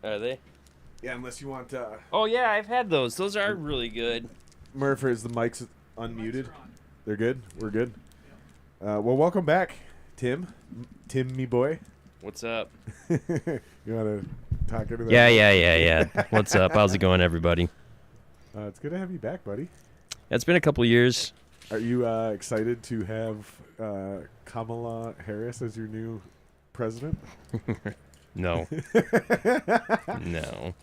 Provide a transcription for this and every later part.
Are they? Yeah, unless you want. Oh yeah, I've had those. Those are really good. Murph, is the mics unmuted? They're good. We're good. Well, welcome back, Tim. Tim, me boy. What's up? You want to talk into that? Yeah. What's up? How's it going, everybody? It's good to have you back, buddy. It's been a couple years. Are you excited to have Kamala Harris as your new president? No. No.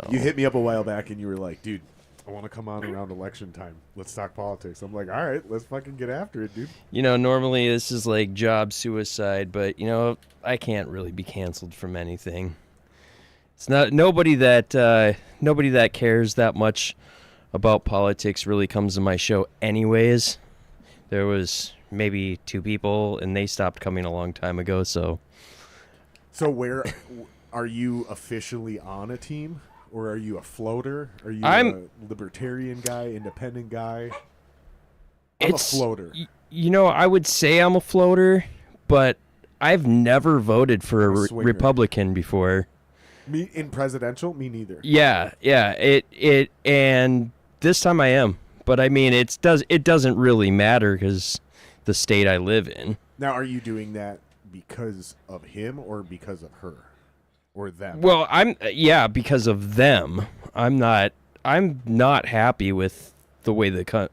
You hit me up a while back and you were like, dude, I want to come on around election time. Let's talk politics. I'm like, all right, let's fucking get after it, dude. You know, normally this is like job suicide, but you know, I can't really be canceled from anything. It's not nobody that cares that much about politics really comes to my show anyways. There was maybe 2 people and they stopped coming a long time ago, so where are you officially on a team, or are you a floater? Are you a libertarian guy, independent guy? I'm a floater. You know, I would say I'm a floater, but I've never voted for a Republican before. Me in presidential? Me neither. Yeah. And this time I am, but I mean, it doesn't really matter because the state I live in. Now, are you doing that because of him or because of her or them? Well, because of them. I'm not happy with the way the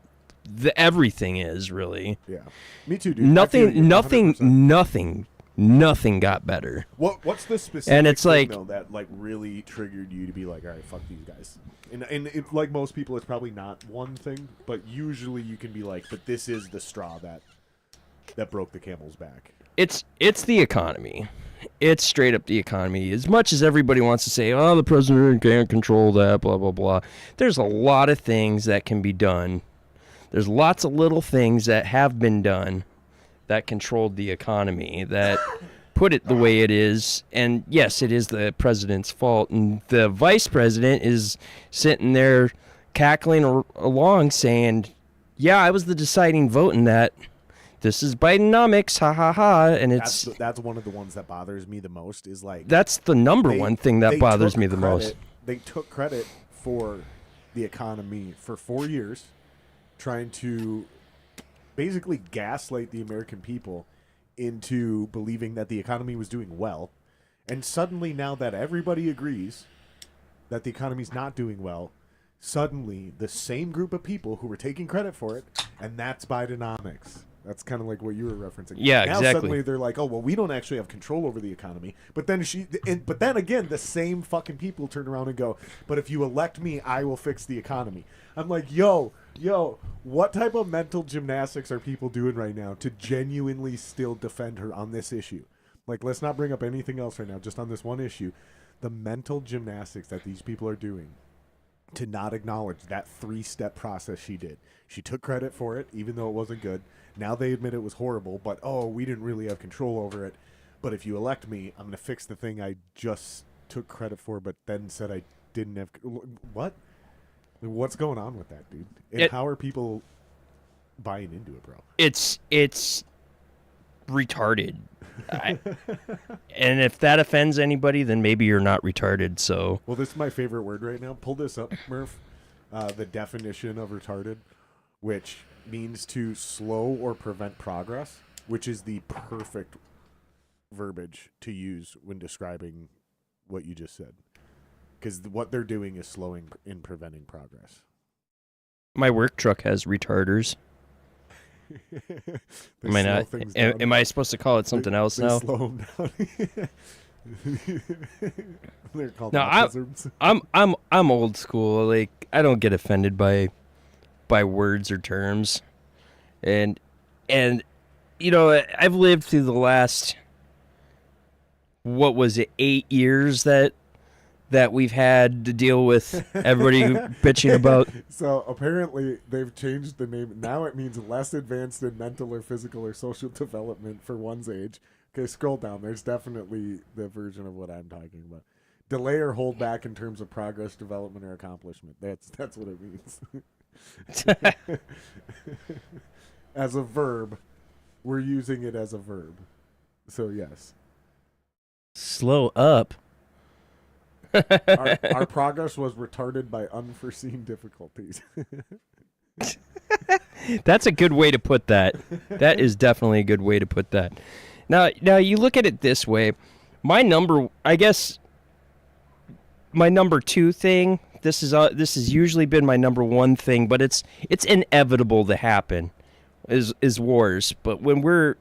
everything is really. Yeah, me too, dude. Nothing got better. What's the specific and it's thing, like, though, that like really triggered you to be like, all right, fuck these guys? And it, like most people, it's probably not one thing, but usually you can be like, but this is the straw that broke the camel's back. It's the economy. It's straight up the economy. As much as everybody wants to say, oh, the president can't control that, blah, blah, blah, there's a lot of things that can be done. There's lots of little things that have been done that controlled the economy, that put it the way it is. And yes, it is the president's fault. And the vice president is sitting there cackling along saying, yeah, I was the deciding vote in that. This is Bidenomics, ha ha ha, and that's one of the ones that bothers me the most. Is like that's the number one thing that bothers me the most. They took credit for the economy for 4 years, trying to basically gaslight the American people into believing that the economy was doing well, and suddenly now that everybody agrees that the economy's not doing well, suddenly the same group of people who were taking credit for it, and that's Bidenomics. That's kind of like what you were referencing. Yeah, now exactly. Suddenly they're like, oh, well, we don't actually have control over the economy. But then again, the same fucking people turn around and go, but if you elect me, I will fix the economy. I'm like, yo, what type of mental gymnastics are people doing right now to genuinely still defend her on this issue? Like, let's not bring up anything else right now, just on this one issue. The mental gymnastics that these people are doing to not acknowledge that 3-step process she did. She took credit for it, even though it wasn't good. Now they admit it was horrible, but, we didn't really have control over it. But if you elect me, I'm going to fix the thing I just took credit for, but then said I didn't have... What? What's going on with that, dude? And how are people buying into it, bro? It's retarded. And if that offends anybody, then maybe you're not retarded, so... Well, this is my favorite word right now. Pull this up, Murph. The definition of retarded, which means to slow or prevent progress, which is the perfect verbiage to use when describing what you just said. Because what they're doing is slowing and preventing progress. My work truck has retarders. Am I supposed to call it something else now? Slow them down. They're called I'm old school. Like, I don't get offended by words or terms, and you know, I've lived through the last, what was it, 8 years that we've had to deal with everybody bitching about. So apparently they've changed the name. Now it means less advanced in mental or physical or social development for one's age. Okay, scroll down. There's definitely the version of what I'm talking about. Delay or hold back in terms of progress, development, or accomplishment. That's what it means. As a verb, we're using it as a verb. So yes. Slow up. Our progress was retarded by unforeseen difficulties. That's a good way to put that. That is definitely a good way to put that. Now you look at it this way. I guess my number two thing. This has usually been my number one thing, but it's inevitable to happen. Is wars. But when we're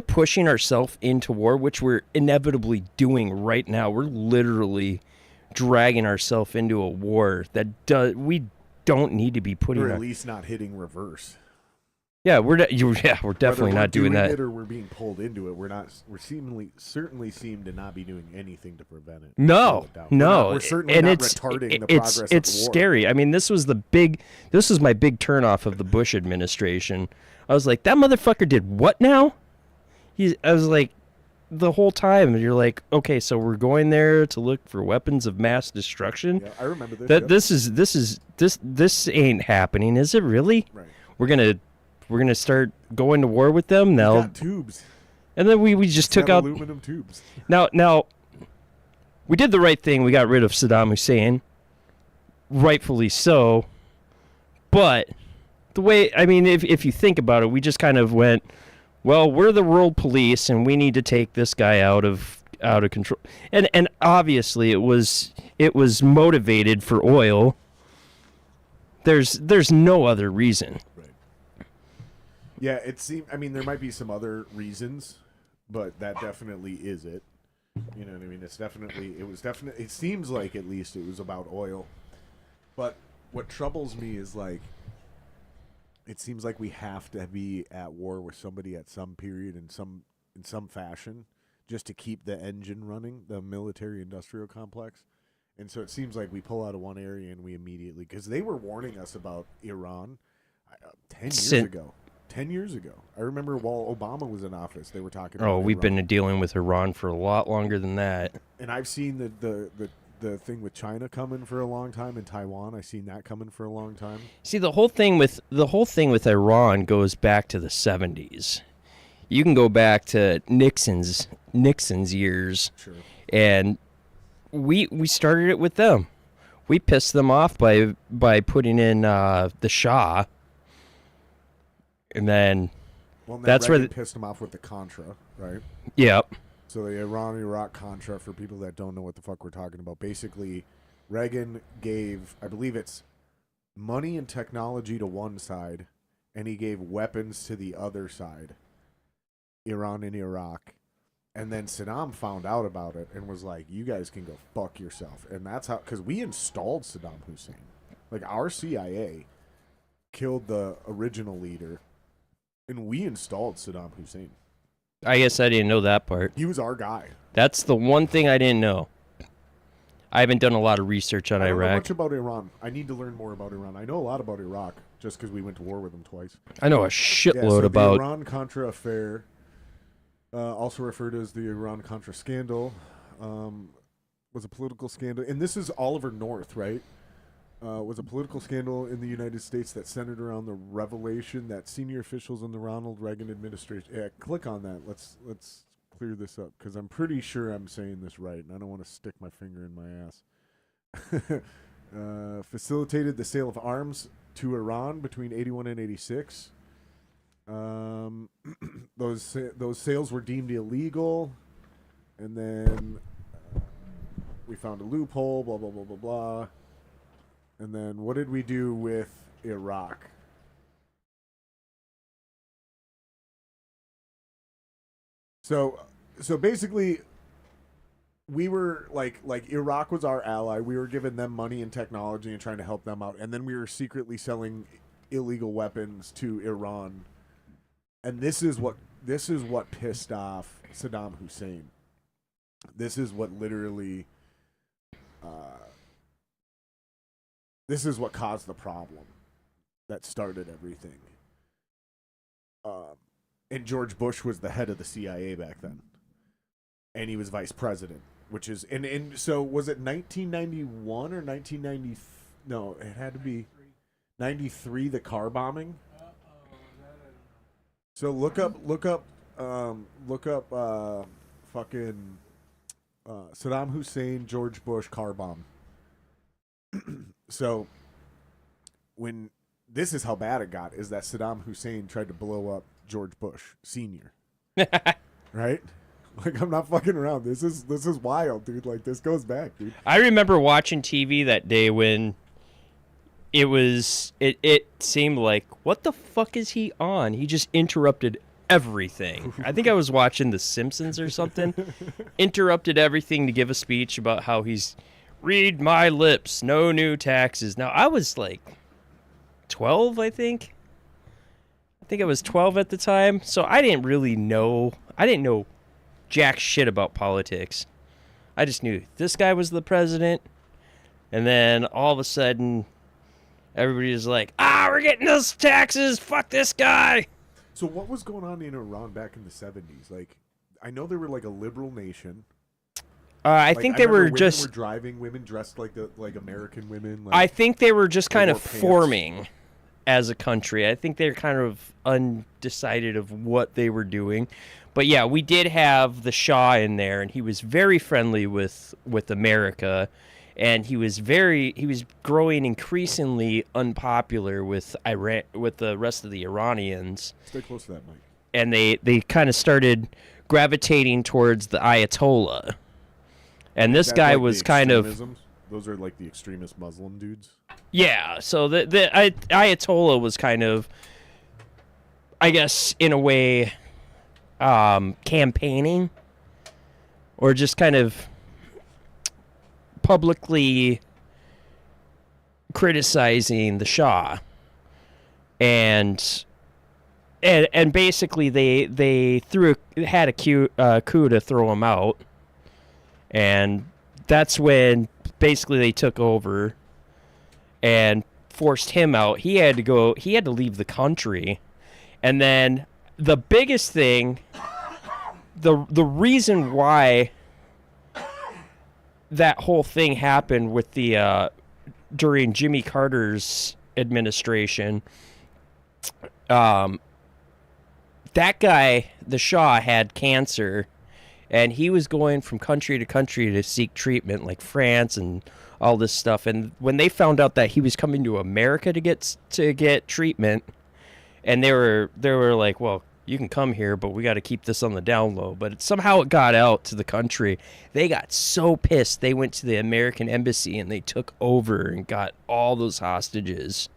pushing ourselves into war, which we're inevitably doing right now, we're literally dragging ourselves into a war that we don't need to be putting. Or at least not hitting reverse. Yeah, we're definitely not doing that. It or we're being pulled into it. We're certainly seem to not be doing anything to prevent it. No. We're certainly not retarding the progress of the war. It's scary. I mean, this was my big turnoff of the Bush administration. I was like, that motherfucker did what now? I was like, the whole time you're like, okay, so we're going there to look for weapons of mass destruction. Yeah, I remember this. This ain't happening, is it really? Right. We're gonna start going to war with them now. Got tubes. And then we just took out aluminum tubes. Now we did the right thing. We got rid of Saddam Hussein, rightfully so. But the way, I mean, if you think about it, we just kind of went, well, we're the world police, and we need to take this guy out of control. And obviously, it was motivated for oil. There's no other reason. Right. Yeah, it seemed. I mean, there might be some other reasons, but that definitely is it. You know what I mean? It seems like at least it was about oil. But what troubles me is like, it seems like we have to be at war with somebody at some period in some fashion just to keep the engine running, the military-industrial complex. And so it seems like we pull out of one area and we immediately, because they were warning us about Iran 10 years ago. I remember while Obama was in office, they were talking about we've Iran. been dealing with Iran for a lot longer than that. And I've seen the thing with China coming for a long time, and Taiwan, I've seen that coming for a long time. See, the whole thing with Iran goes back to the 70s. You can go back to Nixon's years. Sure. And we started it with them. We pissed them off by putting in the Shah. And then that's where pissed them off with the Contra, right? Yep. So the Iran-Iraq Contra, for people that don't know what the fuck we're talking about, basically Reagan gave, I believe it's money and technology to one side, and he gave weapons to the other side, Iran and Iraq. And then Saddam found out about it and was like, you guys can go fuck yourself. And that's how, because we installed Saddam Hussein. Like, our CIA killed the original leader, and we installed Saddam Hussein. I guess I didn't know that part. He was our guy. That's the one thing I didn't know. I haven't done a lot of research on I don't Iraq. know much about Iran. I need to learn more about Iran. I know a lot about Iraq just because we went to war with them twice. I know a shitload the about Iran-Contra affair, also referred to as the Iran-Contra scandal, was a political scandal. And this is Oliver North, right? Was a political scandal in the United States that centered around the revelation that senior officials in the Ronald Reagan administration. Yeah, click on that. Let's clear this up, because I'm pretty sure I'm saying this right, and I don't want to stick my finger in my ass. Facilitated the sale of arms to Iran between 81 and 86. Those sales were deemed illegal, and then we found a loophole. Blah blah blah blah blah. And then what did we do with Iraq? So basically, we were like Iraq was our ally. We were giving them money and technology and trying to help them out. And then we were secretly selling illegal weapons to Iran. And this is what pissed off Saddam Hussein. This is what literally this is what caused the problem that started everything. And George Bush was the head of the CIA back then. And he was vice president, which is, and so was it 1991 or 1990? No, it had to be 93, the car bombing. So look up fucking Saddam Hussein, George Bush, car bomb. So when this is how bad it got is that Saddam Hussein tried to blow up George Bush Sr. Right? Like, I'm not fucking around. This is wild, dude. Like, this goes back, dude. I remember watching TV that day when it seemed like, what the fuck is he on? He just interrupted everything. I think I was watching The Simpsons or something. Interrupted everything to give a speech about how he's read my lips, no new taxes. Now, I was like 12, I think. I think I was 12 at the time, so I didn't know jack shit about politics. I just knew this guy was the president, and then all of a sudden, everybody was like, we're getting those taxes, fuck this guy. So what was going on in Iran back in the 70s? Like, I know they were like a liberal nation. I think they were women just were driving, women dressed like American women. Like, I think they were just kind of wore pants. forming as a country. I think they're kind of undecided of what they were doing. But yeah, we did have the Shah in there, and he was very friendly with America, and he was growing increasingly unpopular with Iran, with the rest of the Iranians. Stay close to that mic. And they kind of started gravitating towards the Ayatollah. And this guy like was the kind of extremisms? Those are like the extremist Muslim dudes. Yeah, so the Ayatollah was kind of, I guess, in a way, campaigning, or just kind of publicly criticizing the Shah, and basically they had a coup to throw him out, and that's when basically they took over and forced him out. He had to leave the country. And then the biggest thing, the reason why that whole thing happened with the during Jimmy Carter's administration, that guy, the Shah, had cancer, and he was going from country to country to seek treatment, like France and all this stuff. And when they found out that he was coming to America to get treatment, and they were like, well, you can come here, but we got to keep this on the down low. But somehow it got out to the country. They got so pissed, they went to the American embassy and they took over and got all those hostages.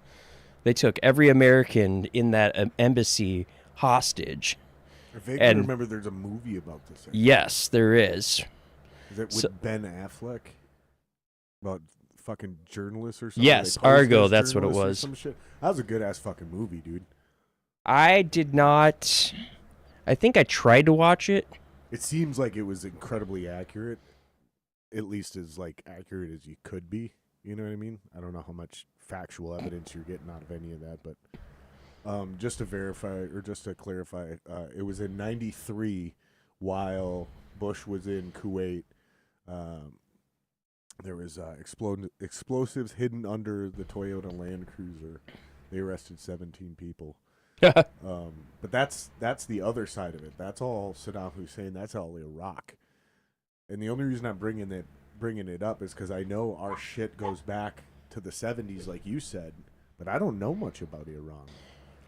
They took every American in that embassy hostage. I vaguely remember there's a movie about this. Yes, there is. Is it with Ben Affleck? About fucking journalists or something? Yes, Argo, that's what it was. Some shit. That was a good-ass fucking movie, dude. I did not... I think I tried to watch it. It seems like it was incredibly accurate. At least as, like, accurate as you could be. You know what I mean? I don't know how much factual evidence you're getting out of any of that, but... just to verify, or just to clarify, it was in 93 while Bush was in Kuwait. There was explosives hidden under the Toyota Land Cruiser. They arrested 17 people. But that's the other side of it. That's all Saddam Hussein. That's all Iraq. And the only reason I'm bringing it up is because I know our shit goes back to the 70s, like you said, but I don't know much about Iran.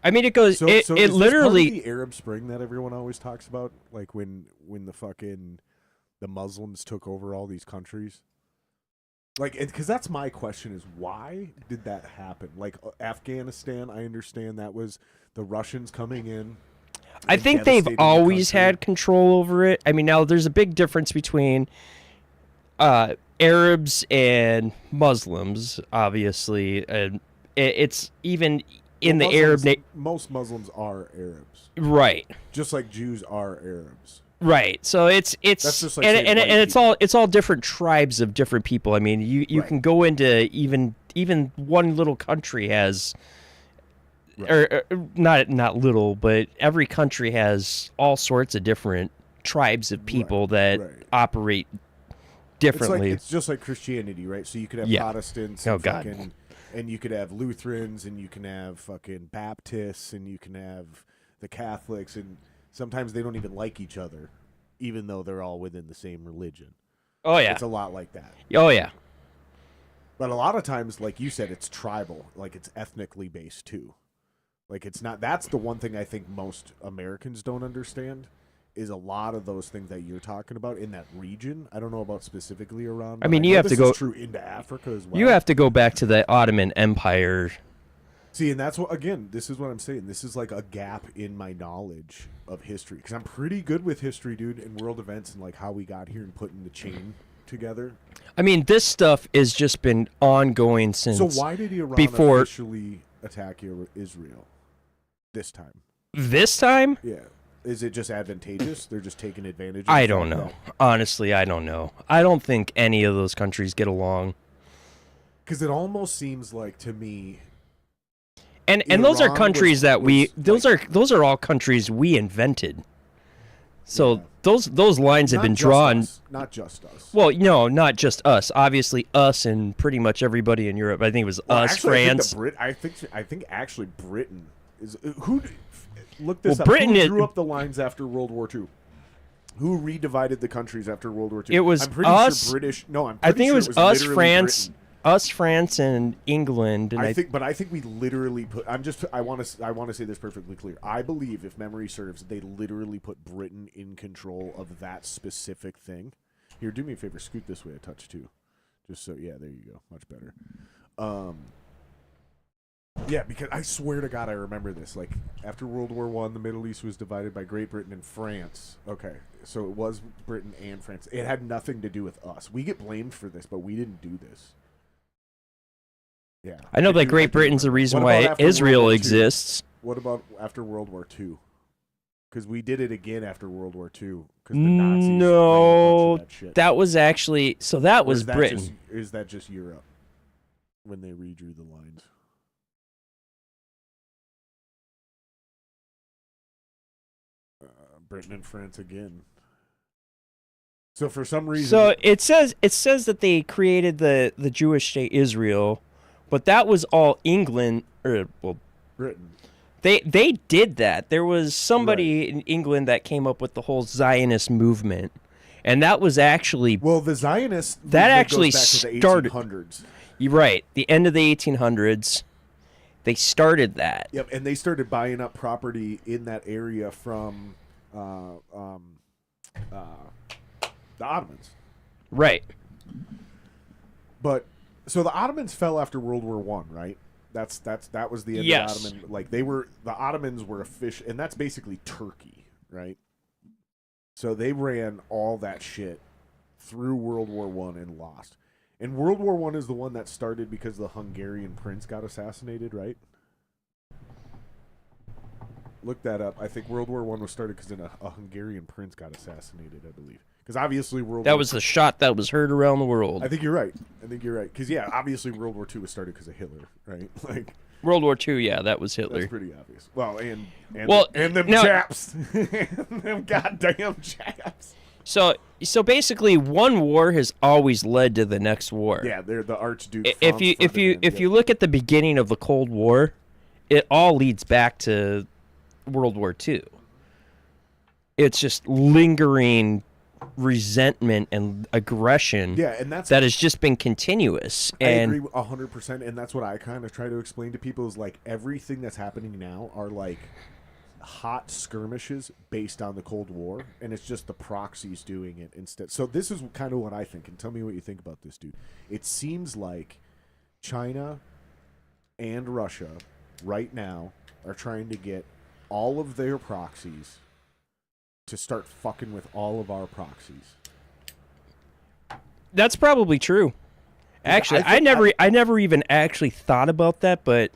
I mean, it goes. So it is literally this part of the Arab Spring that everyone always talks about, like when the Muslims took over all these countries. Like, because that's my question: is why did that happen? Like Afghanistan, I understand that was the Russians coming in. I think they've always had control over it. I mean, now there's a big difference between Arabs and Muslims, obviously, and it's even. In the Muslims, Arab... most Muslims are Arabs. Right. Just like Jews are Arabs. Right. So it's That's just like and it's all different tribes of different people. I mean, you right. can go into even one little country has right. or not little, but every country has all sorts of different tribes of people that operate differently. It's just like Christianity, right? So you could have Protestants and you could have Lutherans, and you can have fucking Baptists, and you can have the Catholics, and sometimes they don't even like each other, even though they're all within the same religion. Oh yeah. It's a lot like that. Oh yeah. But a lot of times, like you said, it's tribal. Like it's ethnically based too. Like it's not. That's the one thing I think most Americans don't understand is a lot of those things that you're talking about in that region. I don't know about specifically around. I mean, you know have to this go is true into Africa as well. You have to go back to the Ottoman Empire. See, and that's what, again, this is what I'm saying. This is like a gap in my knowledge of history. Because I'm pretty good with history, dude, and world events and like how we got here and putting the chain together. I mean, this stuff has just been ongoing since. So why did Iran officially attack Israel this time? This time? Yeah. Is it just advantageous? They're just taking advantage of I don't know. Honestly, I don't know. I don't think any of those countries get along. Because it almost seems like, to me... And those are countries those are all countries we invented. So yeah. those lines have been drawn. Not just us. Well, no, not just us. Obviously, us and pretty much everybody in Europe. I think it was us, actually, France. I think actually Britain is who. Look this up. Britain Who drew up the lines after World War II? Who redivided the countries after World War II? It was I'm pretty us. Sure British. No, I'm. I think sure it was us, France. Britain. Us, France, and England. And I think we literally put. I want to say this perfectly clear. I believe, if memory serves, they literally put Britain in control of that specific thing. Here, do me a favor. Scoot this way a touch too, just so. Yeah, there you go. Much better. Yeah, because I swear to God, I remember this. Like after World War I, the Middle East was divided by Great Britain and France. Okay, so it was Britain and France. It had nothing to do with us. We get blamed for this, but we didn't do this. Yeah, I know that Great Britain's the reason why Israel exists. What about after World War II? Because we did it again after World War II. Because the Nazis no, that shit. That was actually that was Britain. Is that just Europe when they redrew the lines? Britain and France again. So for some reason, so it says that they created the Jewish state Israel. But that was all England, Britain. They did that. There was somebody in England that came up with the whole Zionist movement, and that was actually the Zionists that actually goes back to the started. 1800s. You're right, the end of the 1800s. They started that. Yep, and they started buying up property in that area from the Ottomans. Right. But. So the Ottomans fell after World War I, right? That was the end of the Ottoman. Like the Ottomans were official, and that's basically Turkey, right? So they ran all that shit through World War I and lost. And World War I is the one that started because the Hungarian prince got assassinated, right? Look that up. I think World War I was started because a Hungarian prince got assassinated, I believe. Because obviously that was the shot that was heard around the world. I think you're right. Because obviously World War II was started because of Hitler, right? Like World War II, yeah, that was Hitler. That's pretty obvious. Well, and them Japs, and them goddamn Japs. So basically, one war has always led to the next war. Yeah, they're the Archduke. If you look at the beginning of the Cold War, it all leads back to World War II. It's just lingering resentment and aggression and that has just been continuous. And I agree 100%, and that's what I kind of try to explain to people is like everything that's happening now are like hot skirmishes based on the Cold War, and it's just the proxies doing it instead. So this is kind of what I think, and tell me what you think about this, dude. It seems like China and Russia right now are trying to get all of their proxies to start fucking with all of our proxies. That's probably true. Actually, I never even actually thought about that, but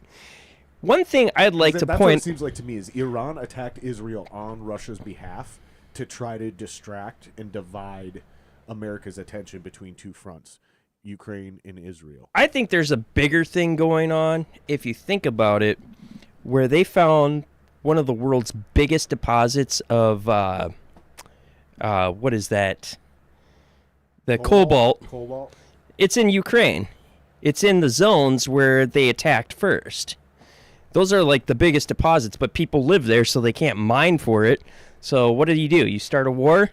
one thing I'd like to point... What it seems like to me is Iran attacked Israel on Russia's behalf to try to distract and divide America's attention between two fronts, Ukraine and Israel. I think there's a bigger thing going on, if you think about it, where they found one of the world's biggest deposits of, what is that? The cobalt. Cobalt? It's in Ukraine. It's in the zones where they attacked first. Those are like the biggest deposits, but people live there, so they can't mine for it. So what do? You start a war?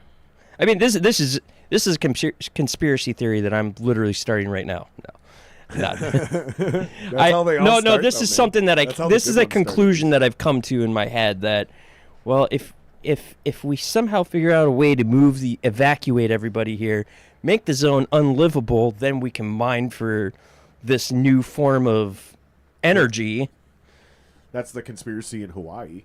I mean, this is a conspiracy theory that I'm literally starting right now. No, not. That's how they all no, start, this though, is man. something that That's how the this is good a ones start. conclusion that I've come to in my head that, well, if we somehow figure out a way to evacuate everybody here, make the zone unlivable, then we can mine for this new form of energy. That's the conspiracy in Hawaii,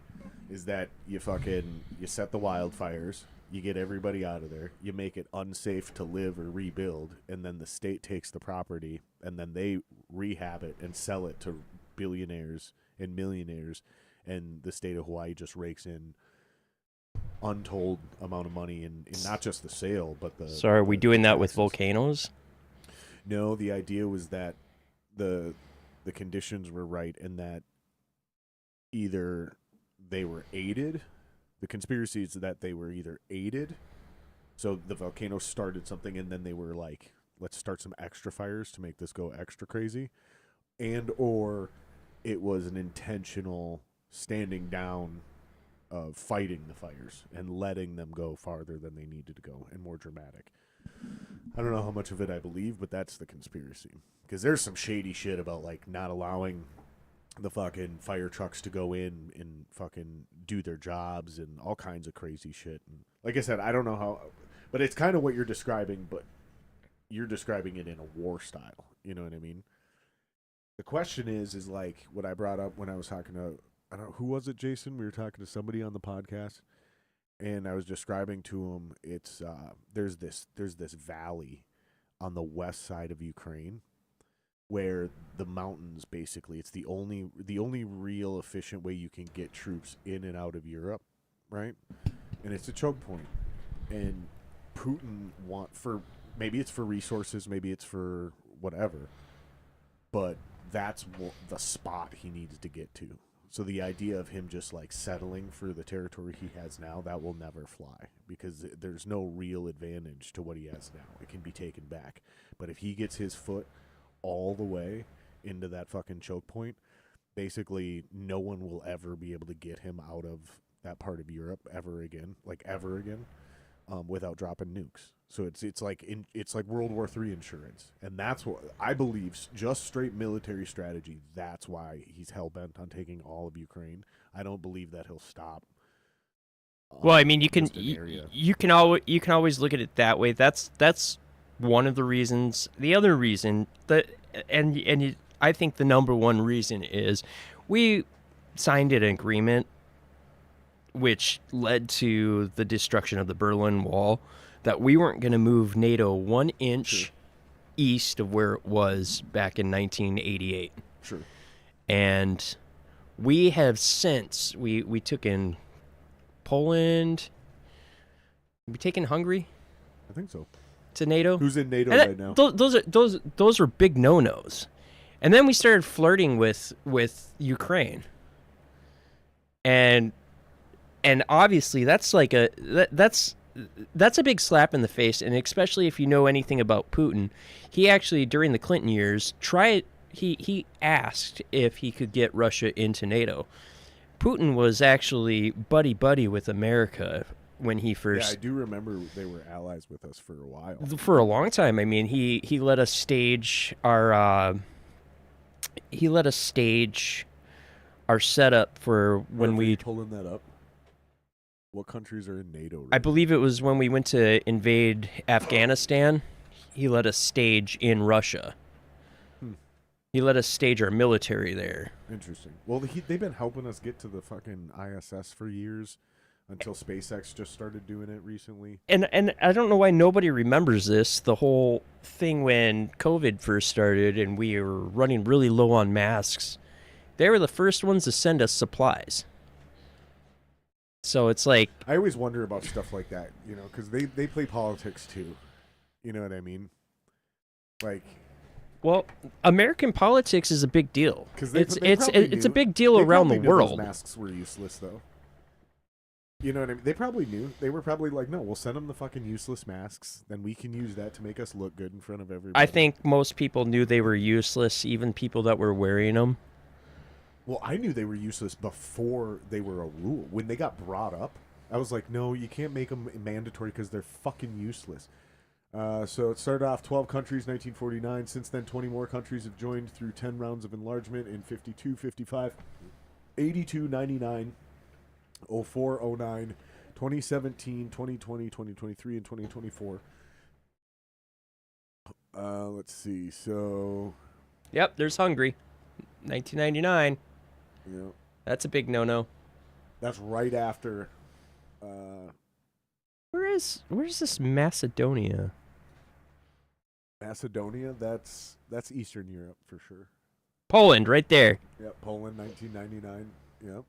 is that you set the wildfires, you get everybody out of there, you make it unsafe to live or rebuild, and then the state takes the property, and then they rehab it and sell it to billionaires and millionaires, and the state of Hawaii just rakes in untold amount of money in not just the sale, but the... So are we doing that with taxes. volcanoes? No, the idea was that the conditions were right, and that either they were aided. The conspiracy is that they were either aided, so the volcano started something, and then they were like, let's start some extra fires to make this go extra crazy, and or it was an intentional standing down of fighting the fires and letting them go farther than they needed to go and more dramatic. I don't know how much of it I believe, but that's the conspiracy. Because there's some shady shit about like not allowing the fucking fire trucks to go in and fucking do their jobs and all kinds of crazy shit. And like I said, I don't know how, but it's kind of what you're describing, but you're describing it in a war style. You know what I mean? The question is like what I brought up when I was talking to, I don't know, who was it, Jason? We were talking to somebody on the podcast, and I was describing to him, it's there's this valley on the west side of Ukraine where the mountains, basically, it's the only real efficient way you can get troops in and out of Europe, right? And it's a choke point. And Putin maybe it's for resources, maybe it's for whatever, but that's the spot he needs to get to. So the idea of him just like settling for the territory he has now, that will never fly, because there's no real advantage to what he has now. It can be taken back. But if he gets his foot all the way into that fucking choke point, basically no one will ever be able to get him out of that part of Europe ever again, without dropping nukes. So it's like World War III insurance, and that's what I believe. Just straight military strategy. That's why he's hell bent on taking all of Ukraine. I don't believe that he'll stop. Well, I mean, you can always look at it that way. That's one of the reasons. The other reason I think the number one reason is we signed an agreement which led to the destruction of the Berlin Wall, that we weren't going to move NATO 1 inch east of where it was back in 1988. Sure. And we have since, we took in Poland, we taken Hungary? I think so. To NATO? Who's in NATO right now? Those are big no-nos. And then we started flirting with Ukraine. And obviously that's like that's a big slap in the face, and especially if you know anything about Putin. He actually, during the Clinton years, he asked if he could get Russia into NATO. Putin was actually buddy with America when he first... Yeah, I do remember they were allies with us for a while. For a long time. I mean, he let us stage our setup for when we... pulling that up. What countries are in NATO right I believe it was when we went to invade Afghanistan. He let us stage in Russia. He let us stage our military there. Interesting. Well, they've been helping us get to the fucking ISS for years, until SpaceX just started doing it recently. And I don't know why nobody remembers this. The whole thing when COVID first started and we were running really low on masks, they were the first ones to send us supplies. So it's like... I always wonder about stuff like that, because they play politics too. You know what I mean? Like... Well, American politics is a big deal. It's a big deal they around the knew world. Those masks were useless, though. You know what I mean? They probably knew. They were probably like, no, we'll send them the fucking useless masks. Then we can use that to make us look good in front of everybody. I think most people knew they were useless, even people that were wearing them. Well, I knew they were useless before they were a rule. When they got brought up, I was like, no, you can't make them mandatory because they're fucking useless. So it started off 12 countries, 1949. Since then, 20 more countries have joined through 10 rounds of enlargement in 52, 55, 82, 99, 04, 09, 2017, 2020, 2023, and 2024. Let's see. So, Yep, there's Hungary. 1999. you know, That's a big no-no. that's right after. Where's this Macedonia? Macedonia. That's Eastern Europe for sure. Poland, right there. Yep, Poland, 1999. Yep,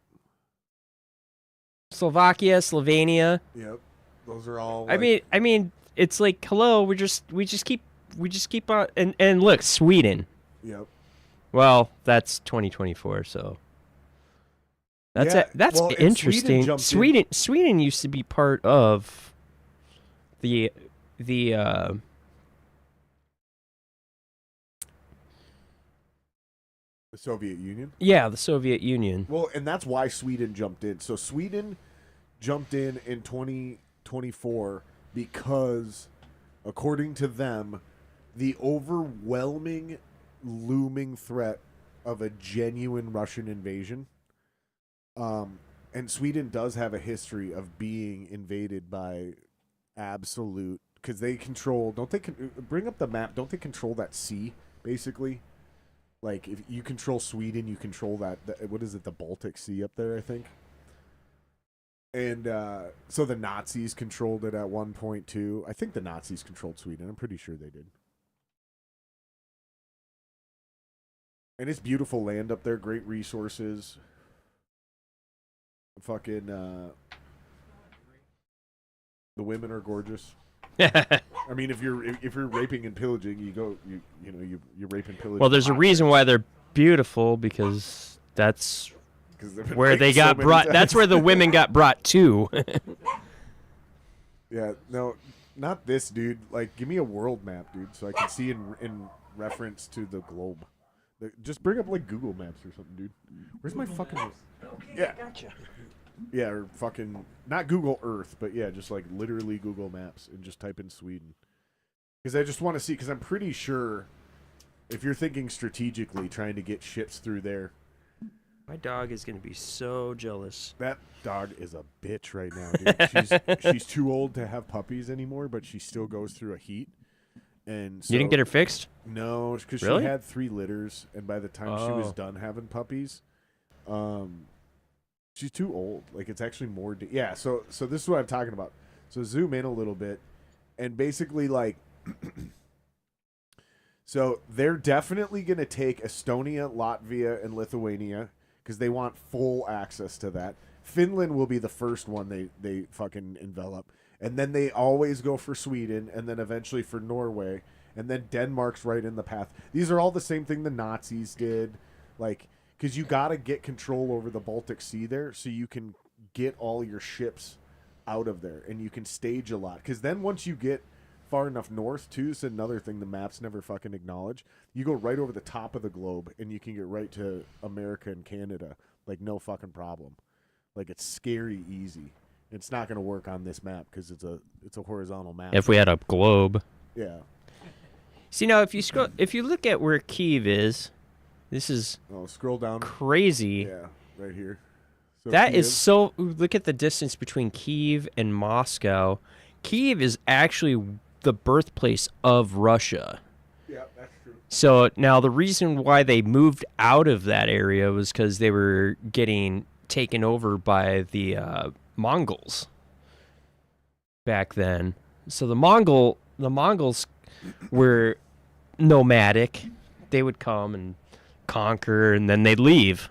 Slovakia, Slovenia. yep. Those are all. I mean, it's like, hello, we just keep on, and look, Sweden. Yep. Well, that's 2024, so that's Yeah, that's well, and interesting. Sweden jumped Sweden used to be part of the The Soviet Union. the Soviet Union. Well, and that's why Sweden jumped in. So Sweden jumped in 2024 because, according to them, the overwhelming, looming threat of a genuine Russian invasion. And Sweden does have a history of being invaded by absolute, because they control. Don't they bring up the map? Don't they control that sea basically? Like, if you control Sweden, you control what is it, the Baltic Sea up there, I think. And so the Nazis controlled it at one point too. I think the Nazis controlled Sweden. I'm pretty sure they did. And it's beautiful land up there, great resources. Fucking the women are gorgeous. I mean, if you're raping and pillaging, you rape and pillage. Well, there's a reason why they're beautiful, because that's where they got brought. That's where the women got brought to. Yeah, no, not this, dude. Like, give me a world map, dude, so I can see in reference to the globe. Just bring up like Google Maps or something, dude. Where's my fucking? Yeah, Gotcha. yeah, or fucking not Google Earth, but yeah, just like literally Google Maps and just type in Sweden. Because I just want to see. Because I'm pretty sure, if you're thinking strategically, trying to get ships through there. My dog is gonna be so jealous. That dog is a bitch right now, dude. She's too old to have puppies anymore, but she still goes through a heat. And so, You didn't get her fixed? No, because Really? she had 3 litters, and by the time she was done having puppies, she's too old. Like, it's actually more. Yeah. So this is what I'm talking about. So zoom in a little bit, and basically like. So they're definitely going to take Estonia, Latvia, and Lithuania because they want full access to that. Finland will be the first one they fucking envelop. And then they always go for Sweden, and then eventually for Norway, and then Denmark's right in the path. These are all the same thing the Nazis did, like, because you got to get control over the Baltic Sea there, so you can get all your ships out of there, and you can stage a lot. Because then once you get far enough north, too, it's another thing the maps never fucking acknowledge. You go right over the top of the globe, and you can get right to America and Canada, like, no fucking problem. Like, it's scary easy. It's not going to work on this map because it's a horizontal map. If we had a globe. Yeah. See, now if you look at where Kyiv is, this is Scroll down. crazy. Yeah, right here. So That is Kyiv- so. Look at the distance between Kyiv and Moscow. Kyiv is actually the birthplace of Russia. Yeah, that's true. So now the reason why they moved out of that area was because they were getting taken over by the Mongols back then. So the Mongols were nomadic. They would come and conquer, and then they'd leave.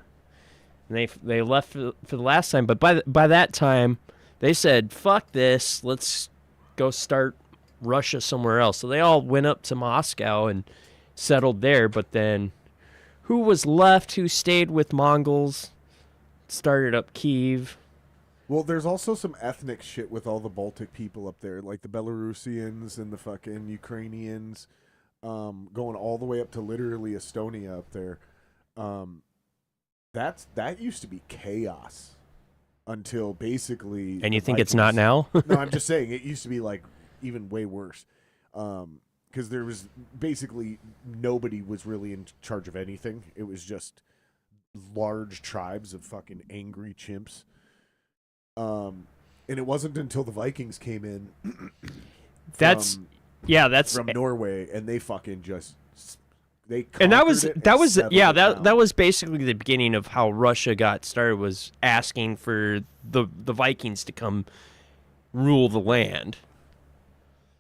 And they left for the last time, but by that time, they said, "Fuck this! Let's go start Russia somewhere else." So they all went up to Moscow and settled there. But then, who was left? Who stayed with Mongols? Started up Kyiv. Well, there's also some ethnic shit with all the Baltic people up there, like the Belarusians and the fucking Ukrainians, going all the way up to literally Estonia up there. That used to be chaos until basically. And you the think it's not now? No, I'm just saying it used to be like even way worse. Because there was basically nobody was really in charge of anything. It was just large tribes of fucking angry chimps. And it wasn't until the Vikings came in That's from Norway, and they fucking just they and that conquered it was settled yeah it that down. that was basically the beginning of how Russia got started, was asking for the Vikings to come rule the land.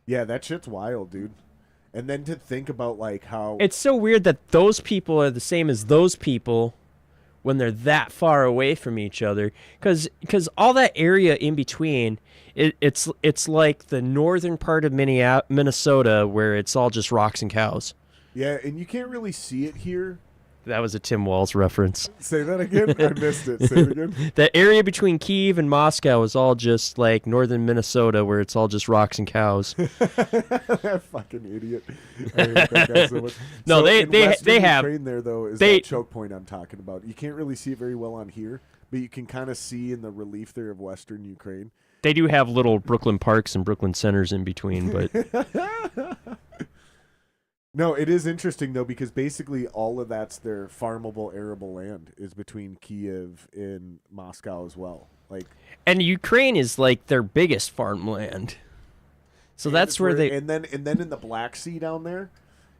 Yeah, that shit's wild, dude. And then to think about like how It's so weird that those people are the same as those people when they're that far away from each other, because all that area in between, it's like the northern part of Minnesota where it's all just rocks and cows. yeah, and you can't really see it here. That was a Tim Walz reference. Say that again. I missed it. Say it again. That area between Kyiv and Moscow is all just like northern Minnesota, where it's all just rocks and cows. That fucking idiot. I hate that guy so much. No, So they in they Western they have Ukraine there though is they- that choke point I'm talking about. You can't really see it very well on here, but you can kind of see in the relief there of Western Ukraine. they do have little Brooklyn parks and Brooklyn centers in between, but No, it is interesting though because basically all of that's their farmable arable land is between Kiev and Moscow as well. Like, and Ukraine is like their biggest farmland. So and that's it's where they and then in the Black Sea down there,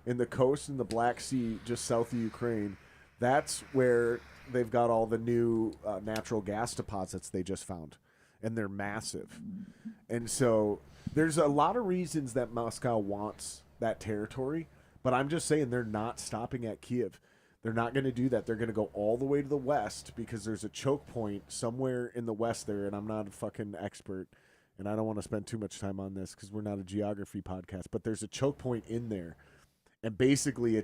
in the coast in the Black Sea just south of Ukraine, that's where they've got all the new natural gas deposits they just found, and they're massive. And so there's a lot of reasons that Moscow wants that territory. But I'm just saying they're not stopping at Kiev. They're not going to do that. They're going to go all the way to the west because there's a choke point somewhere in the west there, and I'm not a fucking expert, and I don't want to spend too much time on this because we're not a geography podcast, but there's a choke point in there. And basically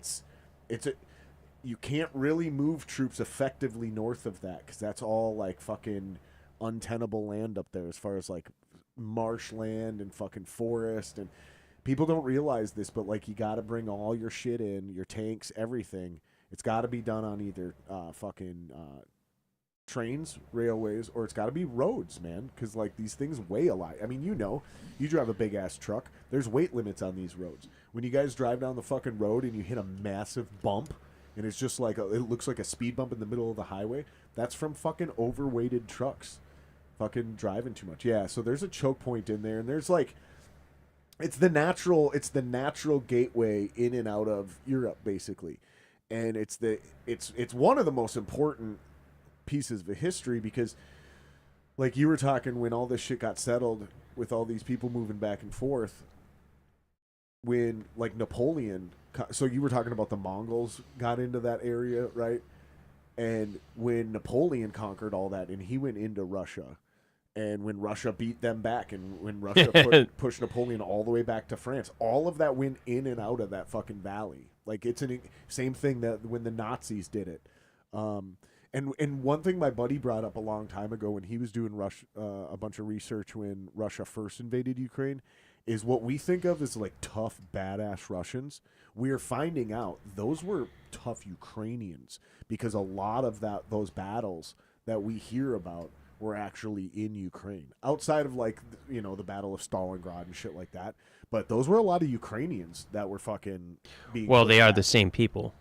you can't really move troops effectively north of that because that's all like fucking untenable land up there as far as like marshland and fucking forest, and people don't realize this, but like you got to bring all your shit in, your tanks, everything. It's got to be done on either trains, railways, or it's got to be roads, man. Because like these things weigh a lot. I mean, you drive a big ass truck. There's weight limits on these roads. When you guys drive down the fucking road and you hit a massive bump, and it's just like it looks like a speed bump in the middle of the highway. That's from fucking overweighted trucks, fucking driving too much. Yeah. So there's a choke point in there, and there's like. It's the natural gateway in and out of Europe, basically, and it's one of the most important pieces of history because, like you were talking, when all this shit got settled with all these people moving back and forth, when like Napoleon, so you were talking about the Mongols got into that area, right? And when Napoleon conquered all that, and he went into Russia. And when Russia beat them back, and when Russia pushed Napoleon all the way back to France, all of that went in and out of that fucking valley. Like it's an same thing that when the Nazis did it. And one thing my buddy brought up a long time ago when he was doing a bunch of research when Russia first invaded Ukraine, is what we think of as like tough, badass Russians. We are finding out those were tough Ukrainians because a lot of those battles that we hear about were actually in Ukraine, outside of like the Battle of Stalingrad and shit like that. But those were a lot of Ukrainians that were fucking being. Well, they are the same people.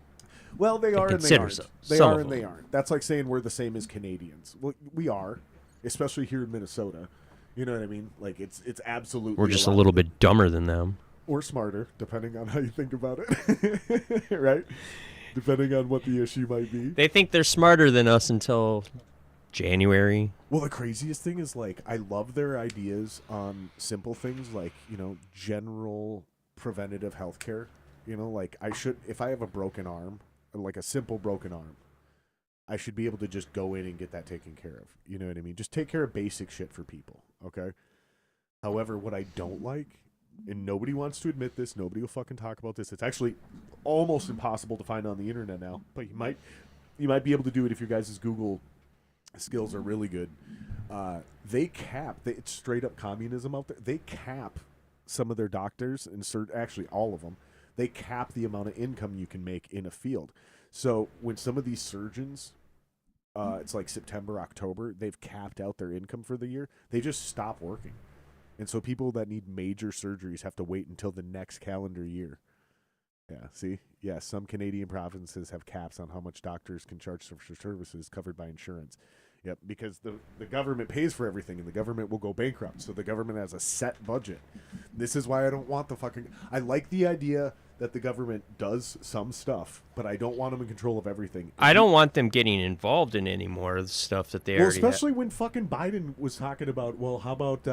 Well, they are and they aren't. They some are of and them. they aren't. That's like saying we're the same as Canadians. Well, we are, especially here in Minnesota. You know what I mean? Like it's absolutely. We're just a little bit dumber than them. Or smarter, depending on how you think about it. Right? Depending on what the issue might be. They think they're smarter than us until January. Well, the craziest thing is, like, I love their ideas on simple things like, general preventative health care. Like, if I have a broken arm, like a simple broken arm, I should be able to just go in and get that taken care of. You know what I mean? Just take care of basic shit for people, okay? However, what I don't like, and nobody wants to admit this, nobody will fucking talk about this. It's actually almost impossible to find on the internet now, but you might be able to do it if your guys' Google skills are really good. It's straight up communism out there. They cap some of their doctors, and actually all of them. They cap the amount of income you can make in a field. So when some of these surgeons it's like September, October, they've capped out their income for the year. They just stop working. And so people that need major surgeries have to wait until the next calendar year. Yeah, see? Yeah, some Canadian provinces have caps on how much doctors can charge for services covered by insurance. Yep, because the government pays for everything, and the government will go bankrupt. So the government has a set budget. This is why I don't want the fucking... I like the idea that the government does some stuff, but I don't want them in control of everything. I don't want them getting involved in any more of the stuff that they already especially when fucking Biden was talking about, well, how about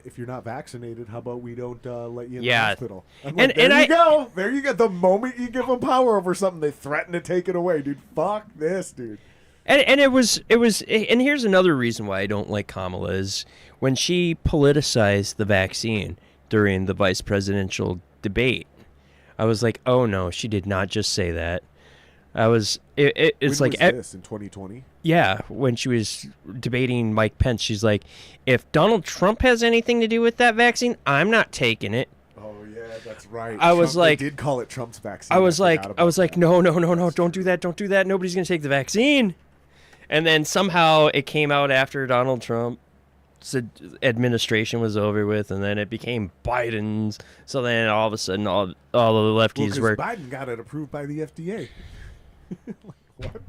if you're not vaccinated, how about we don't let you in the hospital? I'm like, there you go. There you go. The moment you give them power over something, they threaten to take it away, dude. Fuck this, dude. And it was, and here's another reason why I don't like Kamala is when she politicized the vaccine during the vice presidential debate. I was like, oh no, she did not just say that. It's when like was this, in 2020? Yeah, when she was debating Mike Pence, she's like, if Donald Trump has anything to do with that vaccine, I'm not taking it. Oh yeah, that's right. They did call it Trump's vaccine. I was like, no, don't do that. Nobody's gonna take the vaccine. And then somehow it came out after Donald Trump's administration was over with, and then it became Biden's. So then all of a sudden, all the lefties were. Biden got it approved by the FDA. Like, what?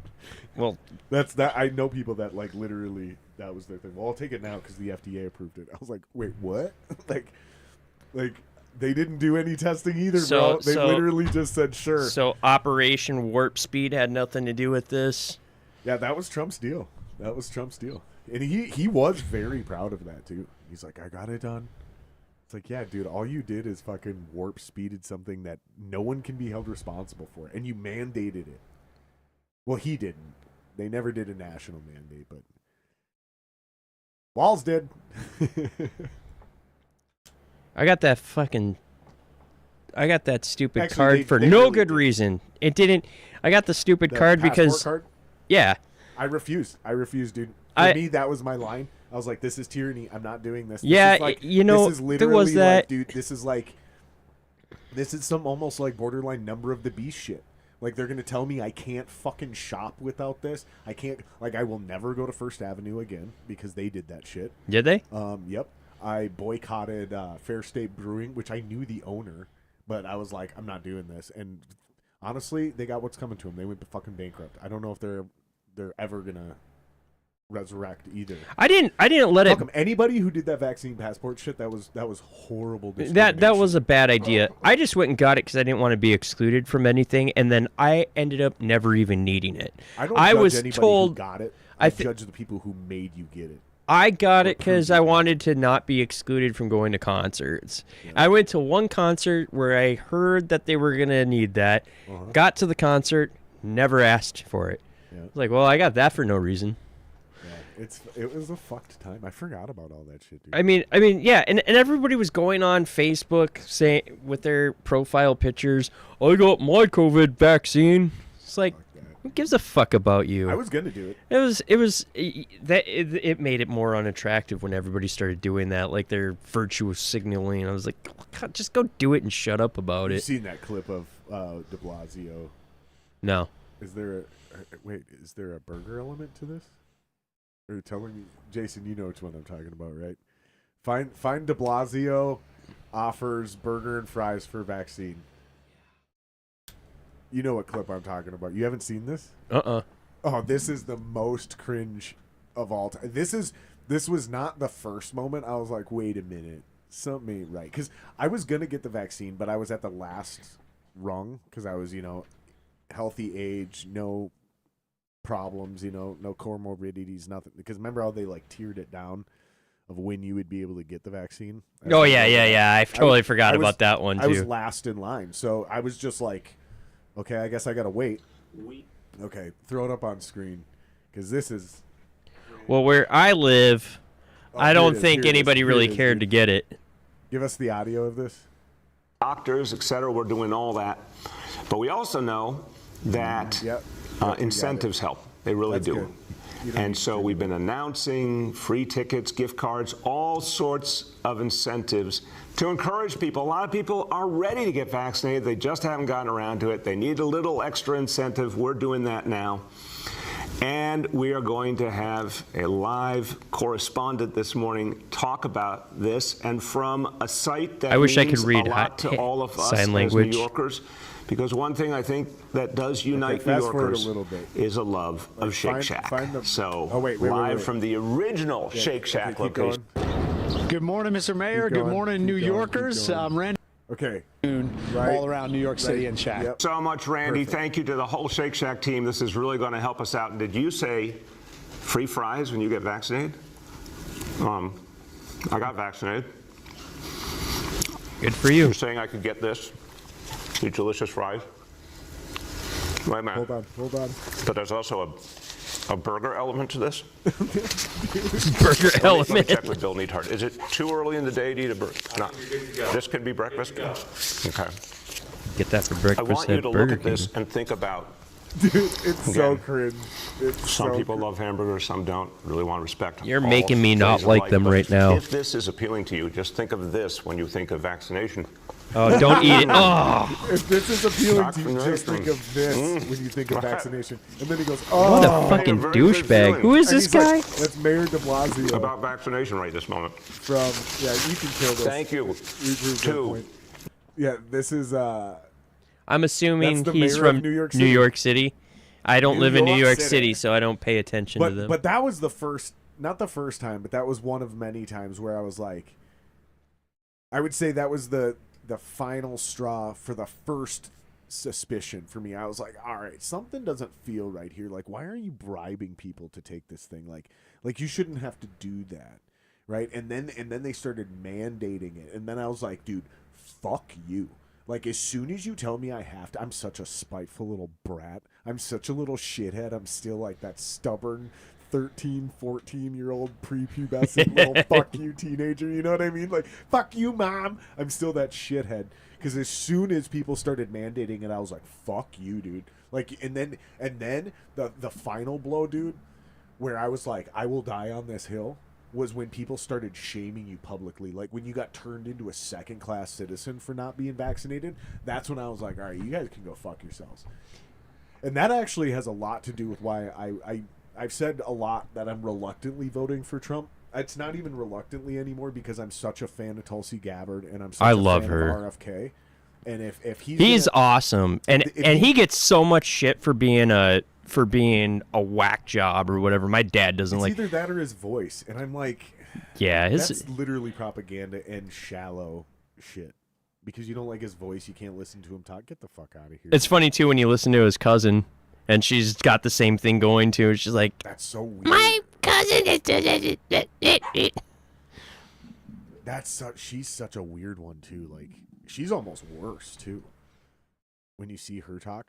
Well, that's that. I know people that like literally that was their thing. Well, I'll take it now because the FDA approved it. I was like, wait, what? like they didn't do any testing either, bro. They literally just said sure. So Operation Warp Speed had nothing to do with this. Yeah, that was Trump's deal. And he was very proud of that, too. He's like, I got it done. It's like, yeah, dude, all you did is fucking warp speeded something that no one can be held responsible for. And you mandated it. Well, he didn't. They never did a national mandate, but Walls did. I got that stupid card for no good reason. It didn't. I got the stupid card because... Card? Yeah. I refuse, dude. For me, that was my line. I was like, this is tyranny. I'm not doing this. Yeah, this is literally there was that. Like, dude, this is some almost like borderline Number of the Beast shit. Like, they're going to tell me I can't fucking shop without this. I can't, like, I will never go to First Avenue again because they did that shit. Did they? Yep. I boycotted Fair State Brewing, which I knew the owner, but I was like, I'm not doing this. And honestly, they got what's coming to them. They went fucking bankrupt. I don't know if they're ever gonna resurrect either. I didn't let it. Anybody who did that vaccine passport shit, that was horrible. That was a bad idea. I just went and got it because I didn't want to be excluded from anything, and then I ended up never even needing it. I was anybody told who got it. I judge the people who made you get it. I got it because I wanted to not be excluded from going to concerts. Yeah. I went to one concert where I heard that they were going to need that. Got to the concert, never asked for it. Yeah. I was like, well, I got that for no reason. Yeah, it was a fucked time. I forgot about all that shit, dude. I mean, yeah, and everybody was going on Facebook saying with their profile pictures, I got my COVID vaccine. It's like, who gives a fuck about you? I was gonna do it. It made it more unattractive when everybody started doing that, like they're virtue signaling. I was like, God, just go do it and shut up about it. You've seen that clip of De Blasio? No. Is there a burger element to this? Are you telling me, Jason? You know which one I'm talking about, right? Find De Blasio offers burger and fries for vaccine. You know what clip I'm talking about. You haven't seen this? Oh, this is the most cringe of all time. This was not the first moment. I was like, wait a minute. Something ain't right. Because I was going to get the vaccine, but I was at the last rung because I was, healthy age, no problems, no comorbidities, nothing. Because remember how they, tiered it down of when you would be able to get the vaccine? Oh, yeah. I totally forgot about that one, too. I was last in line. So I was just like... Okay, I guess I gotta wait. Okay, throw it up on screen, because this is... Well, where I live, I don't think anybody really cared to get it. Give us the audio of this. Doctors, etc., we're doing all that. But we also know that incentives help. They really do. And so we've been announcing free tickets, gift cards, all sorts of incentives to encourage people. A lot of people are ready to get vaccinated. They just haven't gotten around to it. They need a little extra incentive. We're doing that now. And we are going to have a live correspondent this morning talk about this, and from a site that I wish I could means read a lot to all of us sign as language. New Yorkers. Because one thing I think that does unite New Yorkers is a love of Shake Shack. Live from the original Shake Shack location. Good morning, Mr. Mayor. Good morning, New Yorkers. I'm Randy. Okay. All around New York City and Shack. Yep. So much, Randy. Perfect. Thank you to the whole Shake Shack team. This is really going to help us out. And did you say free fries when you get vaccinated? I got vaccinated. Good for you. You're saying I could get this? These delicious fries? Wait a minute. Hold on. But there's also a burger element to this? Burger Let me element. check with Bill Neathart. Is it too early in the day to eat a burger? No. This could be breakfast? Okay. Get that for I breakfast want you at to look Burger at this King. and think about, Dude, it's so cringe. some people love hamburgers, some don't. Really want to respect. You're all making me not ways of like life. them But right now. If this is appealing to you, just think of this when you think of vaccination. Oh, don't eat it. Oh, If this is appealing to you, just think of this when you think of vaccination. And then he goes, oh. what a fucking very good douchebag. feeling. Who is And this he's like, guy? that's Mayor de Blasio About vaccination right this moment. from, you can kill this. Thank you. We proved that Two. point. Yeah, this is, I'm assuming That's the he's mayor of from New York New City. York City. I don't live in New York York City. City, so I don't pay attention to them. but that was the first, not the first time, but that was one of many times where I was like, I would say that was the final straw for the first suspicion for me. I was like, all right, something doesn't feel right here. Like, why are you bribing people to take this thing? Like you shouldn't have to do that, right? And then they started mandating it, and then I was like, dude, fuck you. Like, as soon as you tell me I have to, I'm such a spiteful little brat. I'm such a little shithead. I'm still like that stubborn 13, 14-year-old prepubescent little fuck you teenager. You know what I mean? Like, fuck you, mom. I'm still that shithead. Because as soon as people started mandating it, I was like, fuck you, dude. Like, and then the final blow, dude, where I was like, I will die on this hill, was when people started shaming you publicly. Like, when you got turned into a second-class citizen for not being vaccinated, that's when I was like, all right, you guys can go fuck yourselves. And that actually has a lot to do with why I've said a lot that I'm reluctantly voting for Trump. It's not even reluctantly anymore because I'm such a fan of Tulsi Gabbard and I'm such a love fan her. of RFK. And if He's awesome, and he gets so much shit for being a whack job or whatever. My dad doesn't it's like. either that or his voice, and I'm like, Yeah, that's literally propaganda and shallow shit. Because you don't like his voice, you can't listen to him talk. Get the fuck out of here. It's funny too when you listen to his cousin, and she's got the same thing going too. She's like, That's so weird. my cousin is. She's such a weird one too. Like, she's almost worse too. When you see her talk,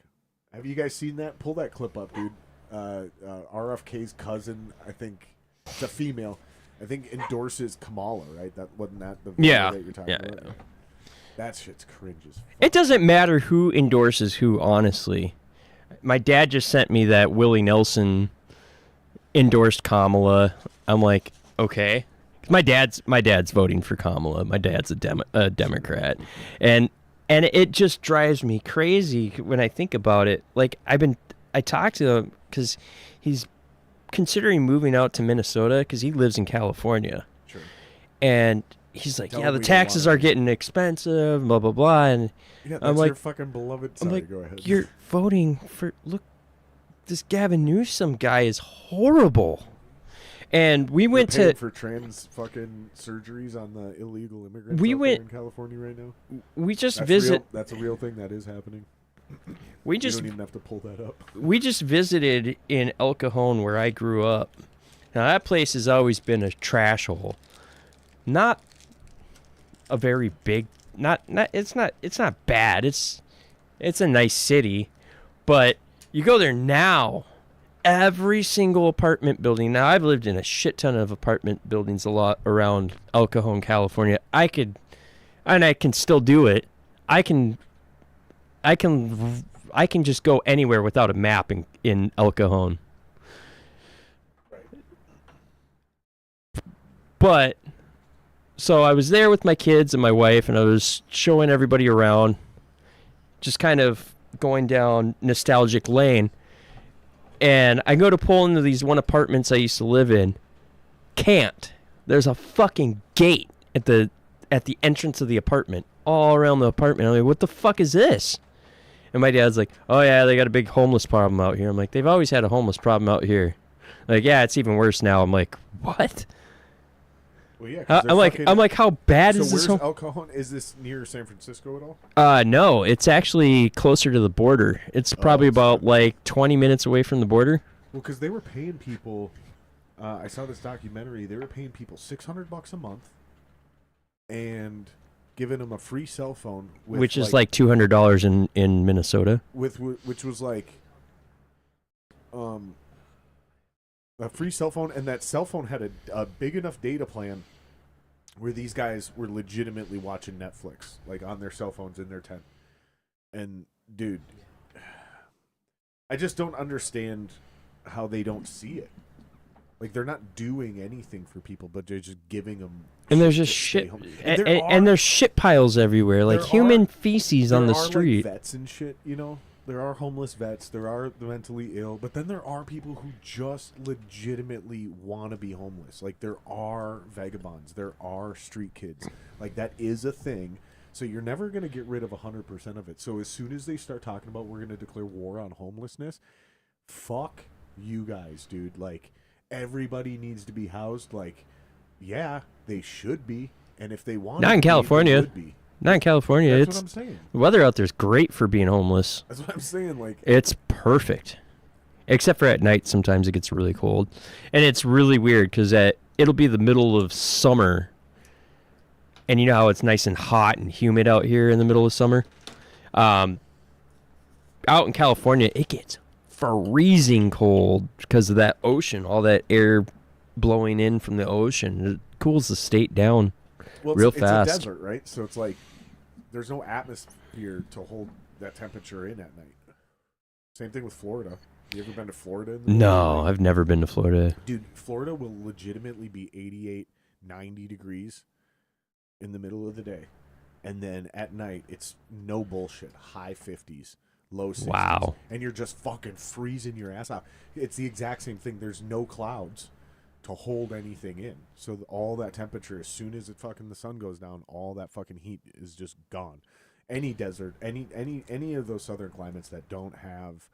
have you guys seen that? Pull that clip up, dude. RFK's cousin, I think it's a female, I think endorses Kamala, right? That wasn't that the video that you're talking about? Yeah. That shit's cringe as fuck. It doesn't matter who endorses who, honestly. My dad just sent me that Willie Nelson endorsed Kamala. I'm like, okay. My dad's voting for Kamala. My dad's a Democrat, and it just drives me crazy when I think about it. Like, I talked to him because he's considering moving out to Minnesota because he lives in California. Sure. And he's like, Tell yeah, him the we don't taxes want are getting expensive, blah, blah, blah. And Yeah, that's I'm like, your fucking beloved. I'm Sorry, like, go ahead. you're voting for, look, this Gavin Newsom guy is horrible. And we went paying to, for trans fucking surgeries on the illegal immigrants We out went- there in California right now. we just That's visit, real, that's a real thing that is happening. we You just, don't even have to pull that up. we just visited in El Cajon where I grew up. Now that place has always been a trash hole. Not a very big, it's not bad. It's a nice city, but you go there now, every single apartment building. Now I've lived in a shit ton of apartment buildings a lot around El Cajon, California. I can still do it. I can just go anywhere without a map in El Cajon. But so I was there with my kids and my wife, and I was showing everybody around, just kind of going down nostalgic lane. And I go to pull into these one apartments I used to live in. Can't. There's a fucking gate at the entrance of the apartment, all around the apartment. I'm like, what the fuck is this? And my dad's like, oh yeah, they got a big homeless problem out here. I'm like, they've always had a homeless problem out here. Like, yeah, it's even worse now. I'm like, what? Well, yeah, I'm like, how bad is this? Where's El Cajon? Is this near San Francisco at all? No, it's actually closer to the border. It's probably about like 20 minutes away from the border. Well, because they were paying people. I saw this documentary. They were paying people $600 a month, and giving them a free cell phone, which is like $200 in Minnesota. Which was like, a free cell phone, and that cell phone had a big enough data plan where these guys were legitimately watching Netflix, like on their cell phones in their tent. And dude, I just don't understand how they don't see it. Like, they're not doing anything for people, but they're just giving them. And there's just shit, and there's shit piles everywhere, like human feces on the street. Like vets and shit, you know. There are homeless vets. There are the mentally ill, but then there are people who just legitimately want to be homeless. Like, there are vagabonds. There are street kids. Like, that is a thing. So you're never going to get rid of 100% of it. So as soon as they start talking about we're going to declare war on homelessness, fuck you guys, dude. Like, everybody needs to be housed. Like, yeah, they should be. And if they want not in California. they would be. Not in California. That's what I'm saying. The weather out there is great for being homeless. That's what I'm saying. Like, it's perfect, except for at night. Sometimes it gets really cold, and it's really weird because it'll be the middle of summer, and you know how it's nice and hot and humid out here in the middle of summer. Out in California, it gets freezing cold because of that ocean, all that air blowing in from the ocean. It cools the state down real fast. It's a desert, right? So it's like there's no atmosphere to hold that temperature in at night. Same thing with Florida. You ever been to Florida? No, I've never been to Florida. Dude, Florida will legitimately be 88, 90 degrees in the middle of the day. And then at night, it's no bullshit. High 50s, low 60s. Wow. And you're just fucking freezing your ass off. It's the exact same thing. There's no clouds to hold anything in. So all that temperature, as soon as the sun goes down, all that fucking heat is just gone. Any desert, any of those southern climates that don't have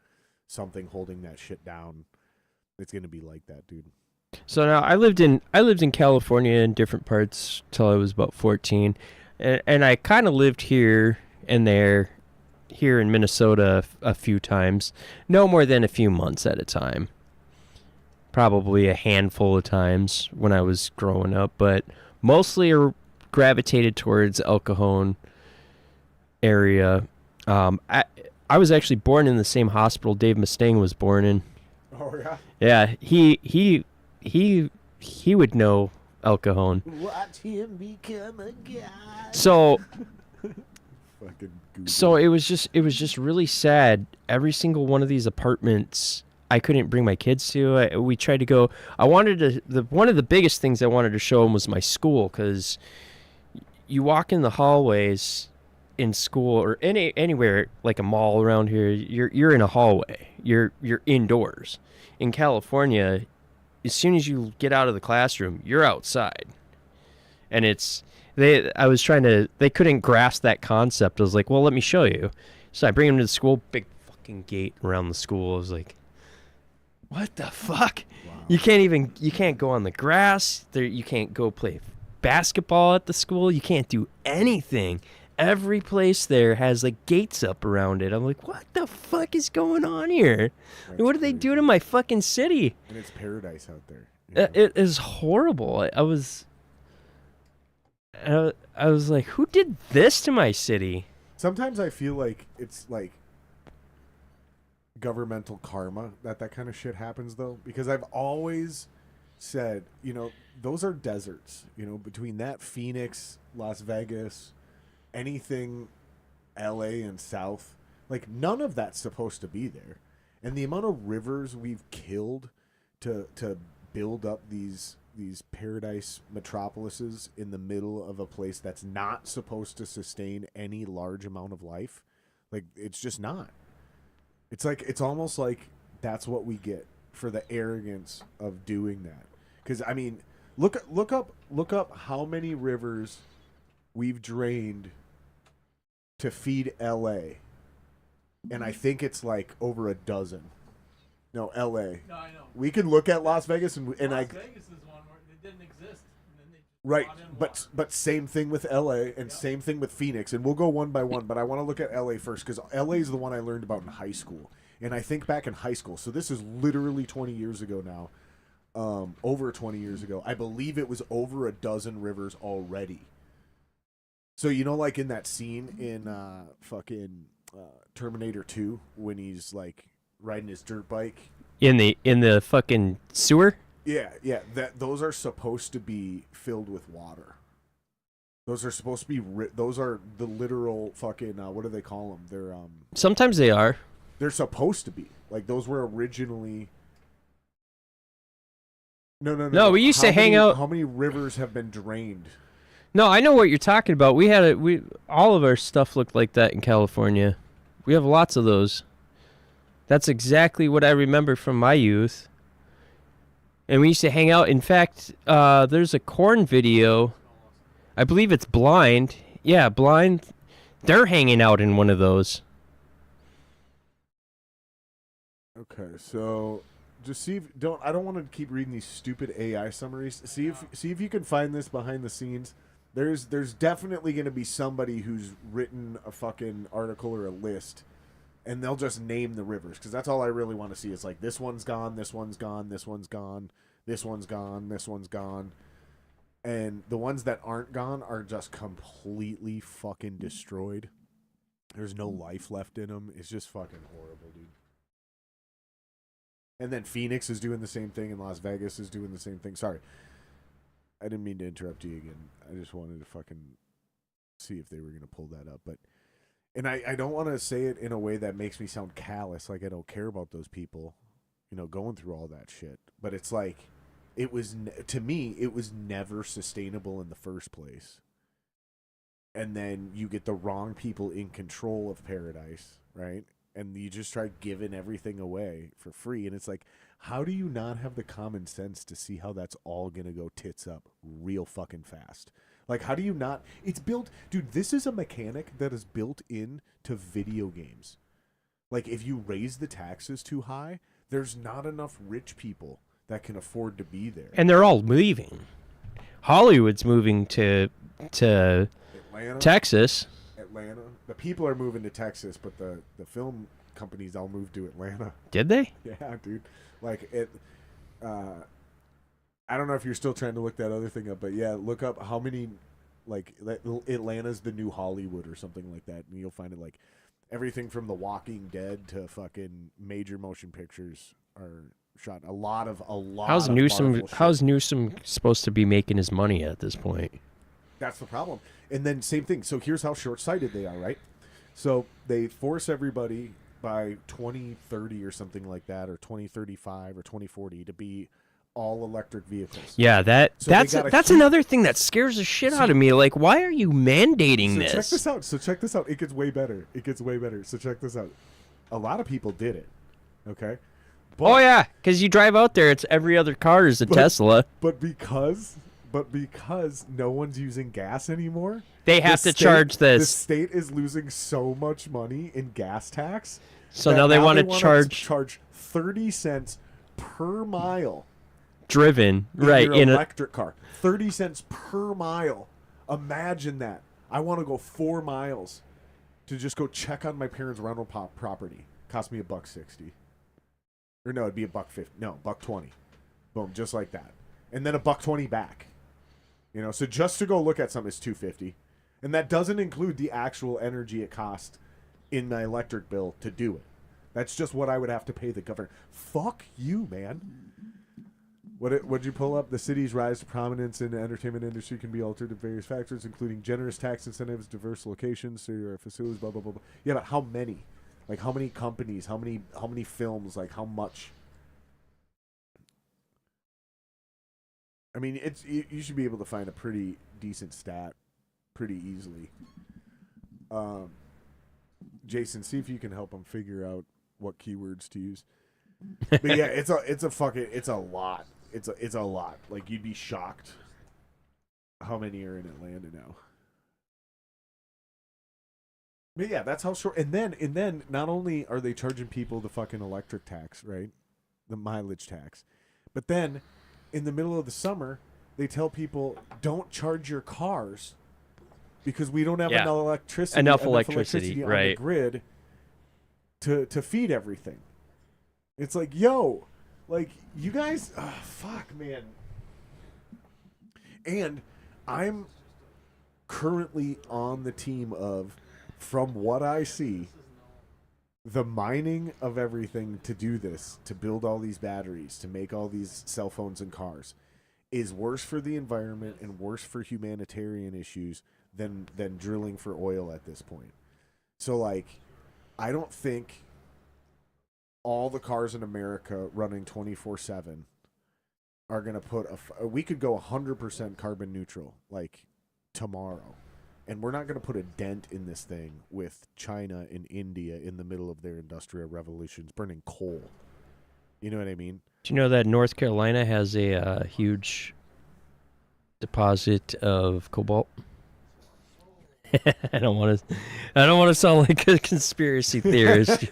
something holding that shit down, it's gonna be like that, dude. So now I lived in California in different parts till I was about 14, and I kind of lived here and there, here in Minnesota a few times, no more than a few months at a time. Probably a handful of times when I was growing up, but mostly gravitated towards El Cajon area. I was actually born in the same hospital Dave Mustaine was born in. Oh yeah. Yeah, he would know El Cajon. Watch him become a god. So Fucking it was just really sad. Every single one of these apartments I couldn't bring my kids to. We tried to go. I wanted to. One of the biggest things I wanted to show them was my school, because you walk in the hallways in school or anywhere like a mall around here. You're in a hallway. You're indoors. In California, as soon as you get out of the classroom, you're outside, and they couldn't grasp that concept. I was like, well, let me show you. So I bring them to the school. Big fucking gate around the school. I was like, what the fuck? Wow. You can't go on the grass. You can't go play basketball at the school. You can't do anything. Every place there has like gates up around it. I'm like, what the fuck is going on here? What did they do to my fucking city? And it's paradise out there. It is horrible. I was like, who did this to my city? Sometimes I feel like it's like governmental karma that kind of shit happens, though, because I've always said, those are deserts, between that Phoenix, Las Vegas, anything LA and south, like none of that's supposed to be there. And the amount of rivers we've killed to build up these paradise metropolises in the middle of a place that's not supposed to sustain any large amount of life, like it's just not. It's almost like That's what we get for the arrogance of doing that. Because I mean, look up how many rivers we've drained to feed L.A. And I think it's like over a dozen. No, L.A. No, I know. We can look at Las Vegas and Las Vegas is one where it didn't exist. And then they right, brought in water. but same thing with L.A. and same thing with Phoenix, and we'll go one by one. But I want to look at L.A. first because L.A. is the one I learned about in high school, and I think back in high school. So this is literally 20 years ago now, over 20 years ago. I believe it was over a dozen rivers already. So you know, like in that scene in fucking Terminator 2 when he's like riding his dirt bike in the fucking sewer. Yeah. Those are supposed to be filled with water. Those are supposed to be. Those are the literal fucking. What do they call them? They're Sometimes they are. They're supposed to be like those were originally. No. We used to hang out. How many rivers have been drained? No, I know what you're talking about. We all of our stuff looked like that in California. We have lots of those. That's exactly what I remember from my youth. And we used to hang out. In fact, there's a Korn video. I believe it's Blind. Yeah, Blind. They're hanging out in one of those. Okay, so just see if I don't want to keep reading these stupid AI summaries. See if you can find this behind the scenes. There's definitely going to be somebody who's written a fucking article or a list, and they'll just name the rivers because that's all I really want to see. It's like this one's gone, this one's gone, this one's gone, this one's gone, this one's gone, and the ones that aren't gone are just completely fucking destroyed. There's no life left in them. It's just fucking horrible, dude. And then Phoenix is doing the same thing, and Las Vegas is doing the same thing. Sorry. I didn't mean to interrupt you again. I just wanted to fucking see if they were going to pull that up. And I don't want to say it in a way that makes me sound callous, like I don't care about those people, going through all that shit. But it's like, to me, it was never sustainable in the first place. And then you get the wrong people in control of paradise, right? And you just try giving everything away for free. And it's like, how do you not have the common sense to see how that's all going to go tits up real fucking fast? Like, how do you not? It's built. Dude, this is a mechanic that is built into video games. Like, if you raise the taxes too high, there's not enough rich people that can afford to be there. And they're all leaving. Hollywood's moving to Atlanta, Texas. Atlanta. The people are moving to Texas, but the film companies all moved to Atlanta. Did they? Yeah, dude. Like it. I don't know if you're still trying to look that other thing up, but yeah, look up how many. Like Atlanta's the new Hollywood or something like that, and you'll find it like everything from The Walking Dead to fucking major motion pictures are shot. A lot. How's Newsom supposed to be making his money at this point? That's the problem. And then same thing. So here's how short-sighted they are, right? So they force everybody by 2030 or something like that, or 2035 or 2040 to be all electric vehicles. Yeah, that's another thing that scares the shit out of me. Like, why are you mandating this? Check this out. It gets way better. So check this out. A lot of people did it. Okay. But, because you drive out there, it's every other car is a Tesla. But because no one's using gas anymore, they have to charge this. The state is losing so much money in gas tax. So now they want to charge 30 cents per mile driven, in an electric car. 30 cents per mile. Imagine that. I want to go 4 miles to just go check on my parents' rental property. Cost me $1.60. Or no, it'd be $1.50. No, $1.20. Boom, just like that. And then $1.20 back. So just to go look at something is $2.50. And that doesn't include the actual energy it cost in my electric bill to do it. That's just what I would have to pay the government. Fuck you, man. What'd you pull up? The city's rise to prominence in the entertainment industry can be altered to various factors, including generous tax incentives, diverse locations, facilities, blah, blah, blah, blah. Yeah, but how many? Like, how many companies? How many films? Like, how much? I mean, you should be able to find a pretty decent stat pretty easily. Jason, see if you can help them figure out what keywords to use. But yeah, it's a lot. It's a lot. Like, you'd be shocked how many are in Atlanta now. But yeah, that's how short. And then not only are they charging people the fucking electric tax, right, the mileage tax, but then in the middle of the summer they tell people don't charge your cars because we don't have enough electricity on right, the grid to feed everything. It's like, yo, like, you guys, fuck, man. And I'm currently on the team of, from what I see, the mining of everything to do this, to build all these batteries, to make all these cell phones and cars, is worse for the environment and worse for humanitarian issues than drilling for oil at this point. So, like, I don't think all the cars in America running 24/7 are going to put we could go 100% carbon neutral, like, tomorrow. And we're not going to put a dent in this thing with China and India in the middle of their industrial revolutions burning coal. You know what I mean? Do you know that North Carolina has a huge deposit of cobalt? I don't want to sound like a conspiracy theorist.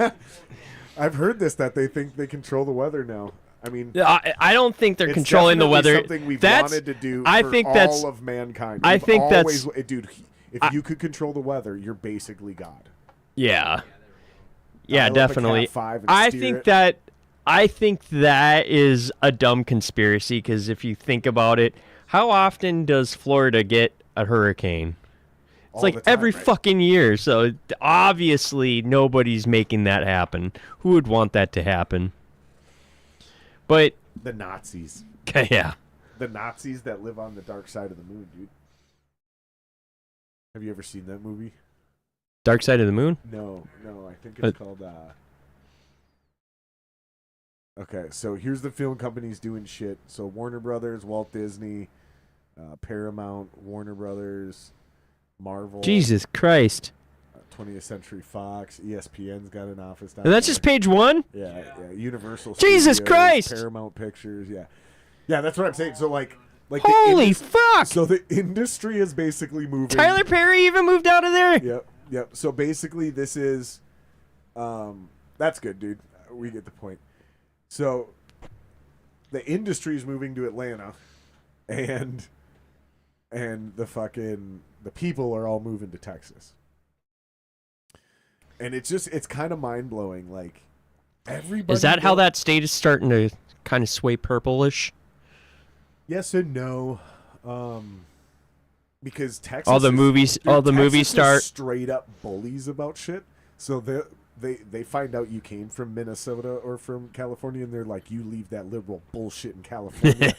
I've heard this, that they think they control the weather now. I mean, I don't think they're controlling the weather. Something we've wanted to do all of mankind. I think always, dude. If you could control the weather, you're basically God. Yeah. Yeah, definitely. I think that is a dumb conspiracy, because if you think about it, how often does Florida get a hurricane? It's like every fucking year. So obviously nobody's making that happen. Who would want that to happen? But the Nazis. Yeah. The Nazis that live on the dark side of the moon, dude. Have you ever seen that movie? Dark Side of the Moon? No. I think it's called. Okay, so here's the film companies doing shit. So Warner Brothers, Walt Disney, Paramount, Warner Brothers, Marvel. Jesus Christ. 20th Century Fox, ESPN's got an office down And that's there. just page one? Yeah. Universal Jesus Studios, Christ! Paramount Pictures, yeah. Yeah, that's what I'm saying. So, like holy fuck! So the industry is basically moving. Tyler Perry even moved out of there? Yep. So basically this is, that's good, dude. We get the point. So the industry is moving to Atlanta, and the people are all moving to Texas. And it's kind of mind-blowing. Like, everybody... Is that how that state is starting to kind of sway purplish? Yes and no. Because Texas... All the movie stars... straight up bullies about shit. So they find out you came from Minnesota or from California, and they're like, you leave that liberal bullshit in California.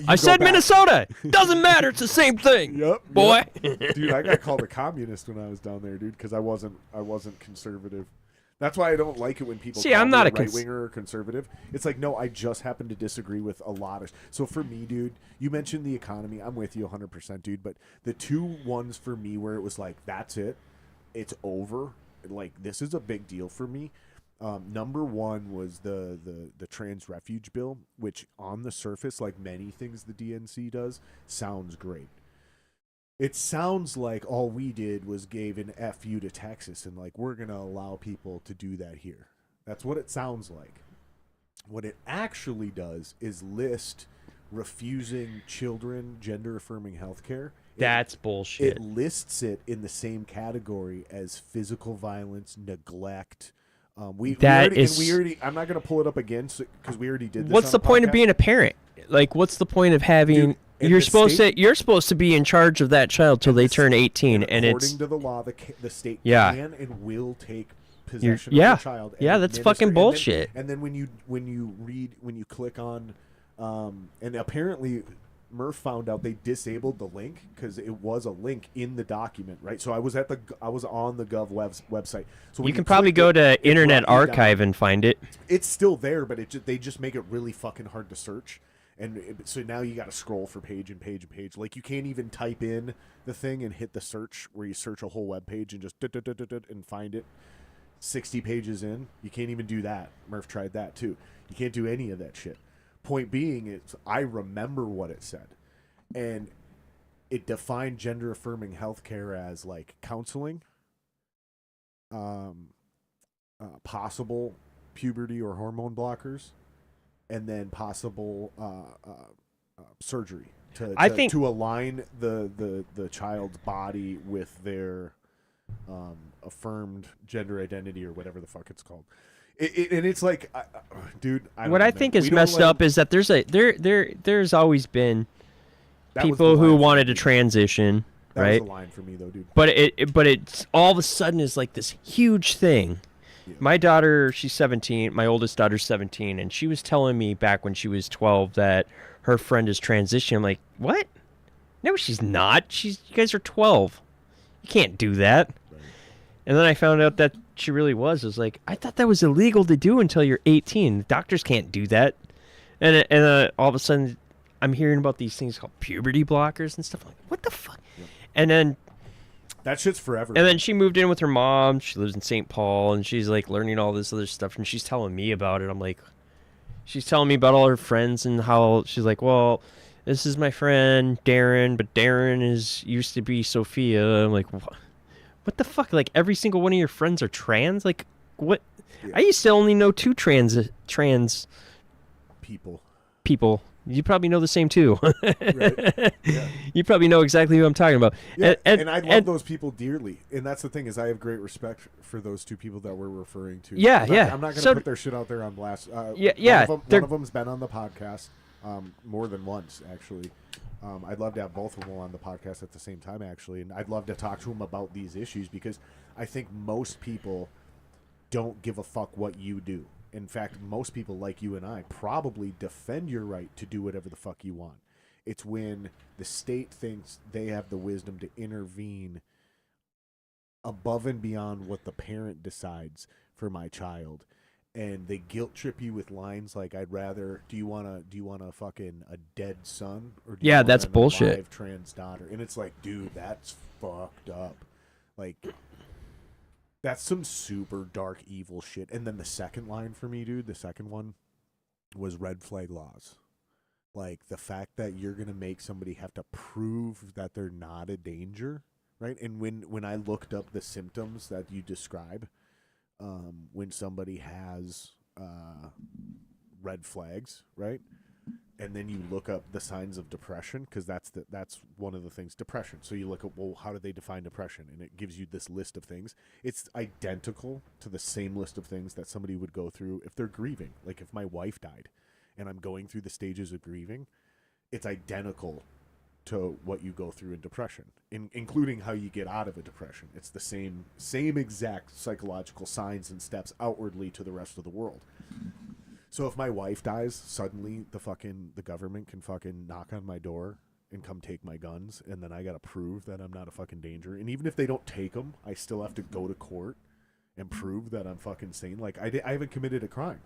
I said back. Minnesota! Doesn't matter, it's the same thing. Yep. Boy. Dude, I got called a communist when I was down there, dude, because I wasn't conservative. That's why I don't like it when people call I'm me not a right-winger or conservative. It's like, no, I just happen to disagree with a lot of... So for me, dude, you mentioned the economy. I'm with you 100%, dude. But the two ones for me where it was like, that's it. It's over. Like, this is a big deal for me. Number one was the trans refuge bill, which on the surface, like many things the DNC does, sounds great. It sounds like all we did was gave an FU to Texas, and like, we're going to allow people to do that here. That's what it sounds like. What it actually does is list refusing children gender-affirming health care. That's bullshit. It lists it in the same category as physical violence, neglect. I'm not going to pull it up again because we already did this. What's the point of being a parent? Like, what's the point of having... Dude, you're supposed to be in charge of that child till they turn 18, and according to the law, the state can and will take possession of the child. Yeah, that's fucking bullshit. And then when you click on, and apparently Murph found out they disabled the link because it was a link in the document, right? So I was on the Gov website. So you can probably go to Internet Archive and find it. It's still there, but they just make it really fucking hard to search. And so now you got to scroll for page and page and page. Like, you can't even type in the thing and hit the search where you search a whole web page and just and find it. 60 pages in, you can't even do that. Murph tried that too. You can't do any of that shit. Point being, it's I remember what it said, and it defined gender affirming healthcare as like counseling, possible puberty or hormone blockers, and then possible surgery to align the child's body with their affirmed gender identity or whatever the fuck it's called. And it's like, dude. What I think is messed up is that there's always been people who wanted to transition, right? That was the line for me though, dude. But it's all of a sudden is like this huge thing. Yeah. My daughter, she's 17. My oldest daughter's 17, and she was telling me back when she was 12 that her friend is transitioning. I'm like, what? No, she's not. You guys are 12. You can't do that. Right. And then I found out that she really was. I was like, I thought that was illegal to do until you're 18. Doctors can't do that. And all of a sudden, I'm hearing about these things called puberty blockers and stuff. I'm like, what the fuck? Yep. And then that shit's forever. And then she moved in with her mom. She lives in St. Paul, and she's like learning all this other stuff. And she's telling me about it. I'm like, she's telling me about all her friends and how she's like, well, this is my friend Darren, but Darren used to be Sophia. I'm like, what the fuck? Like every single one of your friends are trans? Like what? Yeah. I used to only know 2 trans people. You probably know the same too. Right. Yeah. You probably know exactly who I'm talking about. Yeah. And I love those people dearly. And that's the thing is I have great respect for those 2 people that we're referring to. Yeah, I'm not going to put their shit out there on blast. One of them's been on the podcast more than once, actually. I'd love to have both of them on the podcast at the same time, actually. And I'd love to talk to them about these issues because I think most people don't give a fuck what you do. In fact, most people like you and I probably defend your right to do whatever the fuck you want. It's when the state thinks they have the wisdom to intervene above and beyond what the parent decides for my child. And they guilt trip you with lines like, "I'd rather. Do you want a fucking a dead son or do you want that's an bullshit. Alive trans daughter?" And it's like, dude, that's fucked up. Like, that's some super dark evil shit. And then the second line for me, dude, the second one was red flag laws. Like the fact that you're gonna make somebody have to prove that they're not a danger, right? And when I looked up the symptoms that you describe. When somebody has red flags, right? And then you look up the signs of depression because that's one of the things, depression. So you look at, well, how do they define depression? And it gives you this list of things. It's identical to the same list of things that somebody would go through if they're grieving. Like if my wife died and I'm going through the stages of grieving, it's identical to what you go through in depression, including how you get out of a depression. It's the same exact psychological signs and steps outwardly to the rest of the world. So if my wife dies, suddenly the government can fucking knock on my door and come take my guns, and then I gotta prove that I'm not a fucking danger. And even if they don't take them, I still have to go to court and prove that I'm fucking sane. Like I haven't committed a crime.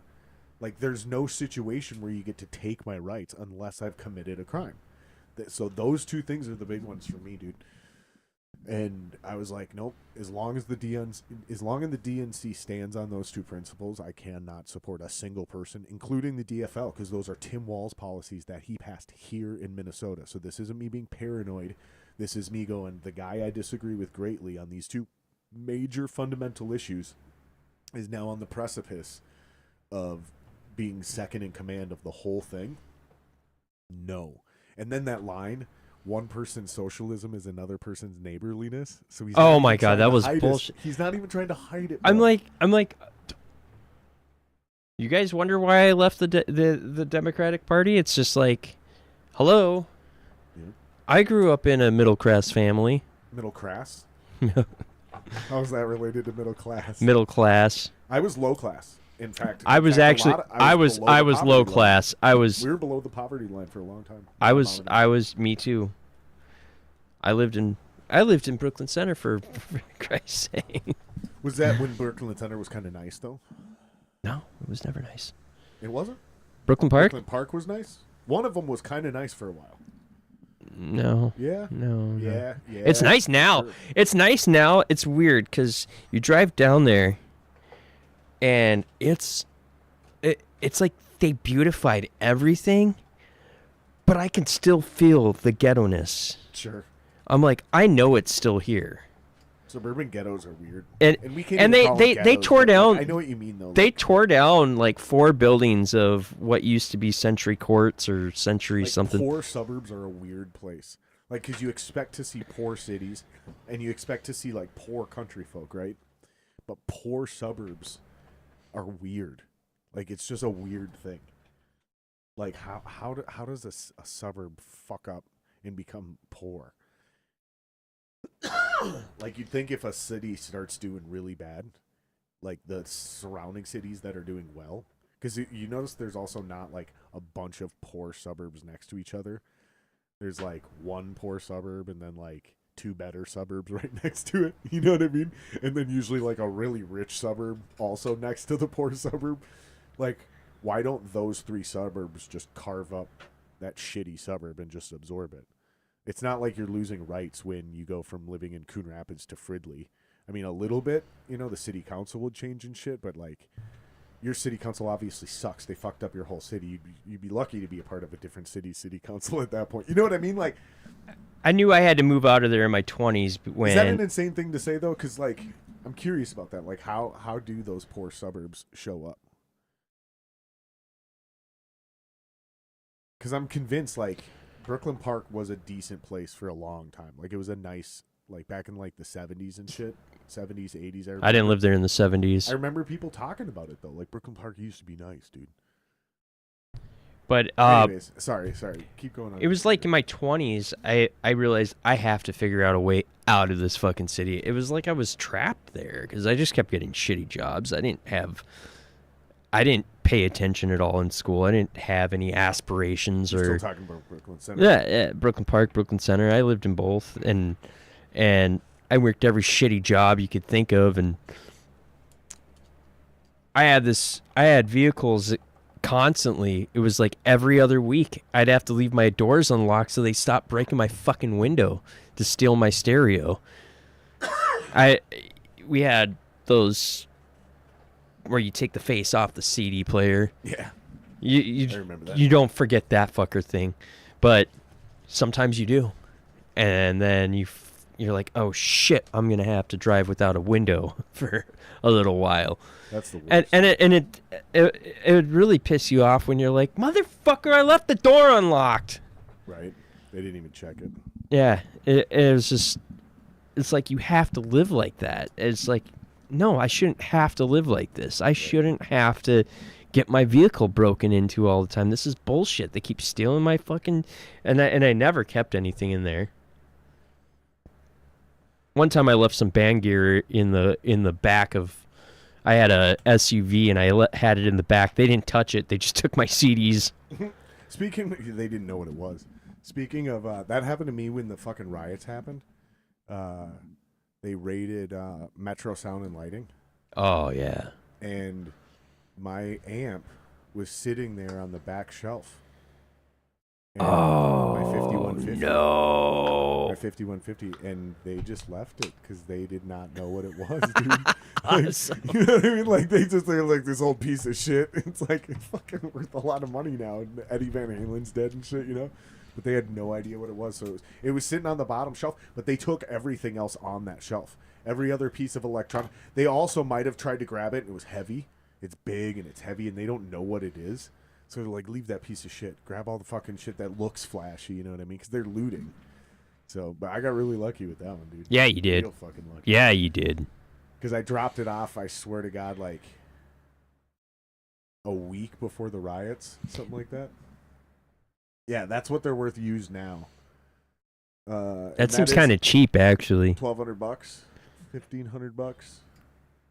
Like there's no situation where you get to take my rights unless I've committed a crime. So those 2 things are the big ones for me, dude. And I was like, nope. As long as the DNC stands on those 2 principles, I cannot support a single person, including the DFL, because those are Tim Walz's policies that he passed here in Minnesota. So this isn't me being paranoid. This is me going, the guy I disagree with greatly on these 2 major fundamental issues is now on the precipice of being second in command of the whole thing. No. And then that line, one person's socialism is another person's neighborliness. So he's oh my god, that was bullshit. He's not even trying to hide it. I'm like, you guys wonder why I left the Democratic Party? It's just like, hello, yeah. I grew up in a middle class family. Middle class? How is that related to middle class? Middle class. I was low class. In fact, I was low class. We were below the poverty line for a long time. Me too. I lived in Brooklyn Center for Christ's sake. Was that when Brooklyn Center was kind of nice though? No, it was never nice. It wasn't? Brooklyn Park? Brooklyn Park was nice. One of them was kind of nice for a while. No. Yeah. No. Yeah. It's nice now. Sure. It's nice now. It's weird because you drive down there and it's like they beautified everything, but I can still feel the ghetto-ness. Sure. I'm like, I know it's still here. Suburban ghettos are weird, And we can't and even call them they ghettos, tore but, down. Like, I know what you mean though. They Like, tore down like 4 buildings of what used to be Century Courts or Century like, something. Poor suburbs are a weird place. Like, because you expect to see poor cities, and you expect to see like poor country folk, right? But poor suburbs are weird. Like, it's just a weird thing. Like, how does a suburb fuck up and become poor? Like, you'd think if a city starts doing really bad, like the surrounding cities that are doing well, because you notice there's also not like a bunch of poor suburbs next to each other. There's like one poor suburb and then like 2 better suburbs right next to it. You know what I mean? And then usually like a really rich suburb also next to the poor suburb. Like, why don't those 3 suburbs just carve up that shitty suburb and just absorb it? It's not like you're losing rights when you go from living in Coon Rapids to Fridley. I mean, a little bit, the city council would change and shit, but like, your city council obviously sucks. They fucked up your whole city. You'd be lucky to be a part of a different city council at that point. You know what I mean? Like, I knew I had to move out of there in my 20s when. Is that an insane thing to say though? Because like, I'm curious about that. Like, how do those poor suburbs show up? Because I'm convinced like Brooklyn Park was a decent place for a long time. Like, it was a nice, like, back in like the 70s and shit. 70s, 80s. I didn't live there in the 70s. I remember people talking about it though. Like, Brooklyn Park used to be nice, dude. But anyways, sorry. Keep going on. It was like in my 20s, I realized I have to figure out a way out of this fucking city. It was like I was trapped there because I just kept getting shitty jobs. I didn't pay attention at all in school. I didn't have any aspirations. You're or still talking about Brooklyn Center. Yeah, Brooklyn Park, Brooklyn Center. I lived in both, and I worked every shitty job you could think of, and I had vehicles constantly. It was like every other week I'd have to leave my doors unlocked so they stopped breaking my fucking window to steal my stereo. We had those where you take the face off the CD player. Yeah. I remember that. You don't forget that fucker thing, but sometimes you do, and then you're like, oh shit, I'm gonna have to drive without a window for a little while. That's the worst. And it would really piss you off when you're like, motherfucker, I left the door unlocked. Right. They didn't even check it. Yeah, it was just, it's like you have to live like that. It's like, no, I shouldn't have to live like this. I shouldn't have to get my vehicle broken into all the time. This is bullshit. They keep stealing my fucking, and I never kept anything in there. One time I left some band gear in the back of, I had a SUV and I had it in the back. They didn't touch it. They just took my CDs. They didn't know what it was. Speaking of, that happened to me when the fucking riots happened. They raided Metro Sound and Lighting. Oh, yeah. And my amp was sitting there on the back shelf. And my 5150. No. My 5150, and they just left it because they did not know what it was, dude. Like, you know what I mean? Like, they're like, this old piece of shit. It's like, it's fucking worth a lot of money now. And Eddie Van Halen's dead and shit, you know? But they had no idea what it was. So it was sitting on the bottom shelf, but they took everything else on that shelf. Every other piece of electronic. They also might have tried to grab it, and it was heavy. It's big and it's heavy, and they don't know what it is. So they're like, leave that piece of shit. Grab all the fucking shit that looks flashy, you know what I mean? Because they're looting. So, but I got really lucky with that one, dude. Yeah, you did. Real fucking lucky. Yeah, you did. Because I dropped it off, I swear to God, like a week before the riots, something like that. Yeah, that's what they're worth used now. That seems kind of cheap, actually. $1,200, $1,500.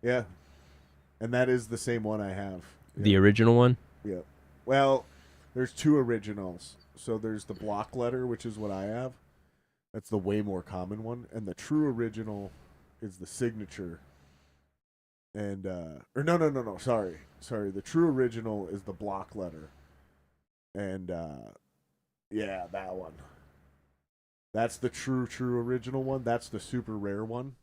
Yeah, and that is the same one I have. Yeah. The original one? Yeah. Well, there's 2 originals. So there's the block letter, which is what I have. That's the way more common one, and the true original is the signature. And or no. Sorry. The true original is the block letter. And yeah, that one. That's the true original one. That's the super rare one.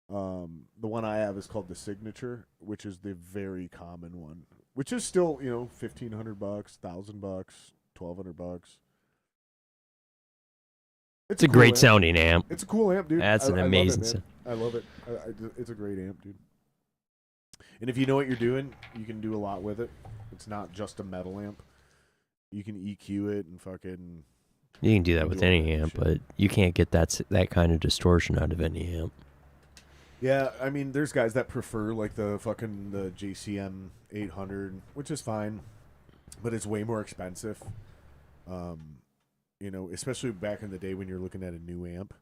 The one I have is called the Signature, which is the very common one, which is still, $1,500, $1,000, $1,200. It's a cool great amp. sounding amp. It's a cool amp, dude. That's an amazing I love it. It's a great amp, dude. And if you know what you're doing, you can do a lot with it. It's not just a metal amp. You can EQ it and fucking... You can do that with any amp, but you can't get that kind of distortion out of any amp. Yeah, I mean, there's guys that prefer like the JCM 800, which is fine, but it's way more expensive. Especially back in the day when you're looking at a new amp,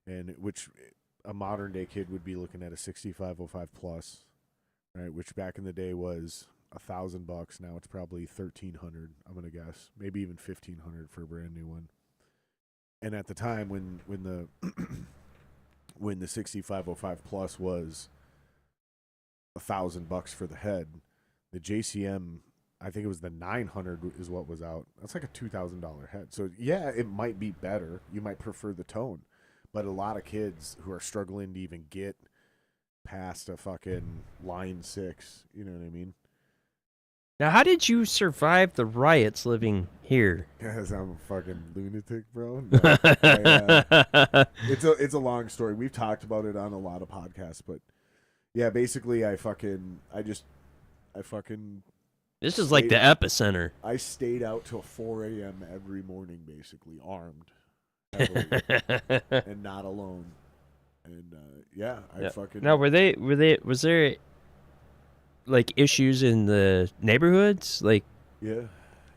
and which a modern day kid would be looking at a 6505 plus, right? Which back in the day was $1,000. Now it's probably $1,300. I'm gonna guess, maybe even $1,500 for a brand new one. And at the time when the when the 6505 plus was $1,000 for the head, the JCM, I think it was the 900 is what was out. That's like a $2,000 head. So yeah, it might be better. You might prefer the tone, but a lot of kids who are struggling to even get past a fucking line 6, you know what I mean? Now, how did you survive the riots living here? Because I'm a fucking lunatic, bro. No, it's a long story. We've talked about it on a lot of podcasts, but yeah, basically, I fucking. This is like the epicenter. I stayed out till 4 a.m. every morning, basically armed, and not alone. And fucking. Now, was there like issues in the neighborhoods? Like, yeah.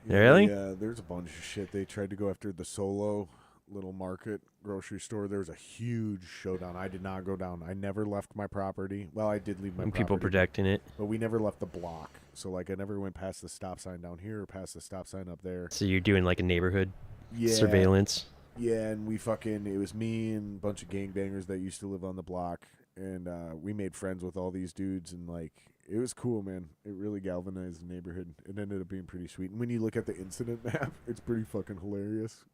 Really? Yeah, there's a bunch of shit. They tried to go after the Solo little market grocery store. There was a huge showdown. I did not go down. I never left my property. Well, I did leave my property. People protecting it. But we never left the block. So, like, I never went past the stop sign down here or past the stop sign up there. So you're doing, like, a neighborhood surveillance? Yeah, and it was me and a bunch of gangbangers that used to live on the block. And we made friends with all these dudes, and, like, it was cool, man. It really galvanized the neighborhood. It ended up being pretty sweet. And when you look at the incident map, it's pretty fucking hilarious.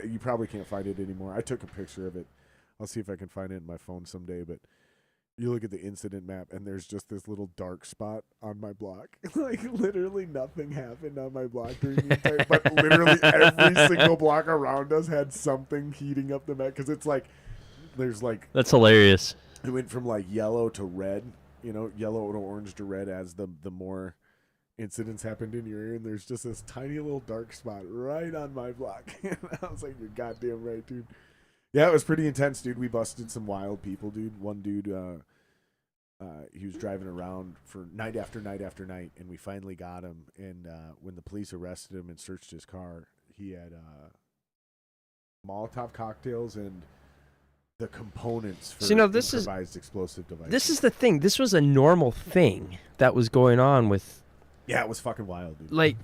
You probably can't find it anymore. I took a picture of it. I'll see if I can find it in my phone someday. But you look at the incident map, and there's just this little dark spot on my block. Like, literally nothing happened on my block during the entire... But literally every single block around us had something heating up the map. Because it's like... There's like... That's hilarious. It went from, like, yellow to red. Yellow to orange to red as the more incidents happened in your area, and there's just this tiny little dark spot right on my block. And I was like, you're goddamn right, dude. Yeah, it was pretty intense, dude. We busted some wild people, dude. One dude, he was driving around for night after night after night, and we finally got him. And when the police arrested him and searched his car, he had Molotov cocktails and the components for improvised explosive devices. This is the thing. This was a normal thing that was going on with... Yeah, it was fucking wild, dude. Like,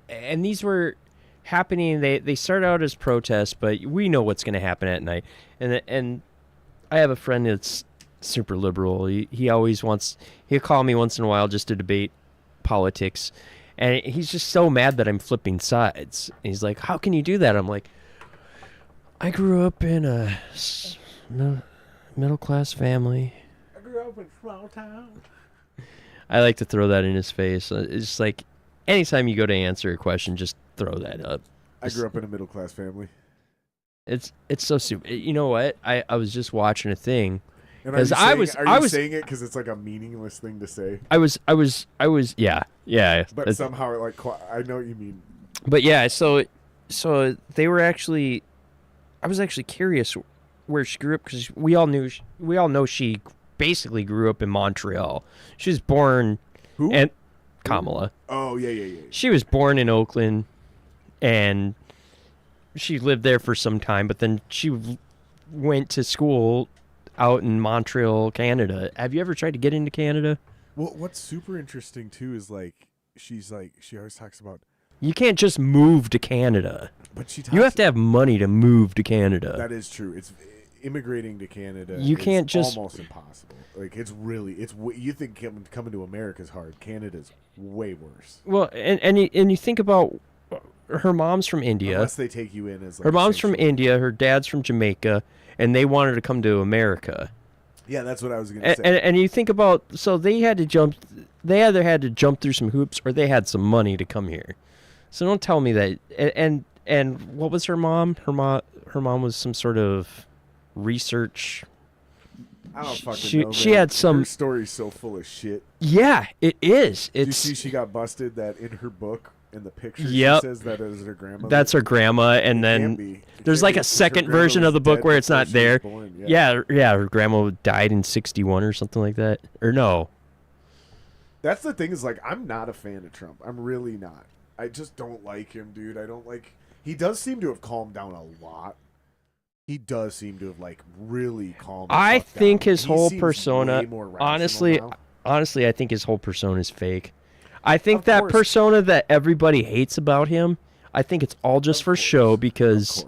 and these were happening. They start out as protests, but we know what's going to happen at night. And I have a friend that's super liberal. He always wants... He'll call me once in a while just to debate politics. And he's just so mad that I'm flipping sides. And he's like, how can you do that? I'm like... I grew up in a middle-class family. I grew up in a small town. I like to throw that in his face. It's just like, anytime you go to answer a question, just throw that up. I grew up in a middle-class family. It's so super. You know what? I was just watching a thing. And are you saying it because it's like a meaningless thing to say? I was, yeah. But somehow, like, I know what you mean. But yeah, so they were actually... I was actually curious where she grew up because we all know she basically grew up in Montreal. She was born... Who? And Kamala. Oh, yeah. She was born in Oakland, and she lived there for some time, but then she went to school out in Montreal, Canada. Have you ever tried to get into Canada? Well, what's super interesting, too, is, like, she always talks about... You can't just move to Canada. But you have to have money to move to Canada. That is true. It's immigrating to Canada. You can't just almost impossible. Like you think coming to America is hard. Canada's way worse. Well, and you think about her mom's from India. Unless they take you in as like her mom's from India, her dad's from Jamaica, and they wanted to come to America. Yeah, that's what I was gonna say. And you think about, so they either had to jump through some hoops or they had some money to come here. So don't tell me that. And what was her mom? Her mom was some sort of research. I don't fucking know. She had some. Her story's so full of shit. Yeah, it is. Did you see she got busted that in her book in the picture? Yep. She says that is her grandmother. That's her grandma, and then there's like a second version of the book where it's not there. Yeah, her grandma died in 1961 or something like that. Or no. That's the thing is, like, I'm not a fan of Trump. I'm really not. I just don't like him, dude. I don't like... He does seem to have calmed down a lot. He does seem to have, like, really calmed down. I think his He whole seems persona... way more rational now. Honestly, I think his whole persona is fake. I think that persona that everybody hates about him, I think it's all just for show because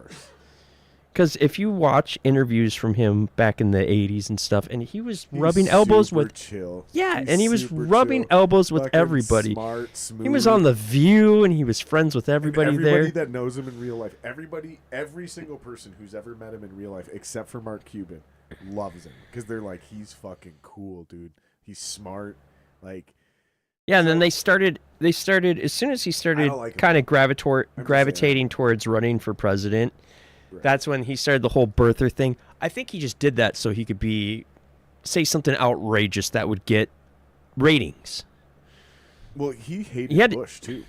if you watch interviews from him back in the 80s and stuff, and he was rubbing elbows with... chill. Yeah, He's and he was super rubbing chill. elbows with Fucking everybody. Smart, smooth. He was on The View, and he was friends with everybody there. Everybody that knows him in real life, every single person who's ever met him in real life, except for Mark Cuban, loves him because they're like, he's fucking cool, dude. He's smart, like. Yeah, and then they started as soon as he started kind of gravitating towards running for president. Right. That's when he started the whole birther thing. I think he just did that so he could say something outrageous that would get ratings. Well, he hated Bush too.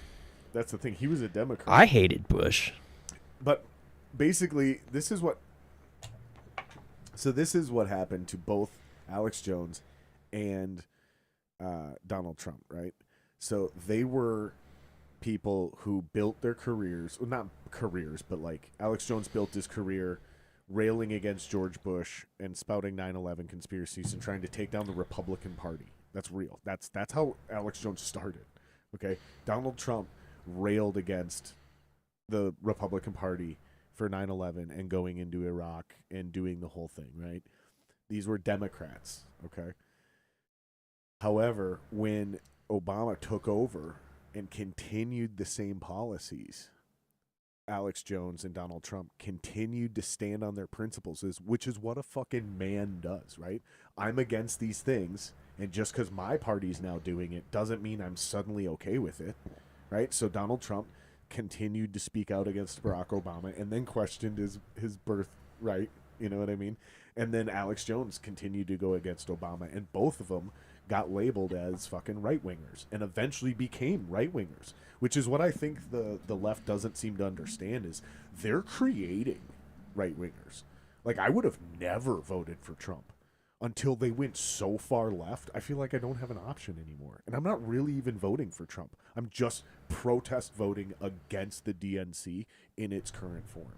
That's the thing. He was a Democrat. I hated Bush. But basically, this is what happened to both Alex Jones and Donald Trump, right? So they were people who built their careers, well, not careers, but like Alex Jones built his career railing against George Bush and spouting 9/11 conspiracies and trying to take down the Republican Party. That's real. That's how Alex Jones started. Okay, Donald Trump railed against the Republican Party for 9/11 and going into Iraq and doing the whole thing, right? These were Democrats, okay? However, when Obama took over and continued the same policies, Alex Jones and Donald Trump continued to stand on their principles, which is what a fucking man does, right? I'm against these things, and just because my party's now doing it doesn't mean I'm suddenly okay with it, right? So Donald Trump continued to speak out against Barack Obama and then questioned his birthright, you know what I mean? And then Alex Jones continued to go against Obama, and both of them got labeled as fucking right-wingers and eventually became right-wingers, which is what I think the left doesn't seem to understand is they're creating right-wingers. Like, I would have never voted for Trump until they went so far left. I feel like I don't have an option anymore. And I'm not really even voting for Trump. I'm just protest voting against the DNC in its current form.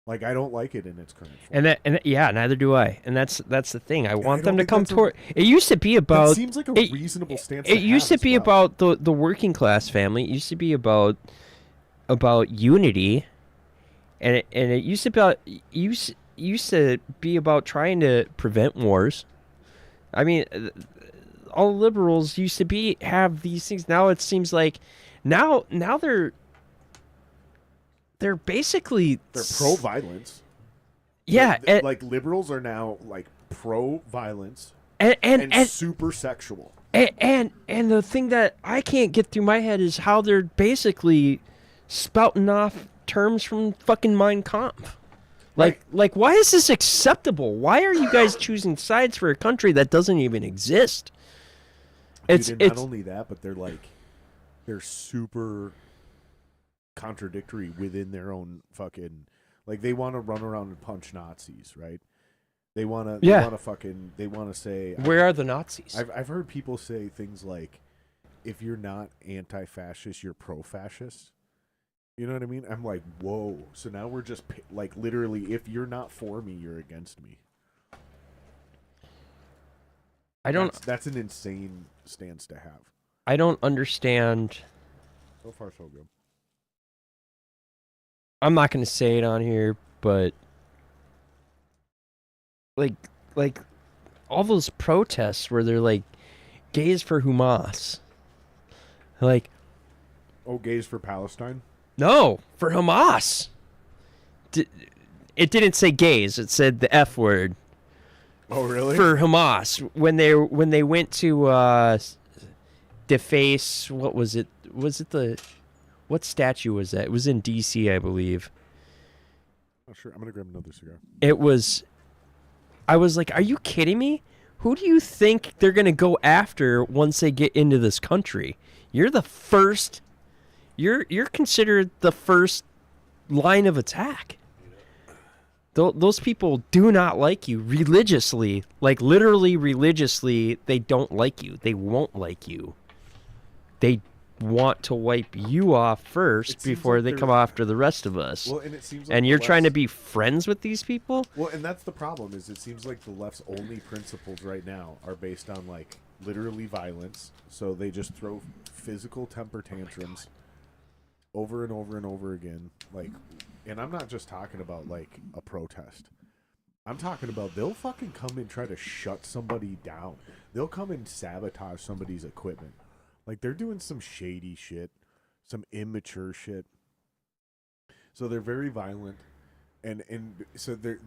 Like, I don't like it in its current form. And yeah, neither do I. And that's the thing. I want them to come toward. It used to be about. That seems like a reasonable stance. It used to be about the working class family. It used to be about unity, and it used to be about trying to prevent wars. I mean, all liberals used to have these things. Now it seems like now they're basically pro-violence. Yeah, like liberals are now like pro-violence and super sexual. And the thing that I can't get through my head is how they're basically spouting off terms from fucking Mein Kampf. Like why is this acceptable? Why are you guys choosing sides for a country that doesn't even exist? It's not only that, but they're super contradictory within their own fucking, like, they want to run around and punch Nazis, right? They want to say, where are the Nazis? I've heard people say things like, if you're not anti-fascist, you're pro-fascist. You know what I mean? I'm like, whoa. So now we're just like, literally, if you're not for me, you're against me. That's an insane stance to have. I don't understand. So far, so good. I'm not going to say it on here, but like all those protests where they're like gays for Hamas. Like, oh, gays for Palestine? No, for Hamas. It didn't say gays, it said the F word. Oh, really? For Hamas when they went to deface, what was it? What statue was that? It was in D.C., I believe. Oh, sure. I'm gonna grab another cigar. I was like, are you kidding me? Who do you think they're gonna go after once they get into this country? You're the first. You're considered the first line of attack. Those people do not like you religiously, like literally religiously. They don't like you. They won't like you. They want to wipe you off first before they come after the rest of us. Well, and it seems like and you're trying to be friends with these people? Well, and that's the problem. Is it seems like the left's only principles right now are based on like literally violence. So they just throw physical temper tantrums over and over and over again, like. And I'm not just talking about, like, a protest. I'm talking about they'll fucking come and try to shut somebody down. They'll come and sabotage somebody's equipment. Like, they're doing some shady shit, some immature shit. So they're very violent. And so they're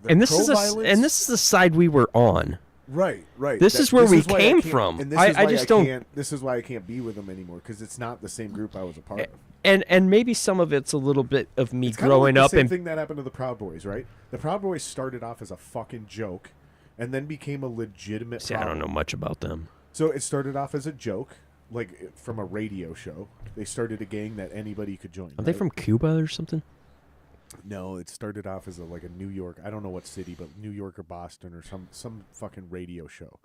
and this is the side we were on. Right. This is where we came from. And this is why I can't be with them anymore, because it's not the same group I was a part of. And maybe some of it's a little bit of me it's growing like up. The same thing that happened to the Proud Boys, right? The Proud Boys started off as a fucking joke, and then became a legitimate. See, I don't know much about them. So it started off as a joke, like from a radio show. They started a gang that anybody could join. Are they from Cuba or something? No, it started off as a New York. I don't know what city, but New York or Boston or some fucking radio show.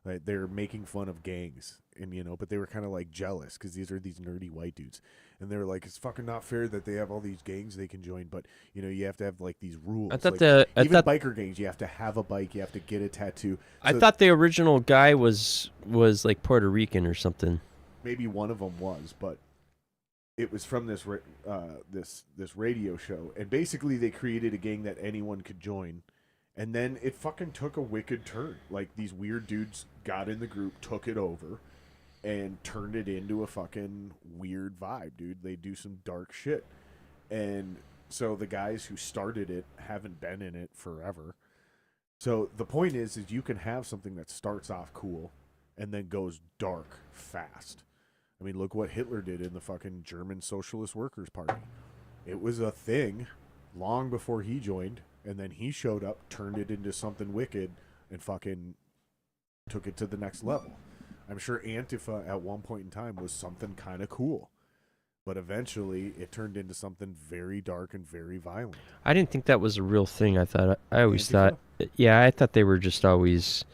Right? They're making fun of gangs, and but they were kind of like jealous because these nerdy white dudes, and they were like, it's fucking not fair that they have all these gangs they can join, but you have to have like these rules. I thought even biker gangs, you have to have a bike, you have to get a tattoo. I thought the original guy was like Puerto Rican or something. Maybe one of them was, but it was from this this radio show, and basically they created a gang that anyone could join. And then it fucking took a wicked turn. Like, these weird dudes got in the group, took it over, and turned it into a fucking weird vibe, dude. They do some dark shit. And so the guys who started it haven't been in it forever. So the point is you can have something that starts off cool and then goes dark fast. I mean, look what Hitler did in the fucking German Socialist Workers' Party. It was a thing long before he joined. And then he showed up, turned it into something wicked, and fucking took it to the next level. I'm sure Antifa at one point in time was something kind of cool. But eventually, it turned into something very dark and very violent. I didn't think that was a real thing. I always thought, I thought they were just always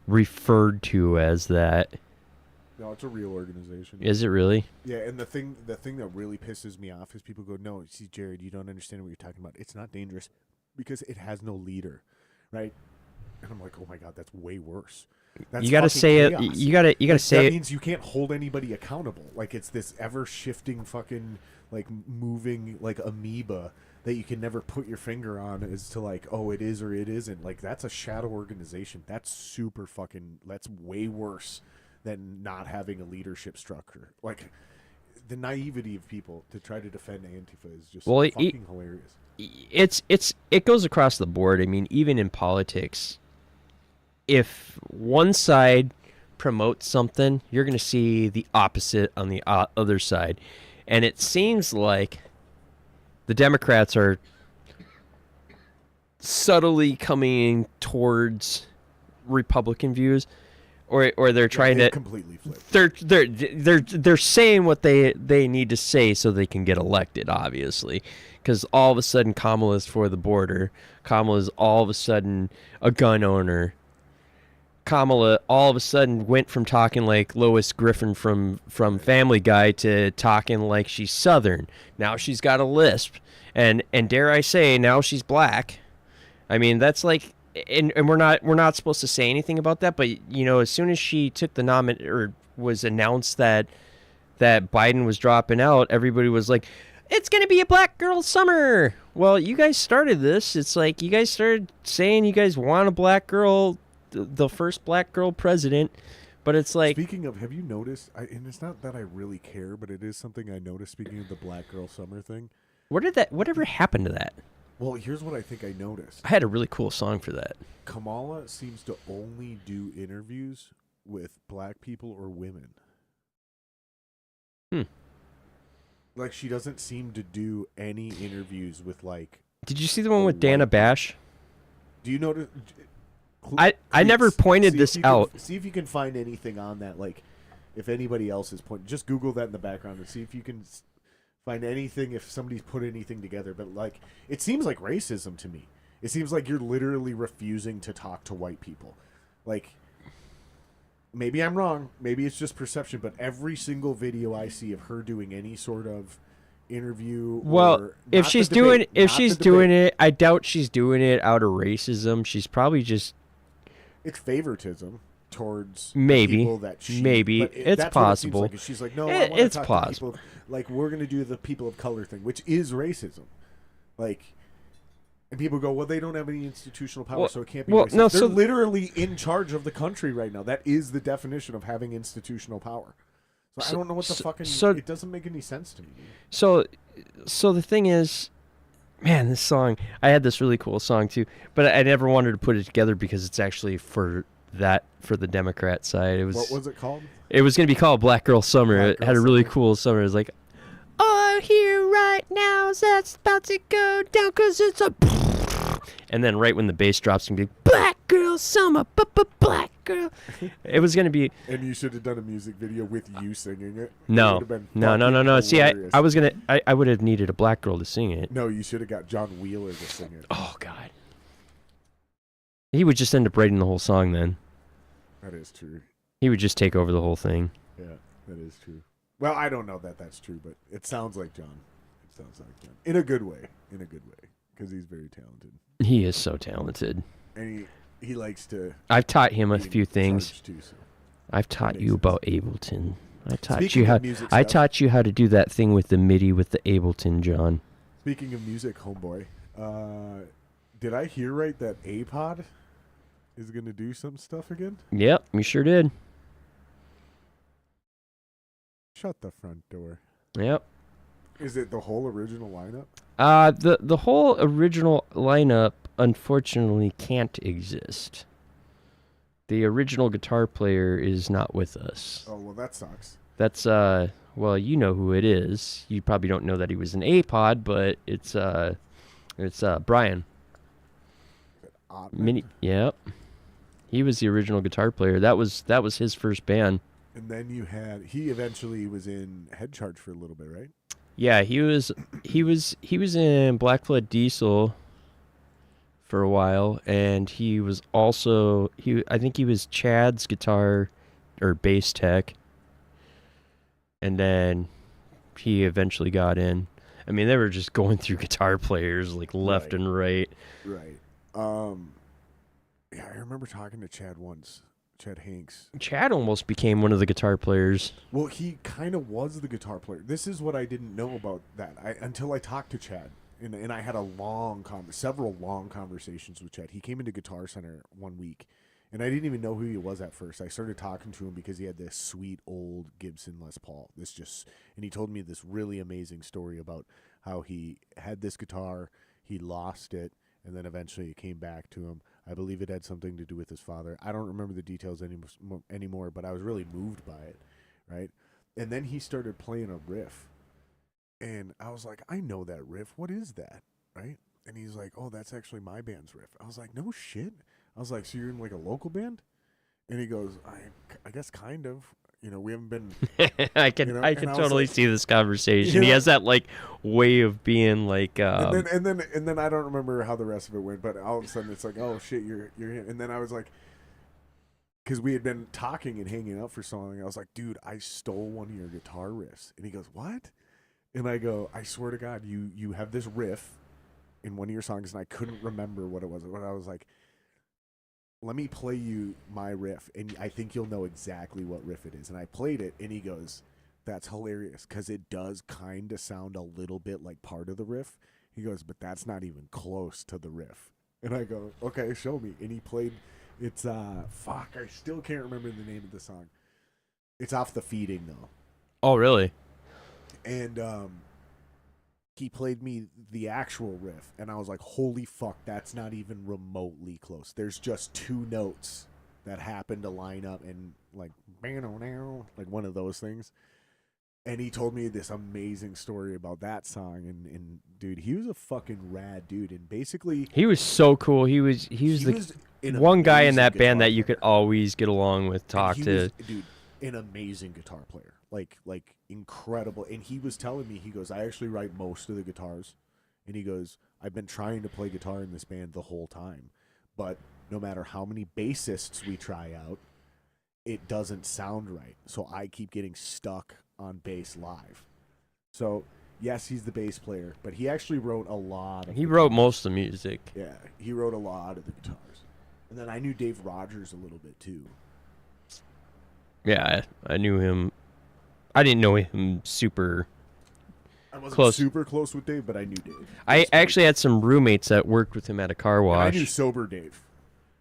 referred to as that. No, it's a real organization. Is it really? Yeah, and the thing that really pisses me off is people go, no, see, Jared, you don't understand what you're talking about. It's not dangerous. Because it has no leader, right? And I'm like, oh my god, that's way worse. That's you got to say chaos. it. You got to say that it. That means you can't hold anybody accountable. Like, it's this ever shifting fucking like moving like amoeba that you can never put your finger on as to like, oh, it is or it isn't. Like, that's a shadow organization. That's super fucking. That's way worse than not having a leadership structure. Like, the naivety of people to try to defend Antifa is just fucking hilarious. It goes across the board. I mean, even in politics, if one side promotes something, you're going to see the opposite on the other side. And it seems like the Democrats are subtly coming towards Republican views, or they're trying to completely flip. They're saying what they need to say so they can get elected, obviously. Because all of a sudden Kamala's for the border. Kamala's all of a sudden a gun owner. Kamala all of a sudden went from talking like Lois Griffin from Family Guy to talking like she's Southern. Now she's got a lisp. And dare I say, now she's black. I mean, that's like, and we're not supposed to say anything about that, but as soon as she took the or was announced that Biden was dropping out, everybody was like, it's going to be a black girl summer. Well, you guys started this. It's like you guys started saying you guys want a black girl, the first black girl president. But it's like... Speaking of, have you noticed, and it's not that I really care, but it is something I noticed, speaking of the black girl summer thing. Whatever happened to that? Well, here's what I think I noticed. I had a really cool song for that. Kamala seems to only do interviews with black people or women. Like, she doesn't seem to do any interviews with, like... Did you see the one with Dana Bash? Do you notice... I never pointed this out. See if you can find anything on that, like, if anybody else is pointing. Just Google that in the background and see if you can find anything, if somebody's put anything together. But, like, it seems like racism to me. It seems like you're literally refusing to talk to white people. Like... Maybe I'm wrong. Maybe it's just perception, but every single video I see of her doing any sort of interview. Well, if she's doing it, I doubt she's doing it out of racism. She's probably just. It's favoritism towards maybe. That she, maybe it's possible. Like. She's like, no, I want to it's talk possible. To people, like, we're going to do the people of color thing, which is racism. Like. And people go, well, they don't have any institutional power, so it can't be racist. No, they're literally in charge of the country right now. That is the definition of having institutional power. So I don't know what the fucking... it doesn't make any sense to me. So the thing is, man, this song... I had this really cool song, too. But I never wanted to put it together because it's actually for the Democrat side. It was. What was it called? It was going to be called Black Girl Summer. It had a really cool summer. It was like, all here right now is that's about to go down because it's a... And then right when the bass drops, and be Black Girl Summer, Black Girl. It was going to be... And you should have done a music video with you singing it. No. No. See, I was going to... I would have needed a black girl to sing it. No, you should have got John Wheeler to sing it. Oh, God. He would just end up writing the whole song then. That is true. He would just take over the whole thing. Yeah, that is true. Well, I don't know that that's true, but it sounds like John. It sounds like John. In a good way. Because he's very talented. He is so talented. And he likes to... I've taught him a few things. Too, so I've taught you about Ableton. I taught you how to do that thing with the MIDI with the Ableton, John. Speaking of music, homeboy, did I hear right that A-Pod is going to do some stuff again? Yep, you sure did. Shut the front door. Yep. Is it the whole original lineup? The whole original lineup unfortunately can't exist. The original guitar player is not with us. Oh, well, that sucks. That's well, you know who it is. You probably don't know that he was an A-Pod, but it's Brian. Yep. He was the original guitar player. That was his first band. And then he eventually was in Head Charge for a little bit, right? Yeah, he was in Black Flood Diesel for a while, and he was also I think he was Chad's guitar or bass tech. And then he eventually got in. I mean, they were just going through guitar players like left and right. Right. Yeah, I remember talking to Chad once. Chad Hanks. Chad almost became one of the guitar players. Well, he kind of was the guitar player. This is what I didn't know about that until I talked to Chad. And I had several long conversations with Chad. He came into Guitar Center one week, and I didn't even know who he was at first. I started talking to him because he had this sweet old Gibson Les Paul. And he told me this really amazing story about how he had this guitar, he lost it, and then eventually it came back to him. I believe it had something to do with his father. I don't remember the details anymore, but I was really moved by it, right? And then he started playing a riff. And I was like, I know that riff. What is that, right? And he's like, oh, that's actually my band's riff. I was like, no shit. I was like, so you're in like a local band? And he goes, I guess kind of. You know, we haven't been. I can totally see this conversation. He has that like way of being like. And then I don't remember how the rest of it went, but all of a sudden it's like, oh shit, you're here. And then I was like, because we had been talking and hanging out for so long, I was like, dude, I stole one of your guitar riffs. And he goes, what? And I go, I swear to God, you have this riff in one of your songs, and I couldn't remember what it was. But I was like, let me play you my riff, and I think you'll know exactly what riff it is. And I played it, and he goes, that's hilarious, because it does kind of sound a little bit like part of the riff. He goes, but that's not even close to the riff. And I go, okay, show me. And he played, it's, I still can't remember the name of the song. It's off The Feeding, though. Oh, really? And he played me the actual riff, and I was like, holy fuck, that's not even remotely close. There's just 2 notes that happen to line up and like one of those things. And he told me this amazing story about that song, and dude, he was a fucking rad dude, and basically he was so cool. He was the one guy in that band that you could always get along with, talk to. Dude, an amazing guitar player, like incredible. And he was telling me, he goes, I actually write most of the guitars, and he goes, I've been trying to play guitar in this band the whole time, but no matter how many bassists we try out, it doesn't sound right. So I keep getting stuck on bass live. So yes, he's the bass player, but he actually wrote a lot of wrote most of the music. Yeah, he wrote a lot of the guitars. And then I knew Dave Rogers a little bit too. Yeah, I knew him. I didn't know him super I wasn't close. super close with Dave, but I knew Dave. I actually had some roommates that worked with him at a car wash. And I knew sober Dave.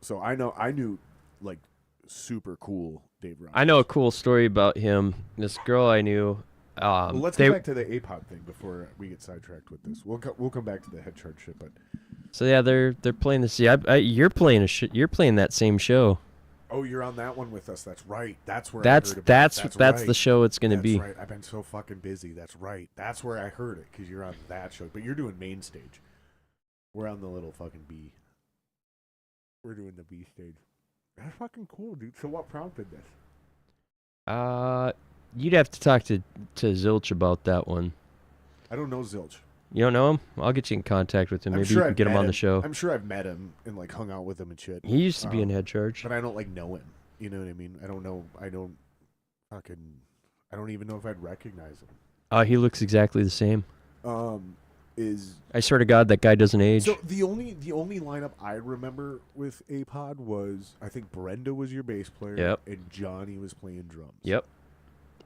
So I knew like super cool Dave Rogers. I know a cool story about him. This girl I knew. Well, let's get back to the APOD thing before we get sidetracked with this. We'll come back to the head chart shit, but so yeah, they're playing this. Yeah, you're playing you're playing that same show. Oh, you're on that one with us. That's right. That's where that's right. the show it's gonna be. That's right. I've been so fucking busy. That's right. That's where I heard it, because you're on that show. But you're doing main stage. We're on the little fucking B. We're doing the B stage. That's fucking cool, dude. So what prompted this? You'd have to talk to Zilch about that one. I don't know Zilch. You don't know him? I'll get you in contact with him. Maybe you can get him on the show. I'm sure I've met him and like hung out with him and shit. He used to be in Head Charge. But I don't like know him. You know what I mean? I don't even know if I'd recognize him. He looks exactly the same. I swear to God, that guy doesn't age. So the only lineup I remember with APOD was, I think Brenda was your bass player. Yep. And Johnny was playing drums. Yep.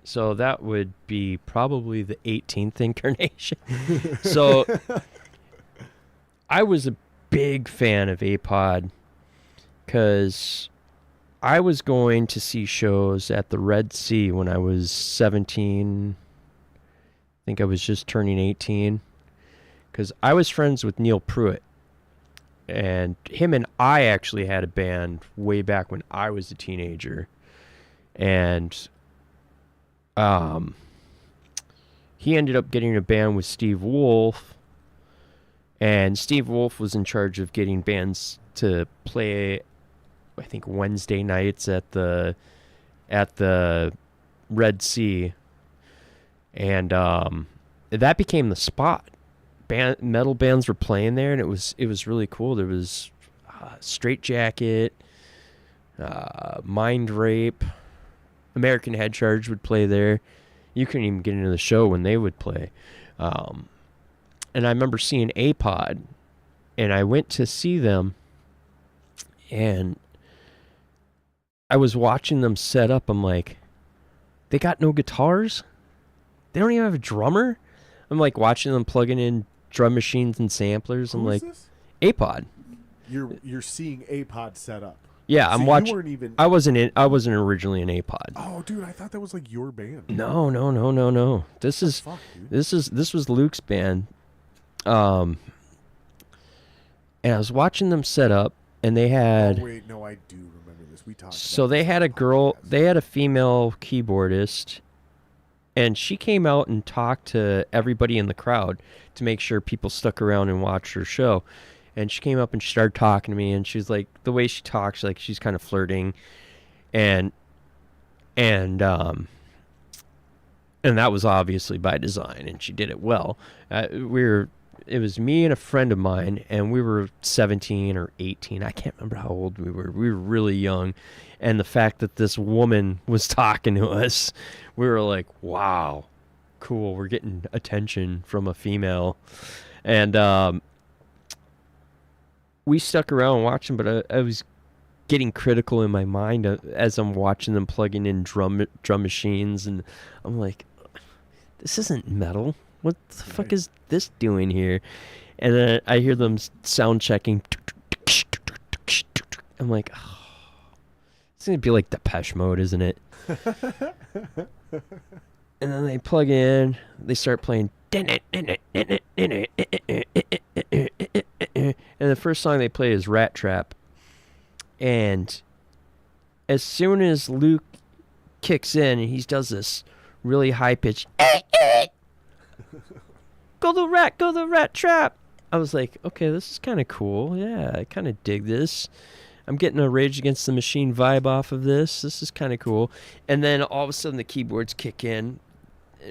So that would be probably the 18th incarnation. So I was a big fan of APOD because I was going to see shows at the Red Sea when I was 17. I think I was just turning 18. Because I was friends with Neil Pruitt. And him and I actually had a band way back when I was a teenager. And he ended up getting a band with Steve Wolf, and Steve Wolf was in charge of getting bands to play, I think, Wednesday nights at the Red Sea, and that became the spot. Metal bands were playing there, and it was really cool. There was Straight Jacket, Mind Rape. American Head Charge would play there. You couldn't even get into the show when they would play. And I remember seeing APOD, and I went to see them, and I was watching them set up. I'm like, they got no guitars? They don't even have a drummer? I'm like watching them plugging in drum machines and samplers. I'm like, this? APOD. You're seeing APOD set up. Yeah, so I'm watching. You weren't even... I wasn't originally an APOD. Oh, dude, I thought that was like your band. No. This was Luke's band. And I was watching them set up, and they had. Oh wait, no, I do remember this. We talked. So they had a girl. They had a female keyboardist, and she came out and talked to everybody in the crowd to make sure people stuck around and watched her show. And she came up and she started talking to me, and she's like, the way she talks, like she's kind of flirting, and that was obviously by design, and she did it well. It was me and a friend of mine, and we were 17 or 18. I can't remember how old we were. We were really young, and the fact that this woman was talking to us, we were like, wow, cool. We're getting attention from a female, and we stuck around watching, but I was getting critical in my mind as I'm watching them plugging in drum machines, and I'm like, this isn't metal. What the fuck is this doing here? And then I hear them sound checking. I'm like, oh, it's going to be like Depeche Mode, isn't it? And then they plug in, they start playing and the first song they play is Rat Trap. And as soon as Luke kicks in, he does this really high pitch. Go the rat trap. I was like, okay, this is kind of cool. Yeah, I kind of dig this. I'm getting a Rage Against the Machine vibe off of this. This is kind of cool. And then all of a sudden the keyboards kick in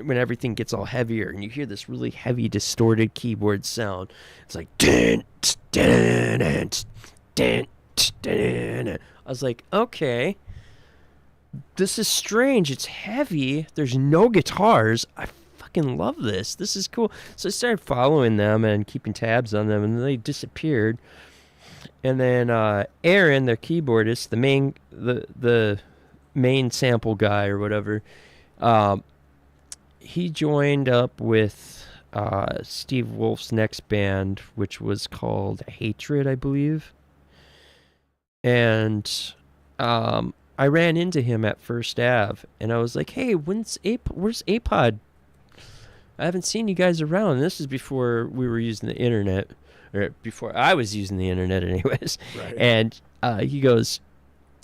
when everything gets all heavier, and you hear this really heavy, distorted keyboard sound. It's like, dun, dun, dun, dun, dun. I was like, okay, this is strange. It's heavy. There's no guitars. I fucking love this. This is cool. So I started following them and keeping tabs on them, and they disappeared. And then Aaron, their keyboardist, the main sample guy or whatever, he joined up with Steve Wolf's next band, which was called Hatred, I believe. And I ran into him at First Ave, and I was like, hey, where's APOD? I haven't seen you guys around. And this is before we were using the internet, or before I was using the internet anyways. Right. And he goes,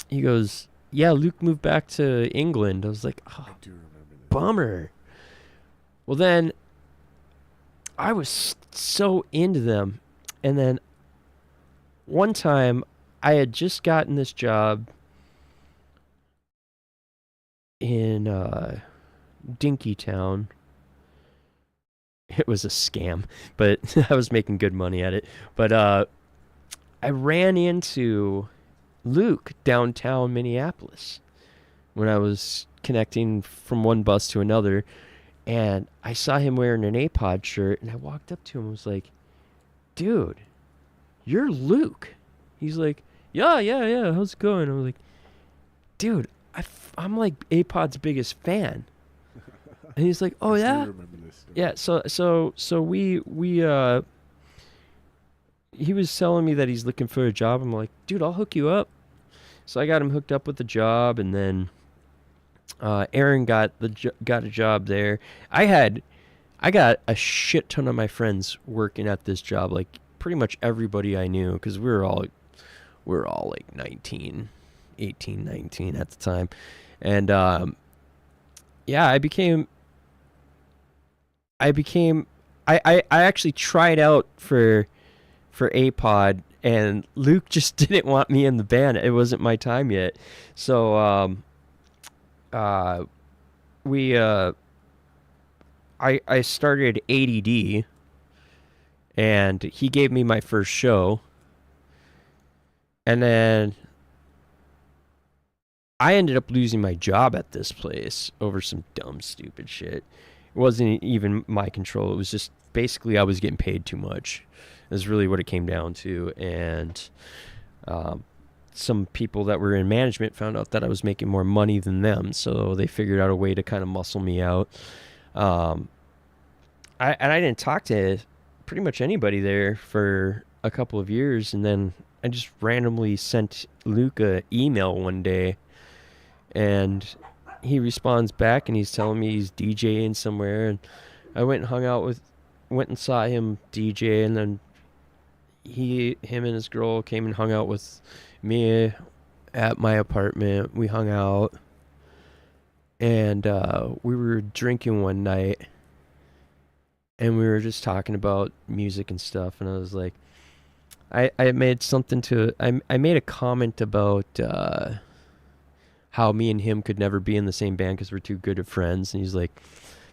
yeah, Luke moved back to England. I was like, oh, I do remember that. Bummer. Well, then I was so into them. And then one time I had just gotten this job in Dinkytown. It was a scam, but I was making good money at it. But I ran into Luke downtown Minneapolis when I was connecting from one bus to another, and I saw him wearing an APOD shirt, and I walked up to him and was like, dude, you're Luke. He's like, yeah, how's it going? I was like, dude, I'm like APOD's biggest fan. And he's like, oh, yeah? Yeah, so we he was telling me that he's looking for a job. I'm like, dude, I'll hook you up. So I got him hooked up with the job, and then Aaron got a job there. I got a shit ton of my friends working at this job, like pretty much everybody I knew, because we were all like 18, 19 at the time. And yeah, I actually tried out for APOD, and Luke just didn't want me in the band. It wasn't my time yet. So I started ADD, and he gave me my first show. And then I ended up losing my job at this place over some dumb, stupid shit. It wasn't even my control. It was just basically I was getting paid too much. Is really what it came down to. And some people that were in management found out that I was making more money than them, so they figured out a way to kind of muscle me out. I didn't talk to pretty much anybody there for a couple of years, and then I just randomly sent Luke an email one day, and he responds back, and he's telling me he's DJing somewhere, and I went and saw him DJ, and then him and his girl came and hung out with me at my apartment. We hung out, and we were drinking one night, and we were just talking about music and stuff, and I was like, I made a comment about how me and him could never be in the same band because we're too good of friends. And he's like,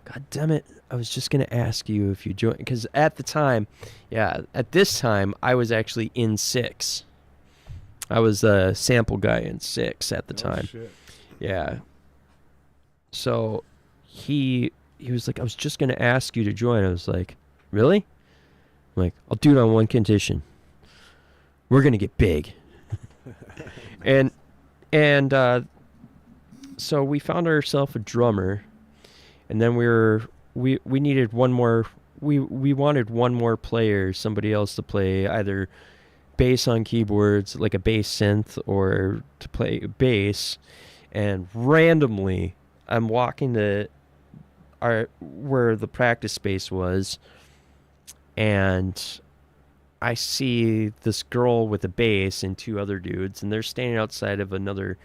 God damn it, I was just going to ask you if you join. Because at this time, I was actually in Six. I was a sample guy in Six at the time. Shit. Yeah. So he was like, I was just going to ask you to join. I was like, really? I'm like, I'll do it on one condition. We're going to get big. and so we found ourselves a drummer, and then we needed one more. We wanted one more player, somebody else to play either bass on keyboards, like a bass synth, or to play bass. And randomly, I'm walking where the practice space was, and I see this girl with a bass and two other dudes, and they're standing outside of another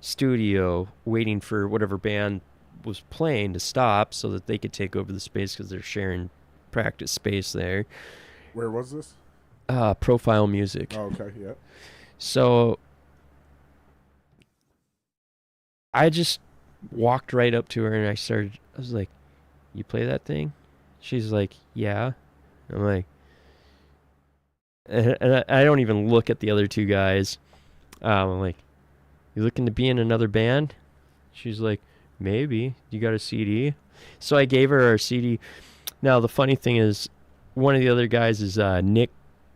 studio waiting for whatever band was playing to stop so that they could take over the space because they're sharing practice space there. Where was this? Profile Music. Oh, okay, yeah. So I just walked right up to her and I was like, "You play that thing?" She's like, "Yeah." I'm like, and I don't even look at the other two guys. I'm like, "You looking to be in another band?" She's like, "Maybe. You got a CD?" So I gave her our CD. Now the funny thing is, one of the other guys is Nick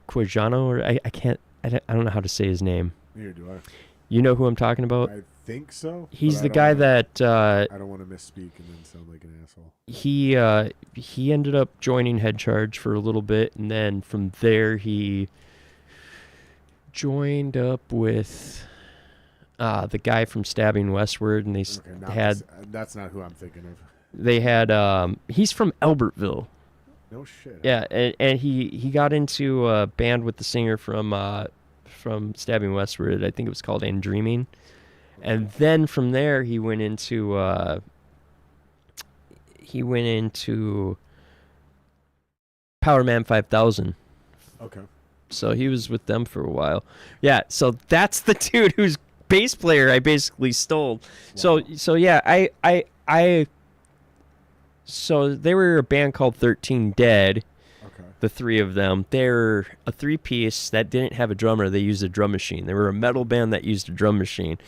Quijano, or I don't know how to say his name. Neither do I. You know who I'm talking about? I think so. He's the guy that I don't want to misspeak and then sound like an asshole. He ended up joining Head Charge for a little bit, and then from there he joined up with the guy from Stabbing Westward, and that's not who I'm thinking of. They had he's from Albertville. No shit. Yeah, and he got into a band with the singer from Stabbing Westward. I think it was called And Dreaming. And then from there he went into Power Man 5000. Okay. So he was with them for a while. Yeah, so that's the dude whose bass player I basically stole. Wow. So yeah, so they were a band called 13 Dead. Okay. The three of them. They're a three-piece that didn't have a drummer. They used a drum machine. They were a metal band that used a drum machine.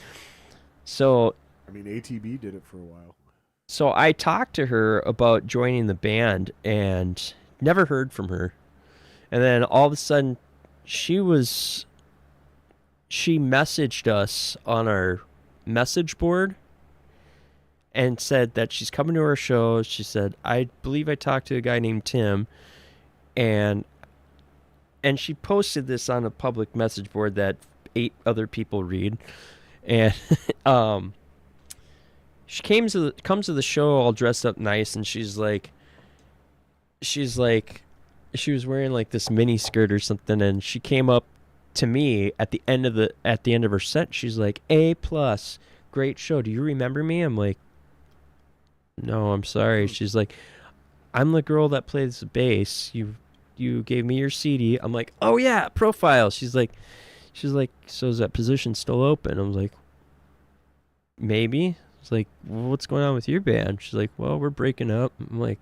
So I mean, ATB did it for a while. So I talked to her about joining the band and never heard from her. And then all of a sudden she messaged us on our message board and said that she's coming to our show. She said, "I believe I talked to a guy named Tim," and she posted this on a public message board that 8 other people read. And she comes to the show all dressed up nice, and she was wearing like this mini skirt or something, and she came up to me at the end of her set. She's like, "A+, great show. Do you remember me?" I'm like, "No, I'm sorry." She's like, "I'm the girl that plays the bass. You gave me your CD." I'm like, "Oh yeah, Profile." She's like, "So is that position still open?" I was like, "Maybe." It's like, "Well, what's going on with your band?" She's like, "Well, we're breaking up." I'm like,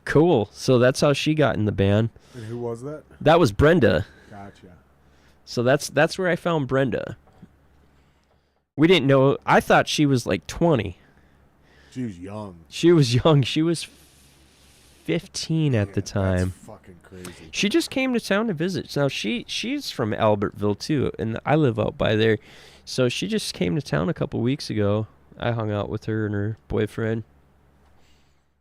"Cool." So that's how she got in the band. And who was that? That was Brenda. Gotcha. So that's where I found Brenda. We didn't know. I thought she was like 20. She was young. She was young. She was 15 at the time. That's fucking crazy. She just came to town to visit. Now she's from Albertville too, and I live out by there. So she just came to town a couple weeks ago. I hung out with her and her boyfriend.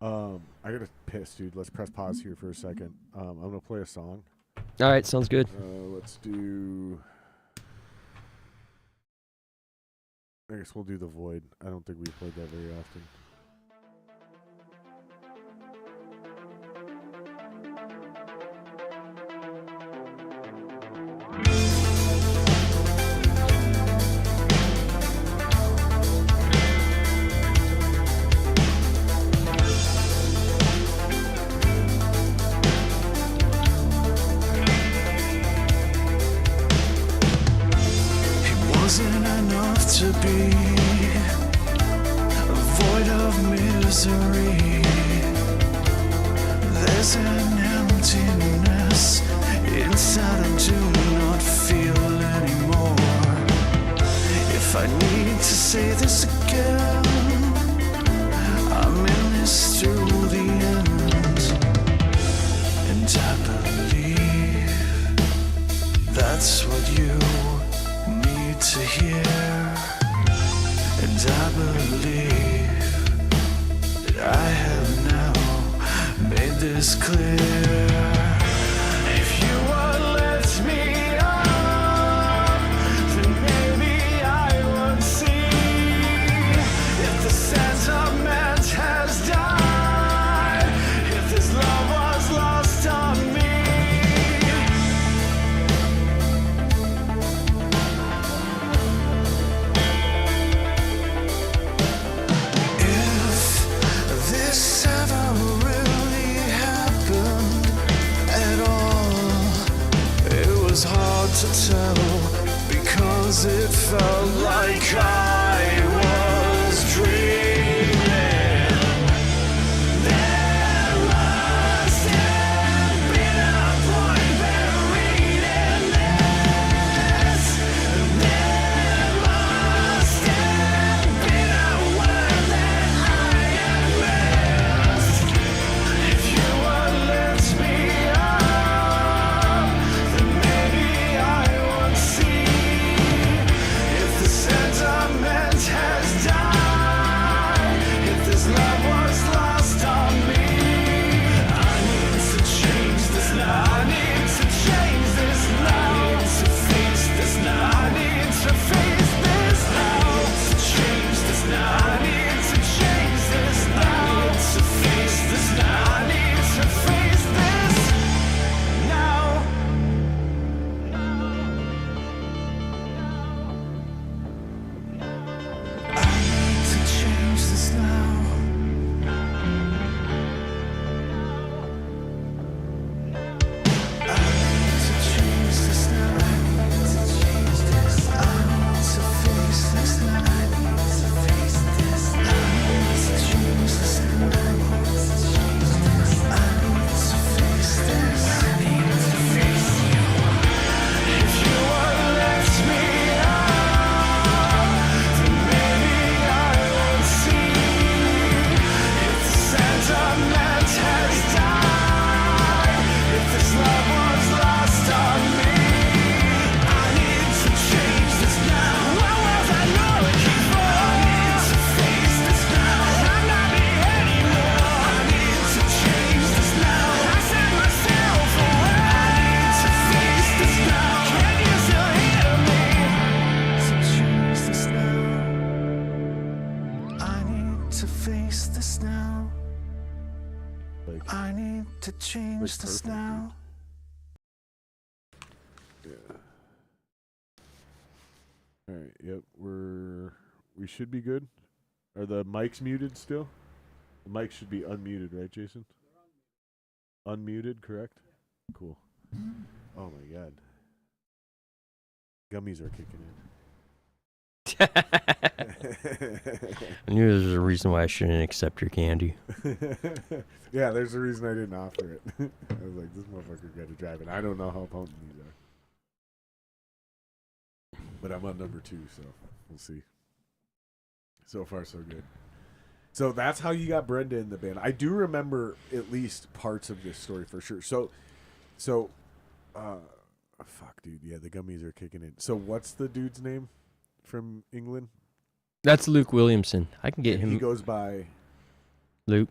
I gotta piss, dude. Let's press pause here for a second. I'm gonna play a song. All right, sounds good. Let's do. I guess we'll do The Void. I don't think we've played that very often. To be a void of misery. There's an emptiness inside I do not feel anymore. If I need to say this again, I'm in this through the end. And I believe that's what you need to hear. And I believe that I have now made this clear. If you would let me up, then maybe I would see if the sentiment has died. 'cause it felt like I was dreaming. There must have been a point buried in this. There must have been a word that I had missed. If you would lift me up, then maybe I would see. If the sentiment has died, if this love was lost on me, I need to change this now. I need to change this now. I need to face this now. I need to face this now. I need to change this now. I need to change this now. I need to face this now. I need to face this now. I need to change this now. I need to change this now. I need to change this. I need to face this now. I need to face this. I need to change this now. I need to change this. I need to face this. I need to face you. If you would lift me up, then maybe I would see. If the sentiment has died, if this love was lost on me, I need to change this now. Where was I looking for? I need to face this now. I'm not me anymore. I need to change this now. I set myself away. I need to face this now. Can you still hear me? To change this now. I need to face this now. Like, I need to change Like this perfect, now. all right, yep, we should be good. Are the mics muted still? The mics should be unmuted, right, Jason? Unmuted, correct? Cool. Oh my god. Gummies are kicking I knew there was a reason why I shouldn't accept your candy. in. Yeah, there's a reason I didn't offer it. I was like, this motherfucker got to drive it. I don't know how potent these are. But I'm on number 2, so we'll see. So far, so good. So that's how you got Brenda in the band. I do remember at least parts of this story for sure. So, fuck, dude. Yeah, the gummies are kicking in. So what's the dude's name from England? That's Luke Williamson. I can get And him. He goes by. Luke.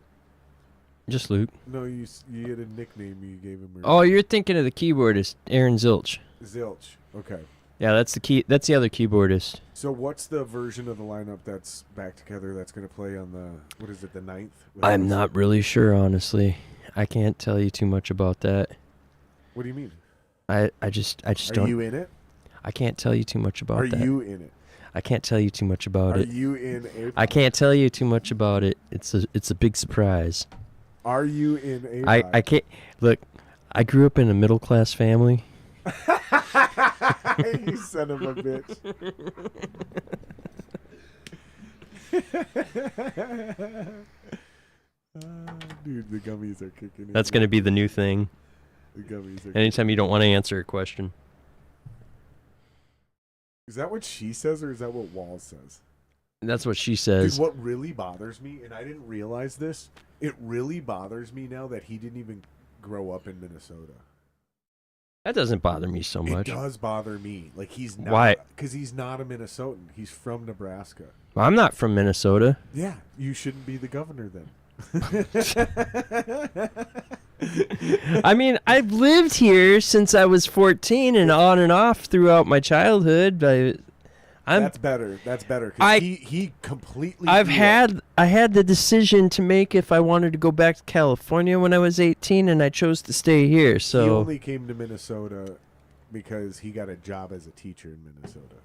Just Luke. No, you had a nickname you gave him. Oh, you're thinking of the keyboardist, Aaron Zilch. Zilch. Okay. Yeah, that's the other keyboardist. So what's the version of the lineup that's back together that's going to play on the, what is it, the 9th? I'm not really sure, honestly. I can't tell you too much about that. What do you mean? I just don't. Are you in it? I can't tell you too much about Are that. you in it? I can't tell you too much about Are it. you in April? I can't tell you too much about it. It's a big surprise. Are you in April? I can't look. I grew up in a middle class family. You son of a bitch. Dude, the gummies are kicking in. That's gonna be the new thing. The gummies are Anytime you don't want to answer a question. Is that what she says or is that what Walls says? That's what she Dude, says. what really bothers me, and I didn't realize this, it really bothers me now that he didn't even grow up in Minnesota. That doesn't bother me so much. It does bother me. Like, he's not. Why? Because he's not a Minnesotan. He's from Nebraska. I'm not from Minnesota. Yeah, you shouldn't be the governor then. I mean, I've lived here since I was 14 and on and off throughout my childhood. That's better. That's better. 'Cause he completely. I had the decision to make if I wanted to go back to California when I was 18, and I chose to stay here. So he only came to Minnesota because he got a job as a teacher in Minnesota.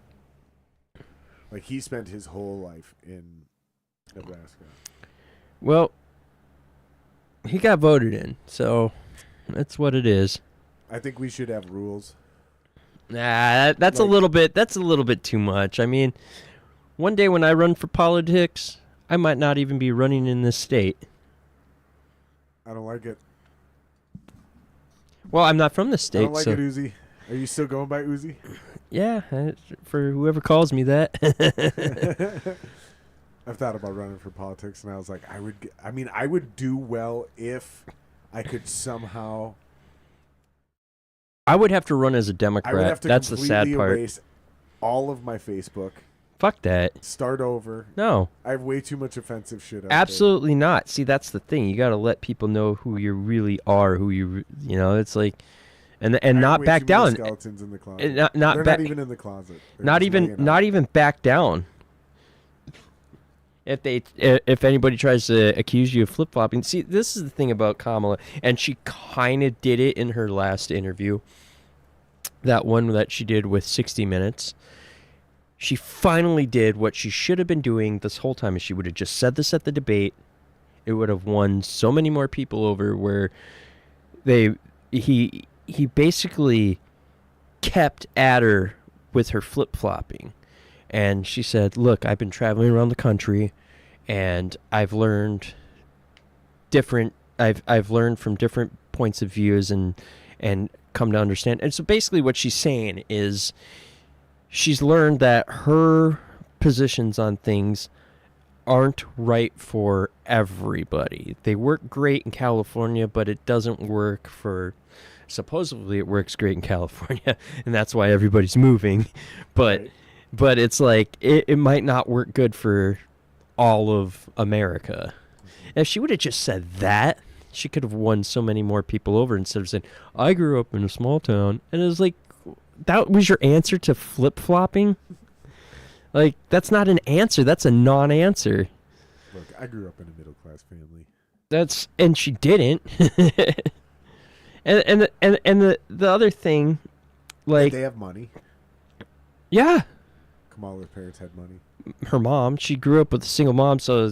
Like, he spent his whole life in Nebraska. Well, he got voted in, so that's what it is. I think we should have rules. Nah, that's a little bit. That's a little bit too much. I mean, one day when I run for politics, I might not even be running in this state. I don't like it. Well, I'm not from the state. I don't like so it, Uzi. Are you still going by Uzi? yeah, for whoever calls me that. I've thought about running for politics, and I was like, I would do well if I could somehow. I would have to run as a I would Democrat. have to That's the sad completely part. erase all of my Facebook. Fuck that. Start over. No. I have way too much offensive shit. Absolutely not. See, that's the thing. You got to let people know who you really are. It's like, and not back down. Skeletons in the closet. And not They're not even in the closet. They're Not just even laying not out. even back down. If anybody tries to accuse you of flip flopping, see, this is the thing about Kamala, and she kind of did it in her last interview. That one that she did with 60 Minutes. She finally did what she should have been doing this whole time. If she would have just said this at the debate, it would have won so many more people over. Where he basically kept at her with her flip flopping. And she said, look, I've been traveling around the country, and I've learned I've learned from different points of views and come to understand. And so basically what she's saying is she's learned that her positions on things aren't right for everybody. They work great in California, but it doesn't work for... Supposedly it works great in California, and that's why everybody's moving. But... Right. But it's like, it might not work good for all of America. And if she would have just said that, she could have won so many more people over instead of saying, I grew up in a small town. And it was like, that was your answer to flip-flopping? Like, that's not an answer. That's a non-answer. Look, I grew up in a middle-class family. And she didn't. and the other thing, like... Did they have money? Yeah. Kamala's parents had money. Her mom, she grew up with a single mom, so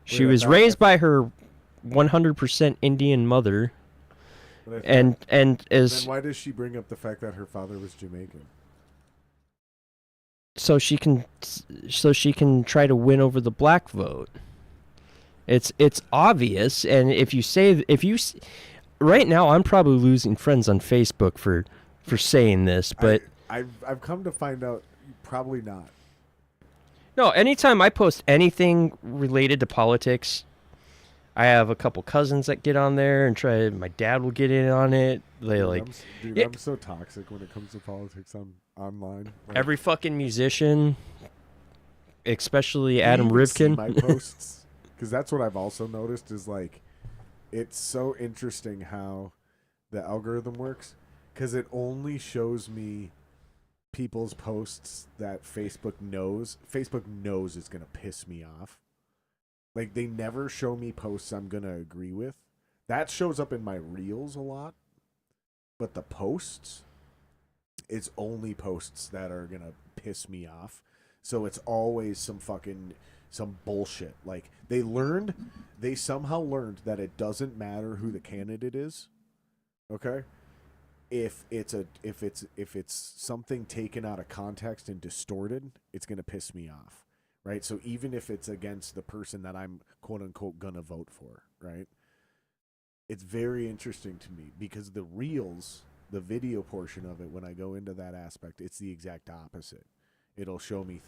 she Wait, I was thought raised by her 100% Indian mother, But and then as why does she bring up the fact that her father was Jamaican? so she can try to win over the black vote. It's obvious, and right now I'm probably losing friends on Facebook for saying this, but I've come to find out probably not. no, anytime I post anything related to politics, I have a couple cousins that get on there and try. My dad will get in on it. They like, yeah. I'm so toxic when it comes to politics online. Like, every fucking musician, especially do you Adam even see Rivkin. my posts, because that's what I've also noticed is like, it's so interesting how the algorithm works, because it only shows me people's posts that Facebook knows is going to piss me off. Like, they never show me posts I'm going to agree with. That shows up in my reels a lot. But the posts, it's only posts that are going to piss me off. So it's always some bullshit. Like, they somehow learned that it doesn't matter who the candidate is. Okay? If it's something taken out of context and distorted, it's going to piss me off, right? So even if it's against the person that I'm quote unquote going to vote for, right? It's very interesting to me because the reels, the video portion of it, when I go into that aspect, it's the exact opposite. It'll show me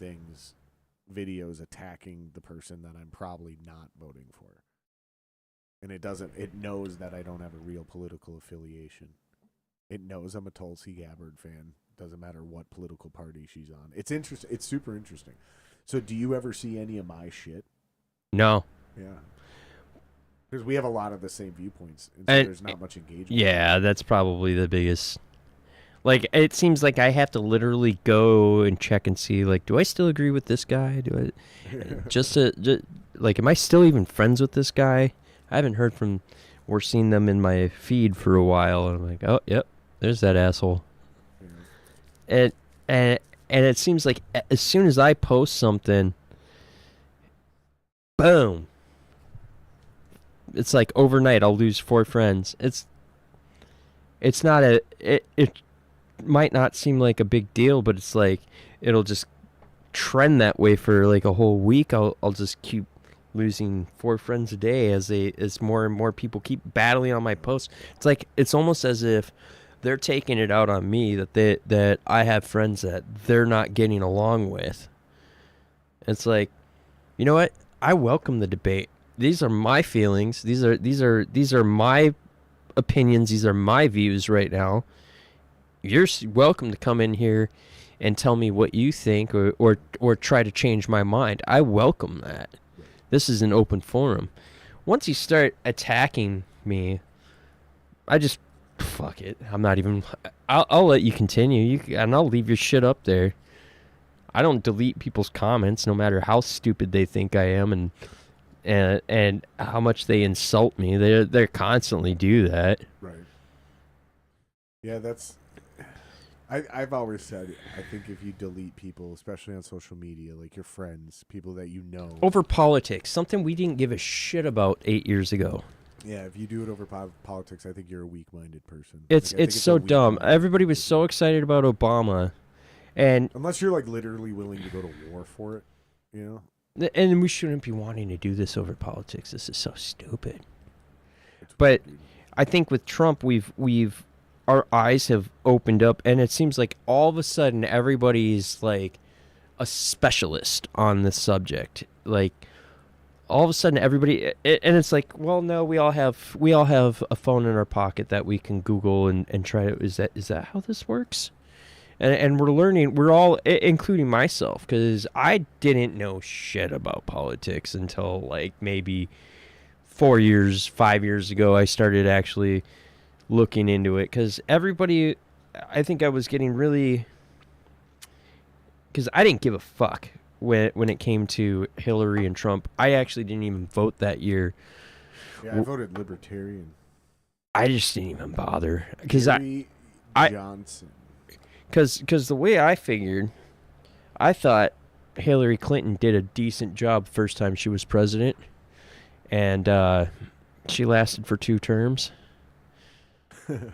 videos attacking the person that I'm probably not voting for. And it knows that I don't have a real political affiliation. It knows I'm a Tulsi Gabbard fan. Doesn't matter what political party she's on. It's interesting. It's super interesting. So do you ever see any of my shit? No. Yeah. Because we have a lot of the same viewpoints. And so there's not much engagement. Yeah, that's probably the biggest. Like, it seems like I have to literally go and check and see, like, do I still agree with this guy? Just like, am I still even friends with this guy? I haven't heard from or seen them in my feed for a while. And I'm like, oh, yep, there's that asshole. Yeah. And it seems like as soon as I post something, boom. It's like overnight I'll lose 4 friends. It's not might not seem like a big deal, but it's like it'll just trend that way for like a whole week. I'll just keep losing 4 friends a day as more and more people keep battling on my posts. It's like it's almost as if they're taking it out on me that I have friends that they're not getting along with. It's like, you know what? I welcome the debate. These are my feelings. These are my opinions. These are my views right now. You're welcome to come in here and tell me what you think or try to change my mind. I welcome that. This is an open forum. Once you start attacking me, I just fuck it. I'm not even. I'll let you continue. And I'll leave your shit up there. I don't delete people's comments, no matter how stupid they think I am, and how much they insult me. They constantly do that. Right. Yeah, that's. I've always said, I think if you delete people, especially on social media, like your friends, people that you know. Over politics, something we didn't give a shit about 8 years ago. Yeah, if you do it over politics, I think you're a weak-minded person. It's so dumb. Everybody was so excited about Obama, and unless you're like literally willing to go to war for it, you know. And we shouldn't be wanting to do this over politics. This is so stupid. But I think with Trump, we've our eyes have opened up, and it seems like all of a sudden everybody's like a specialist on this subject. Like all of a sudden everybody, and it's like, well, no, we all have a phone in our pocket that we can Google and try to. Is that how this works? And we're learning. We're all, including myself, because I didn't know shit about politics until like maybe 5 years ago. I started actually looking into it, because everybody, I think I was getting really, because I didn't give a fuck when it came to Hillary and Trump. I actually didn't even vote that year. Yeah, I voted Libertarian. I just didn't even bother, because Johnson. Because the way I figured, I thought Hillary Clinton did a decent job first time she was president, and she lasted for 2 terms. And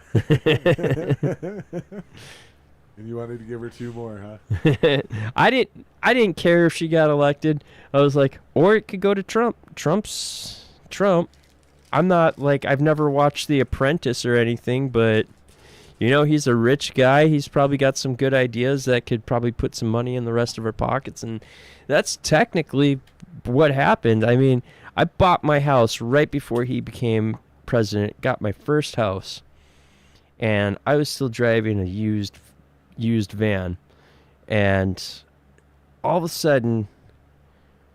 you wanted to give her 2 more, huh? I didn't care if she got elected. I was like, or it could go to Trump. Trump. I'm not like, I've never watched The Apprentice or anything, but you know, he's a rich guy. He's probably got some good ideas that could probably put some money in the rest of our pockets, and that's technically what happened. I mean, I bought my house right before he became president, got my first house, and I was still driving a used van, and all of a sudden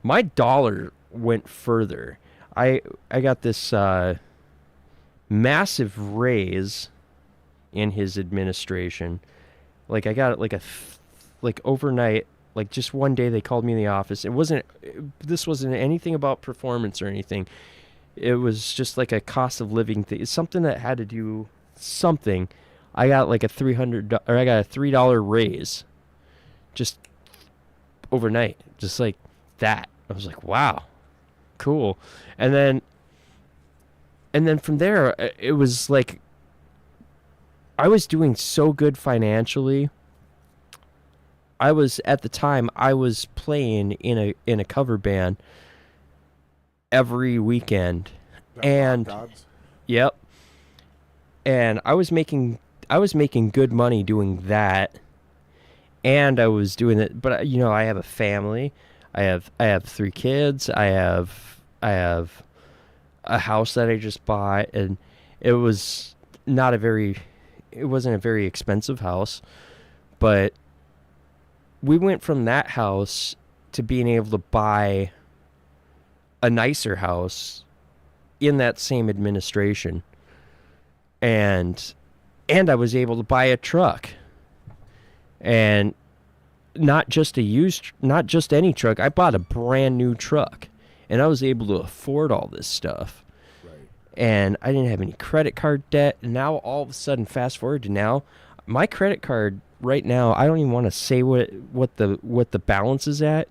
my dollar went further. I got this massive raise in his administration. Like I got it like overnight, like just one day they called me in the office. This wasn't anything about performance or anything. It was just like a cost of living thing. It's something that had to do something. I got like a $3 raise just overnight, just like that. I was like, wow, cool. And then from there, it was like I was doing so good financially. At the time I was playing in a cover band every weekend. And yep. And I was making good money doing that. And I was doing it, but you know, I have a family. I have 3 kids. I have a house that I just bought, and it wasn't a very expensive house, but we went from that house to being able to buy a nicer house in that same administration. And I was able to buy a truck, and not just any truck. I bought a brand new truck, and I was able to afford all this stuff. Right. And I didn't have any credit card debt. And now all of a sudden, fast forward to now, my credit card right now, I don't even want to say what the balance is at,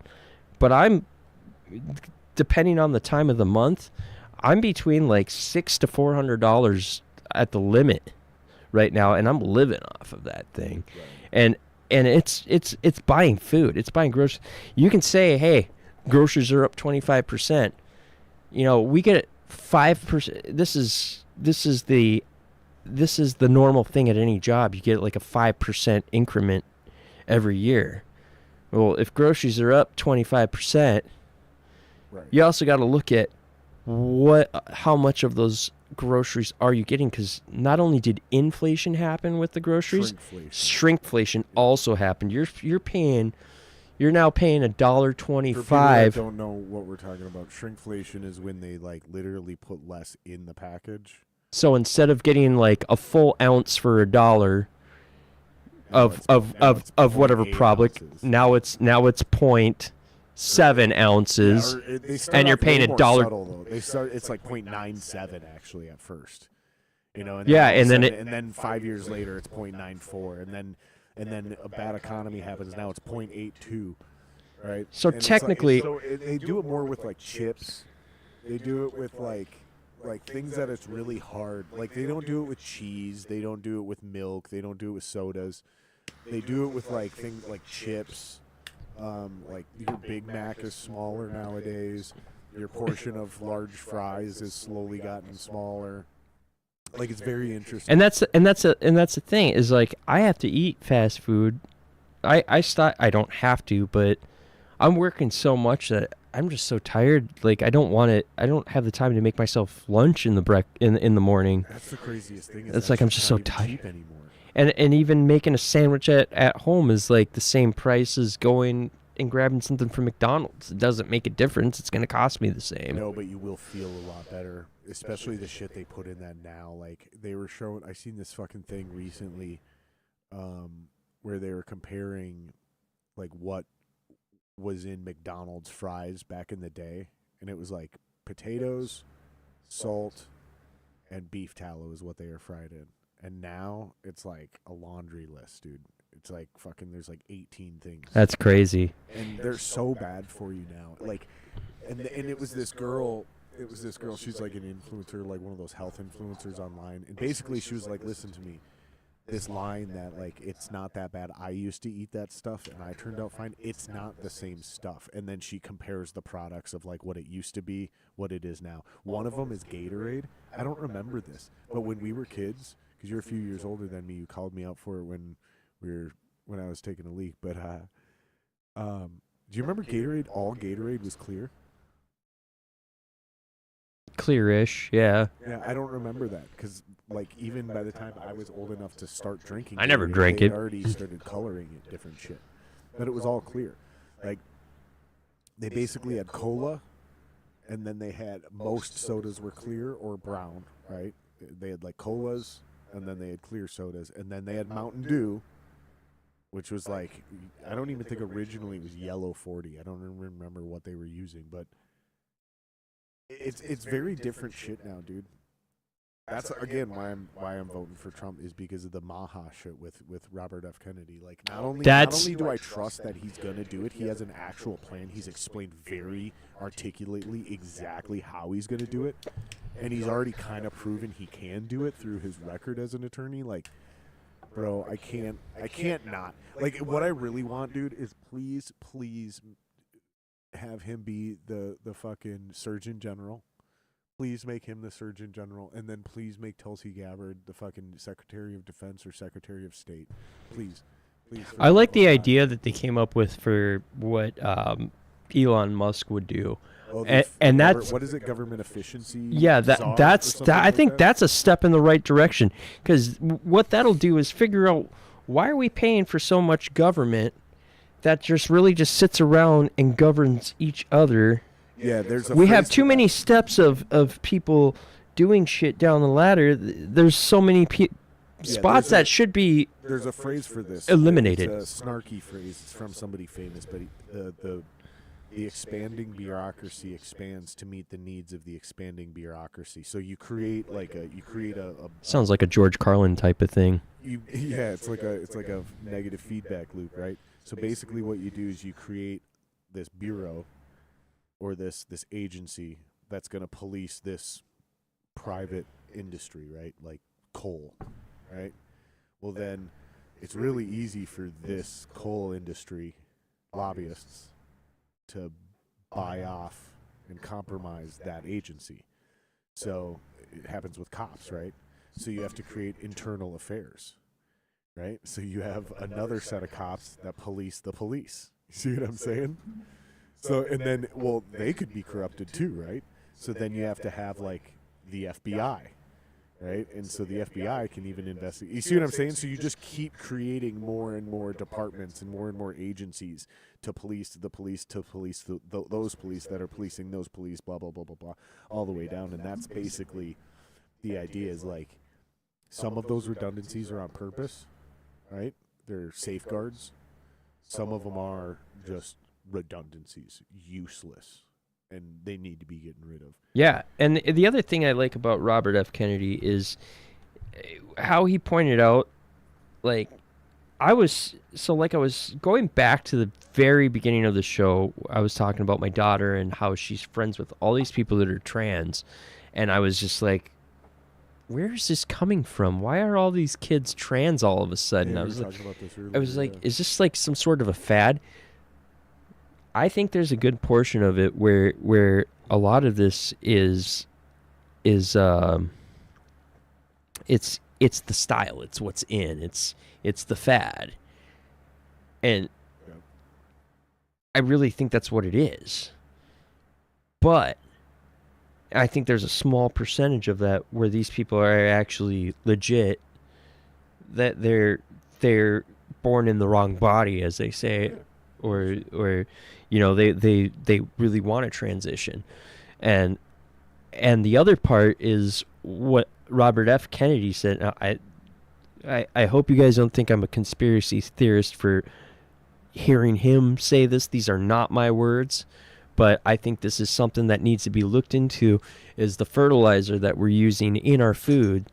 but I'm, depending on the time of the month, I'm between like $600 to $400 at the limit right now, and I'm living off of that thing. And it's buying food. It's buying groceries. You can say, hey, groceries are up 25%. You know, we get 5%. This is the normal thing at any job. You get like a 5% increment every year. Well, if groceries are up 25%, you also got to look at how much of those groceries are you getting, because not only did inflation happen with the groceries, shrinkflation also happened. You're now paying $1.25. For people that don't know what we're talking about, shrinkflation is when they like literally put less in the package. So instead of getting like a full ounce for $1 of whatever product, now it's 0.7 ounces, and you're paying $1. It's like 0.97 actually at first, you know. And then 5 years later it's 0.94, and then a bad economy happens. Now it's 0.82, right? So and technically, they do it more with like chips. They do it with like things that it's really hard. Like they don't do it with cheese. They don't do it with milk. They don't do it with sodas. They do it with like things like chips. Like your Big Mac is smaller nowadays. Your portion of large fries has slowly gotten smaller. Like it's very interesting. And that's the thing is, like, I have to eat fast food. I don't have to, but I'm working so much that I'm just so tired. Like I don't have the time to make myself lunch in the morning. That's the craziest thing. It's like I'm just so tired. And even making a sandwich at home is like the same price as going and grabbing something from McDonald's. It doesn't make a difference. It's going to cost me the same. No, but you will feel a lot better, especially the shit they put in that now. Like they were showing, I seen this fucking thing recently, where they were comparing like what was in McDonald's fries back in the day, and it was like potatoes, salt, and beef tallow is what they are fried in. And now it's like a laundry list, dude. It's like fucking, there's like 18 things. That's crazy. And they're so bad for you now. Like, and it was this girl. She's like an influencer, like one of those health influencers online. And basically she was like, listen to me. This line that like, it's not that bad. I used to eat that stuff and I turned out fine. It's not the same stuff. And then she compares the products of like what it used to be, what it is now. One of them is Gatorade. I don't remember this, but when we were kids, because you're a few years older than me, you called me out for it when I was taking a leak. But do you remember Gatorade? All Gatorade was clear. Clearish, yeah. Yeah, I don't remember that because like even by the time I was old enough to start drinking, I never Gatorade, drank they it. Already started coloring it different shit, but it was all clear. Like they basically had cola, and then they had most sodas were clear or brown, right? They had like colas. And then they had clear sodas, and then they had Mountain Dew, which was like, I don't even think originally it was yellow 40. I don't remember what they were using, but it's very different shit now, dude. That's again why I'm voting for Trump is because of the Maha shit with Robert F. Kennedy. Like not only do I trust that he's gonna do it, he has an actual plan. He's explained very articulately exactly how he's gonna do it. And he's already kind of proven he can do it through his record as an attorney. Like, bro, I can't not. Like, what I really want, dude, is please have him be the fucking Surgeon General. Please make him the Surgeon General. And then please make Tulsi Gabbard the fucking Secretary of Defense or Secretary of State. Please. I like the idea that they came up with for what Elon Musk would do. Oh, and that's what is it? Government efficiency. Yeah, I think that's a step in the right direction, because what that'll do is figure out why are we paying for so much government that just really just sits around and governs each other. Yeah, we have too many steps of people doing shit down the ladder. There's so many spots that should be. There's a phrase for this. Eliminated. It's a snarky phrase. It's from somebody famous, but the expanding bureaucracy expands to meet the needs of the expanding bureaucracy. So you create a sounds like a George Carlin type of thing. It's like a negative feedback loop, right? So basically what you do is you create this bureau or this agency that's going to police this private industry, right? Like coal, right? Well, then it's really easy for this coal industry lobbyists to buy off and compromise that agency. So it happens with cops, right? So you have to create internal affairs, right? So you have another set of cops that police the police. You see what I'm saying? So, and then, well, they could be corrupted too, right? So then you have to have, like, the FBI, right? And so the FBI can even investigate. You see what I'm saying? So you just keep creating more and more departments and more agencies to police the police, to police those police that are policing those police, blah, blah, blah, blah, blah, all the way down. And that's basically the idea is, like, some of those redundancies are on purpose, right? They're safeguards. Some of them are just redundancies, useless, and they need to be getting rid of. Yeah, and the other thing I like about Robert F. Kennedy is how he pointed out, like, I was going back to the very beginning of the show, I was talking about my daughter and how she's friends with all these people that are trans, and I was just like, where is this coming from? Why are all these kids trans all of a sudden? Yeah, I was like, is this like some sort of a fad? I think there's a good portion of it where a lot of this is it's the style, it's what's in, it's the fad, and I really think that's what it is. But I think there's a small percentage of that where these people are actually legit, that they're born in the wrong body, as they say, or you know, they really want to transition. And the other part is what Robert F. Kennedy said. Now, I hope you guys don't think I'm a conspiracy theorist for hearing him say this. These are not my words. But I think this is something that needs to be looked into, is the fertilizer that we're using in our food.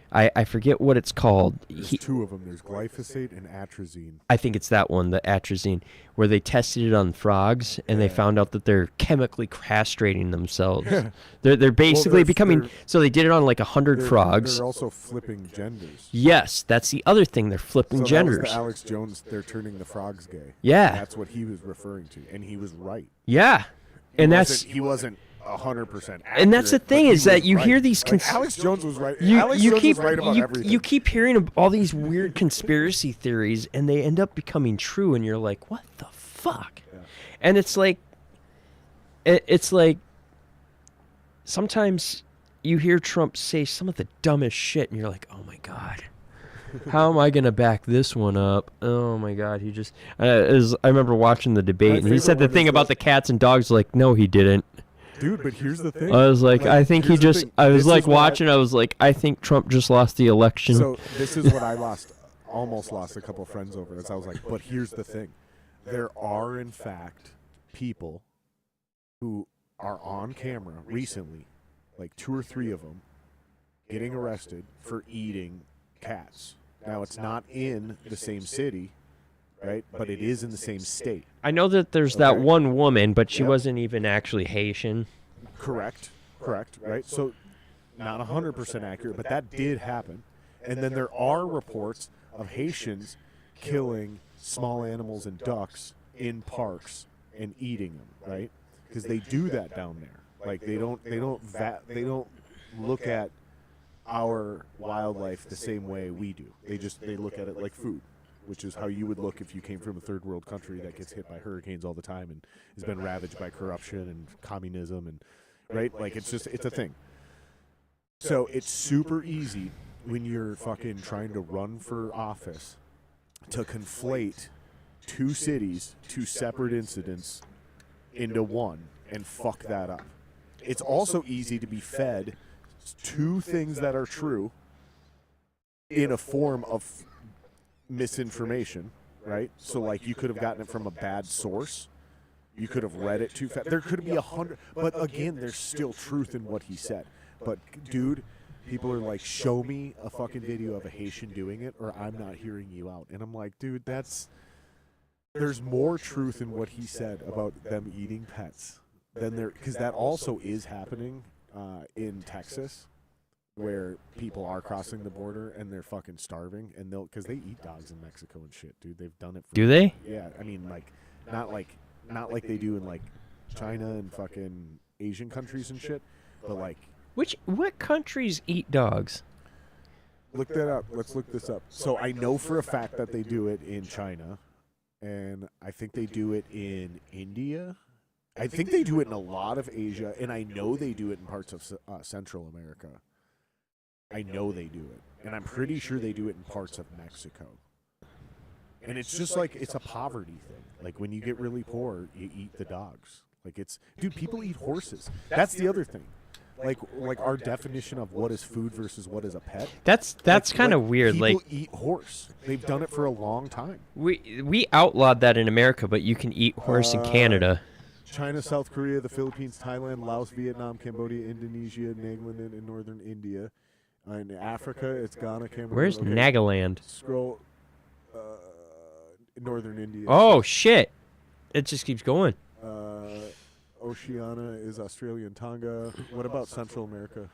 I forget what it's called. There's two of them. There's glyphosate and atrazine. I think it's that one, the atrazine, where they tested it on frogs and they found out that they're chemically castrating themselves. They're basically becoming. So they did it on like 100 frogs. They're also flipping genders. Yes, that's the other thing. They're flipping genders. That was the Alex Jones. They're turning the frogs gay. Yeah, that's what he was referring to, and he was right. Yeah, He wasn't 100% accurate, and that's the thing, is that you hear these Alex Jones was right. You keep was right about everything. You keep hearing all these weird conspiracy theories, and they end up becoming true, and you're like, what the fuck? Yeah. And it's like sometimes you hear Trump say some of the dumbest shit, and you're like, oh my god, how am I gonna back this one up? Oh my god, he just I remember watching the debate, and he said the thing about the cats and dogs. Like, no, he didn't. Dude, but here's the thing. I was like, I think he just, I was like watching, I was like, I think Trump just lost the election. So this is what I almost lost a couple of friends over. As I was like, but here's the thing. There are, in fact, people who are on camera recently, like 2 or 3 of them, getting arrested for eating cats. Now, it's not in the same city, right? But it is in the same state. I know that there's that one woman, but she wasn't even actually Haitian. Correct, right? So not 100% accurate, but that did happen. And then there are reports of Haitians killing small animals and ducks in parks and eating them, right? Because they do that down there. Like they don't look at our wildlife the same way we do. They look at it like food, which is how you would look if you came from a third world country that gets hit by hurricanes all the time and has been ravaged by corruption and communism and right? Like it's a thing. So it's super easy when you're fucking trying to run for office to conflate 2 cities, 2 separate incidents into one and fuck that up. It's also easy to be fed 2 things that are true in a form of misinformation, right? So like you could have gotten it from a bad source. You could have read it too fast. There could be 100, but again, there's still truth in what he said. But dude, people are like, show me a fucking video of a Haitian doing it or I'm not hearing you out. And I'm like, dude, there's more truth in what he said about them eating pets than there, because that also is happening in Texas. where people are crossing the border and they're fucking starving, and because they eat dogs in Mexico and shit, dude. They've done it. Do they? Yeah, I mean, like, not like they do in like China and fucking Asian countries and shit, but like. What countries eat dogs? Look that up. Let's look this up. So I know for a fact that they do it in China, and I think they do it in India. I think they do it in a lot of Asia, and I know they do it in parts of Central America. I know they do it, and I'm pretty sure they do it in parts of Mexico. And it's just like, it's a poverty thing. Like, when you get really poor, you eat the dogs. Like, dude, people eat horses. That's the other thing. Like our definition of what is food versus what is a pet. That's kind of weird. People like eat horse. They've done it for a long time. We outlawed that in America, but you can eat horse in Canada. China, South Korea, the Philippines, Thailand, Laos, Vietnam, Cambodia, Indonesia, Nagaland, and northern India. In Africa, it's Ghana, Cameroon. Where's Nagaland? Scroll. Northern India. Oh shit! It just keeps going. Oceania is Australia and Tonga. What about Central America?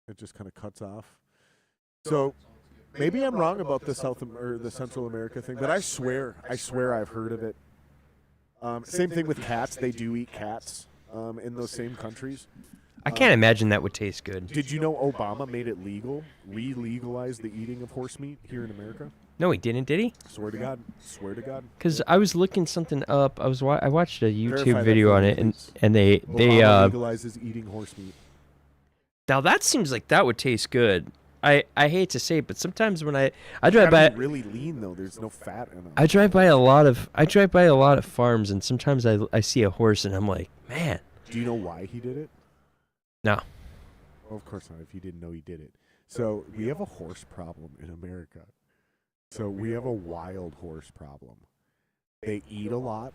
It just kind of cuts off. So maybe I'm wrong about the the Central America thing, but I swear I've heard of it. Same thing with cats. They do eat cats in those same countries. I can't imagine that would taste good. Did you know Obama made it legal, re-legalized the eating of horse meat here in America? No, he didn't, did he? Swear to God. Swear to God. Because I was looking something up. I watched a Verify YouTube that video for on me, it, and please. they Obama legalizes eating horse meat. Now that seems like that would taste good. I hate to say it, but sometimes when I drive It's by, gotta be really lean though. There's no fat in them. I drive by a lot of farms, and sometimes I see a horse, and I'm like, man. Do you know why he did it? No. Well, of course not. If you didn't know, he did it. So we have a horse problem in America. So we have a wild horse problem. They eat a lot,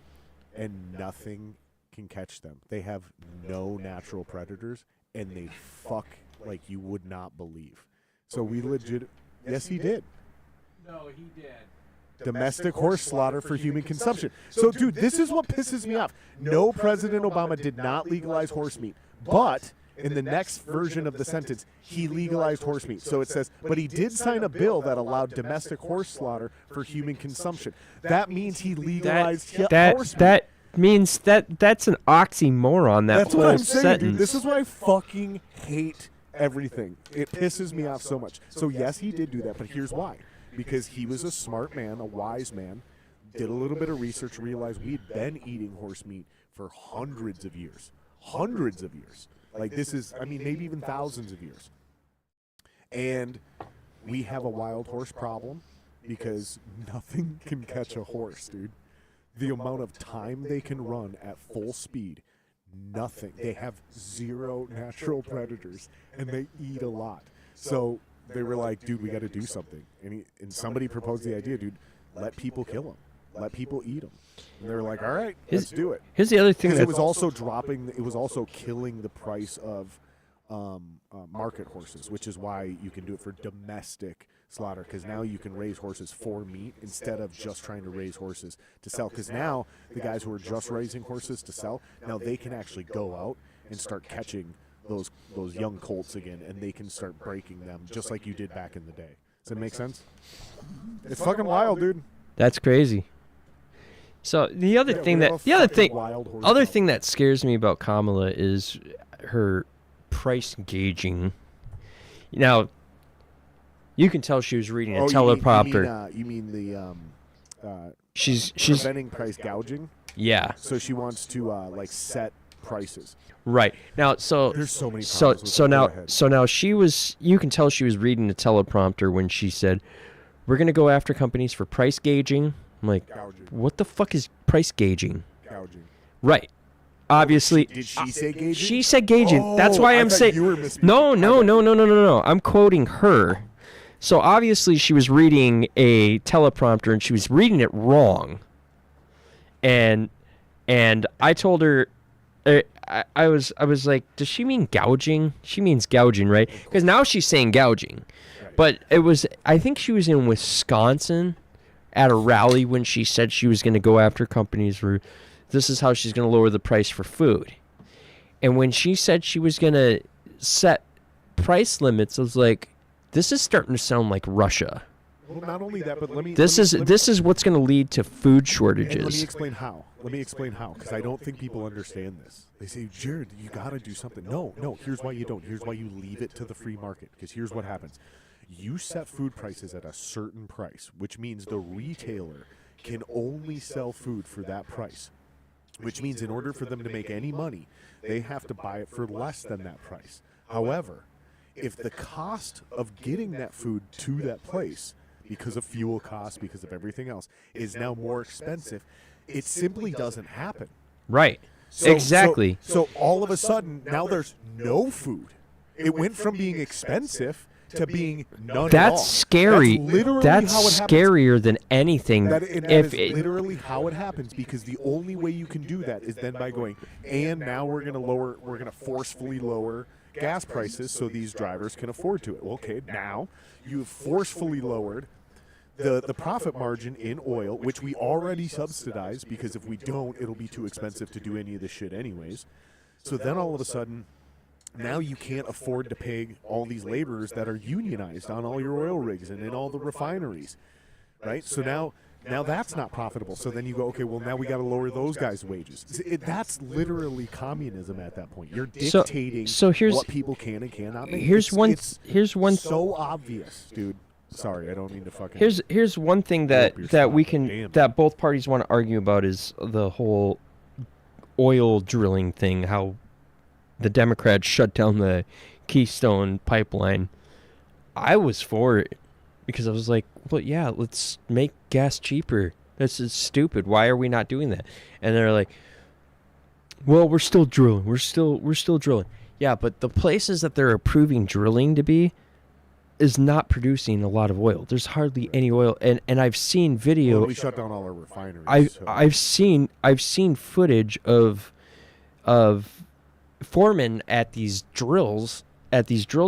and nothing can catch them. They have no natural predators, and they fuck like you would not believe. So we legit. Yes, he did. No, he did. Domestic horse slaughter for human consumption. So, dude, this is what pisses me off. No, President Obama did not legalize horse meat, but in the next version of the sentence, he legalized horse meat. So it says, but he did sign a bill that allowed domestic horse slaughter for human consumption. That means he legalized horse meat. That means that's an oxymoron. That's whole what I'm saying, sentence. dude. This is why I fucking hate everything. It pisses me off so much. So yes, he did do that, but here's why. Because he was a smart man, a wise man, did a little bit of research, realized we'd been eating horse meat for hundreds of years. Hundreds of years. Like this is, I mean, maybe even thousands of years. And we have a wild horse problem because nothing can catch a horse, dude. The amount of time they can run at full speed, nothing. They have zero natural predators, and they eat a lot. So they were like, dude, we got to do something. And somebody proposed the idea, dude, let people kill them. Let people eat them. And they were like, all right, let's do it. Here's the other thing. It was also killing the price of market horses, which is why you can do it for domestic slaughter, because now you can raise horses for meat instead of just trying to raise horses to sell. Because now the guys who are just raising horses to sell, now they can actually go out and start catching those young colts again, and they can start breaking them just like you did back in the day. Does that make sense? It's fucking wild, dude. That's crazy. So the other thing that scares me about Kamala is her price gauging. Now, you can tell she was reading a teleprompter. You mean the she's preventing price gouging? Yeah. So she wants to set prices. Right. Now, so there's so many so now she was, you can tell she was reading a teleprompter when she said, "We're going to go after companies for price gauging." I'm like, gouging. What the fuck is price gauging? Gouging. Right. Obviously. Did she say gauging? She said gauging. Oh, That's why I'm saying. No. I'm quoting her. So obviously she was reading a teleprompter and she was reading it wrong. And I told her, I was like, does she mean gouging? She means gouging, right? Because now she's saying gouging. Right. But I think she was in Wisconsin at a rally when she said she was going to go after companies for, this is how she's going to lower the price for food. And when she said she was going to set price limits, I was like, this is starting to sound like Russia. Well, not only that, but This is what's going to lead to food and shortages. let me explain how. Because I don't think people understand this. They say, Jared, you got to do something. No, here's why you don't. Here's why you leave it to the free market. Because here's what happens. You set food prices at a certain price, which means the retailer can only sell food for that price. Which means in order for them to make any money, they have to buy it for less than that price. However, if the cost of getting that food to that place, because of fuel costs, because of everything else, is now more expensive, it simply doesn't happen. Right. Exactly. So all of a sudden, now there's no food. It went from being expensive to being none at all. That's scary. That's literally That's how it happens. scarier than anything. That is literally how it happens, because the only way you can do that is then by going, and now we're going to forcefully lower gas prices so these drivers can afford to it. Well, okay, now you've forcefully lowered the profit margin in oil, which we already subsidize, because if we don't, it'll be too expensive to do any of this shit anyways. So then all of a sudden, now you can't afford to pay all these laborers that are unionized on all your oil rigs and in all the refineries, right? So now that's not profitable. So then you go, okay, well, now we got to lower those guys' wages. That's literally communism at that point. You're dictating what people can and cannot make. Here's one. So obvious, dude. Sorry, I don't mean to fucking. Here's one thing that both parties want to argue about is the whole oil drilling thing. How the Democrats shut down the Keystone pipeline. I was for it because I was like, well, yeah, let's make gas cheaper. This is stupid. Why are we not doing that? And they're like, well, we're still drilling. We're still drilling. Yeah, but the places that they're approving drilling to be is not producing a lot of oil. There's hardly any oil, and I've seen video. Well, we shut down all our refineries. I've seen footage of foremen at these drill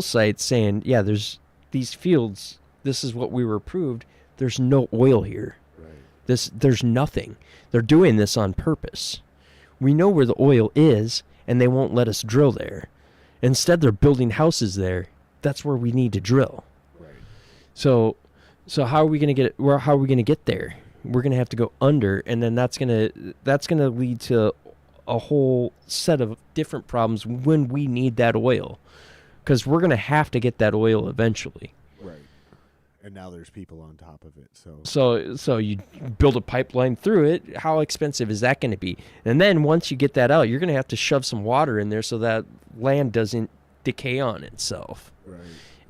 sites saying, yeah, there's these fields. This is what we were approved. There's no oil here. Right. There's nothing. They're doing this on purpose. We know where the oil is, and they won't let us drill there. Instead, they're building houses there. That's where we need to drill. Right. So how are we going to get? How are we going to get there? We're going to have to go under, and then that's going to lead to a whole set of different problems when we need that oil, because we're going to have to get that oil eventually. Right. And now there's people on top of it. So you build a pipeline through it. How expensive is that going to be? And then once you get that out, you're going to have to shove some water in there so that land doesn't decay on itself. Right.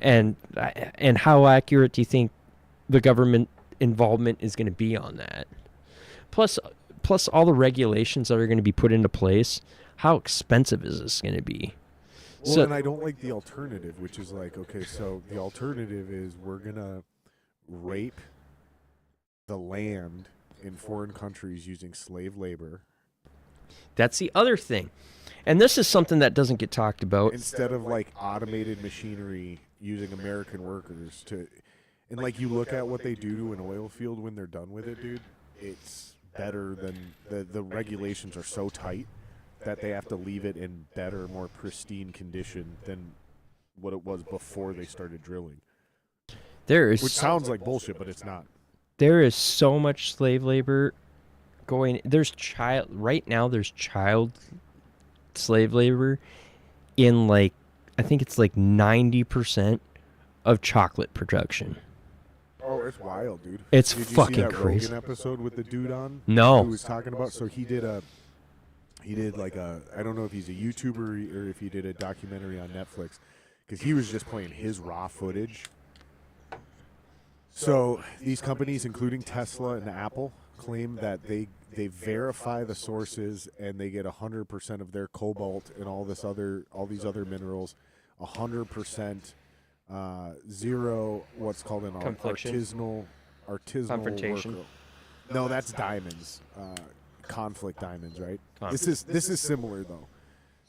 And how accurate do you think the government involvement is going to be on that? Plus all the regulations that are going to be put into place. How expensive is this going to be? Well, and I don't like the alternative, which is like, okay, so the alternative is we're going to rape the land in foreign countries using slave labor. That's the other thing. And this is something that doesn't get talked about. Instead of like automated machinery using American workers to, and like you look at what they do to an oil field when they're done with it, dude, it's better than the regulations are so tight that they have to leave it in better, more pristine condition than what it was before they started drilling. Which sounds like bullshit, but it's not. There is so much slave labor going. Right now there's child slave labor in like, I think it's like 90% of chocolate production. Oh, it's wild, dude. It's Did you fucking see that crazy. Rogan episode with the dude on? No. Who was talking about? So he did like a, I don't know if he's a YouTuber or if he did a documentary on Netflix, because he was just playing his raw footage. So these companies, including Tesla and Apple, claim that they verify the sources and they get 100% of their cobalt and all these other minerals, 100%, zero what's called an artisanal confrontation. worker. No, that's diamonds, conflict diamonds, right? This is similar though.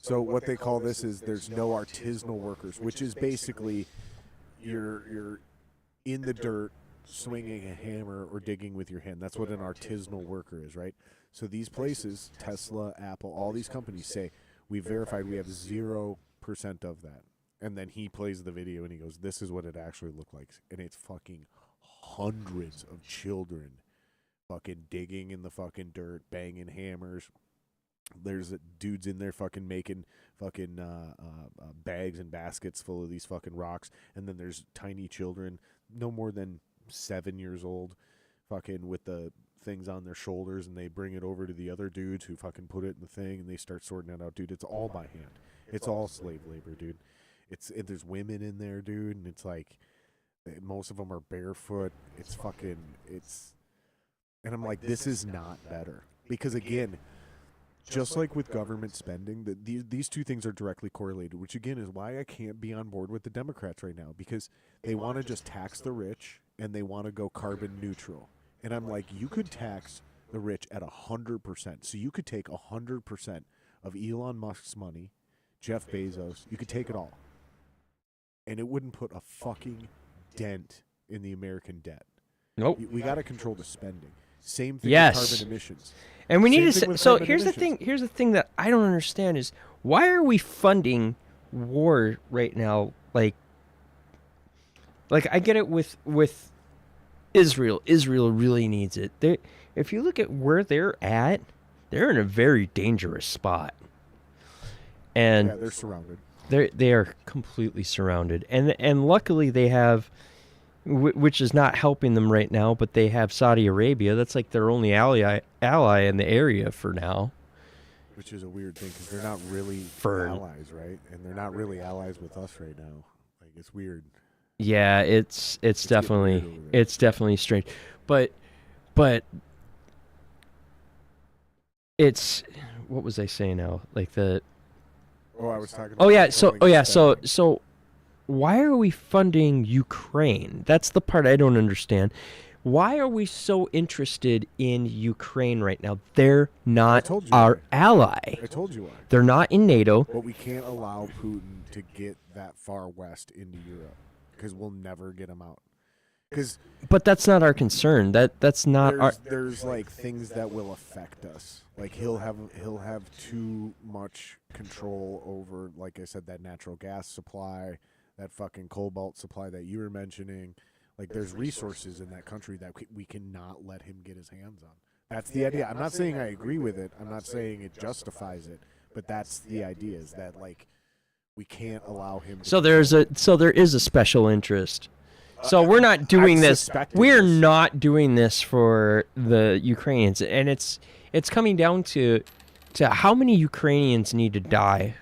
So what they call this is there's no artisanal workers, which is basically you're in the dirt swinging a hammer or digging with your hand. That's what an artisanal worker is, right? So these places, Tesla, Apple, all these companies say, we verified we have 0% of that. And then he plays the video and he goes, this is what it actually looked like. And it's fucking hundreds of children fucking digging in the fucking dirt, banging hammers. There's dudes in there fucking making fucking bags and baskets full of these fucking rocks. And then there's tiny children, no more than 7 years old, fucking with the things on their shoulders, and they bring it over to the other dudes who fucking put it in the thing, and they start sorting it out. Dude, it's all by hand. It's all slave labor, dude. There's women in there, dude, and it's like most of them are barefoot. And I'm like, this is not better. Because again, just like with government spending, these two things are directly correlated, which again is why I can't be on board with the Democrats right now, because they want to just tax the rich and they want to go carbon neutral. And I'm like, you could tax the rich at 100%. So you could take 100% of Elon Musk's money, Jeff Bezos, you could take it all. And it wouldn't put a fucking dent in the American debt. Nope. We got to control the spending. Same thing Yes. with carbon emissions. And we need Same thing to. with So carbon here's the emissions. thing. Here's the thing that I don't understand is why are we funding war right now? Like I get it with Israel. Israel really needs it. If you look at where they're at, they're in a very dangerous spot. And Yeah, they're surrounded. they are completely surrounded, and luckily they have, which is not helping them right now, but they have Saudi Arabia. That's like their only ally in the area for now. Which is a weird thing because they're not really allies, right? And they're not really allies with us right now. Like, it's weird. Yeah, it's definitely getting weird over there. it's definitely strange, but it's what was I saying now? Like the Oh, I was talking. oh about yeah, so controlling the spending. so why are we funding Ukraine? That's the part I don't understand. Why are we so interested in Ukraine right now? They're not told you our why. ally. I told you why. They're not in NATO. But we can't allow Putin to get that far west into Europe because we'll never get him out. Because But that's not our concern. That's not our. there's like things that will affect us. Like he'll have too much control over, like I said, that natural gas supply, that fucking cobalt supply that you were mentioning. Like there's resources in that country that we cannot let him get his hands on. That's the idea. I'm not saying I agree with it. I'm not saying it justifies it. But that's the idea, is that like we can't allow him to So there is a special interest. So we're not doing I'm this. suspecting We're this. not doing this for the Ukrainians, and it's coming down to how many Ukrainians need to die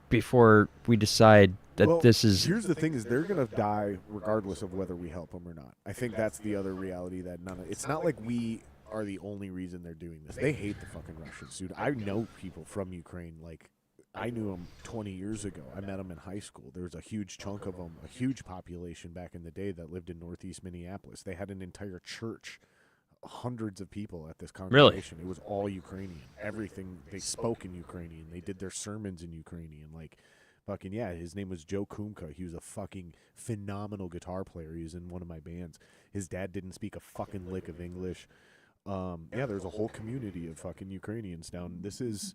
before we decide that Well, this is. Here's the thing: is they're gonna die regardless of whether we help them or not. I think that's the other reality that it's not like we are the only reason they're doing this. They hate the fucking Russians, dude. I know people from Ukraine. Like, I knew them 20 years ago. I met them in high school. There was a huge chunk of them, a huge population back in the day that lived in northeast Minneapolis. They had an entire church, hundreds of people at this congregation. It was all Ukrainian. Everything, they spoke in Ukrainian. They did their sermons in Ukrainian. Like, fucking, yeah, his name was Joe Kumka. He was a fucking phenomenal guitar player. He was in one of my bands. His dad didn't speak a fucking lick of English. Yeah, there's a whole community of fucking Ukrainians down. This is,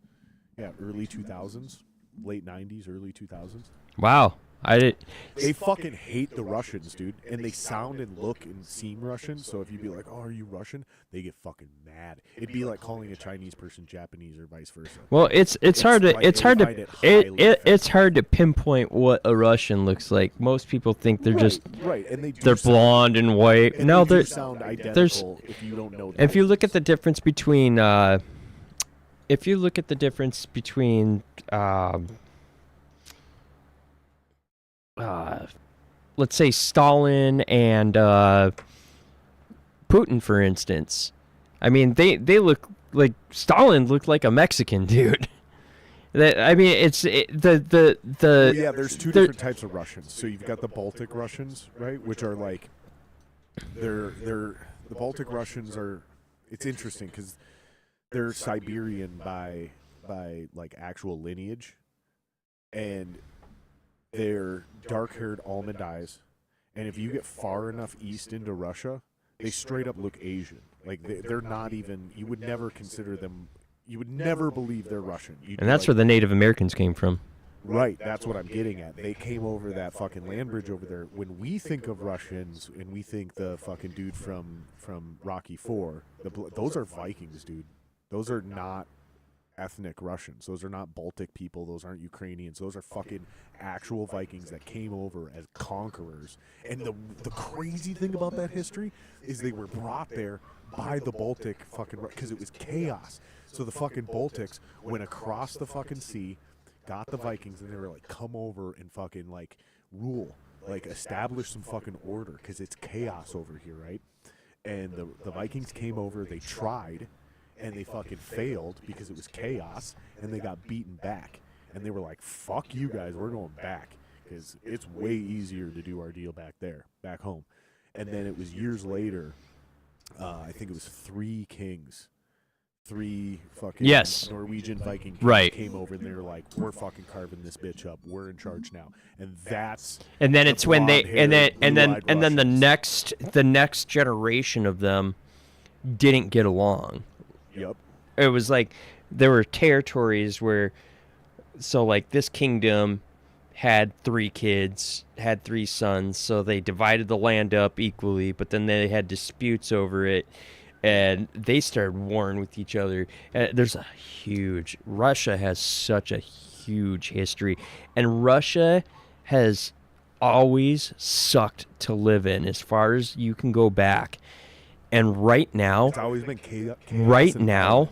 yeah, early 2000s, late 90s, early 2000s. Wow, I did. They fucking hate the Russians, dude. And they sound and look and seem Russian. So if you be like, oh, are you Russian? They get fucking mad. It'd be like calling a Chinese person Japanese or vice versa. Well, it's hard to like it's they hard find to it highly it's hard to pinpoint what a Russian looks like. Most people think they're just right, and they're blonde and white. And No, they do they're sound there's identical if you don't know. if you look at the difference between let's say Stalin and Putin, for instance. I mean, they look like Stalin looked like a Mexican dude. I mean, Well, yeah, there's two different types of Russians. So you've got the Baltic Russians, right, which are like the Baltic Russians are. It's interesting because they're Siberian by like actual lineage, and they're dark-haired almond eyes, and if you get far enough east into Russia, they straight up look Asian. Like they're not even. You would never consider them. You would never believe they're Russian. and that's where the Native Americans came from. Right, that's what I'm getting at. They came over that fucking land bridge over there. When we think of Russians, and we think the fucking dude from Rocky IV, those are Vikings, dude. Those are not ethnic Russians. Those are not Baltic people. Those aren't Ukrainians. Those are fucking actual Vikings that came over as conquerors. And the crazy thing about that history is they were brought there by the Baltic fucking, because it was chaos. So the fucking Baltics went across the fucking sea, got the Vikings, and they were like, come over and fucking like rule, like establish some fucking order, because it's chaos over here, right? And the Vikings came over, they tried, and they fucking failed because it was chaos, and they got beaten back. And they were like, fuck you guys, we're going back, because it's way easier to do our deal back there, back home. And then it was years later, I think it was three fucking Norwegian Viking kings came over, and they were like, we're fucking carving this bitch up, we're in charge now. And then it's when they and then the next generation of them didn't get along. Yep. It was like there were territories where, so like this kingdom had 3 kids, had 3 sons, so they divided the land up equally, but then they had disputes over it, and they started warring with each other. Russia has such a huge history, and Russia has always sucked to live in as far as you can go back. And right now, it's always been chaos. Right now,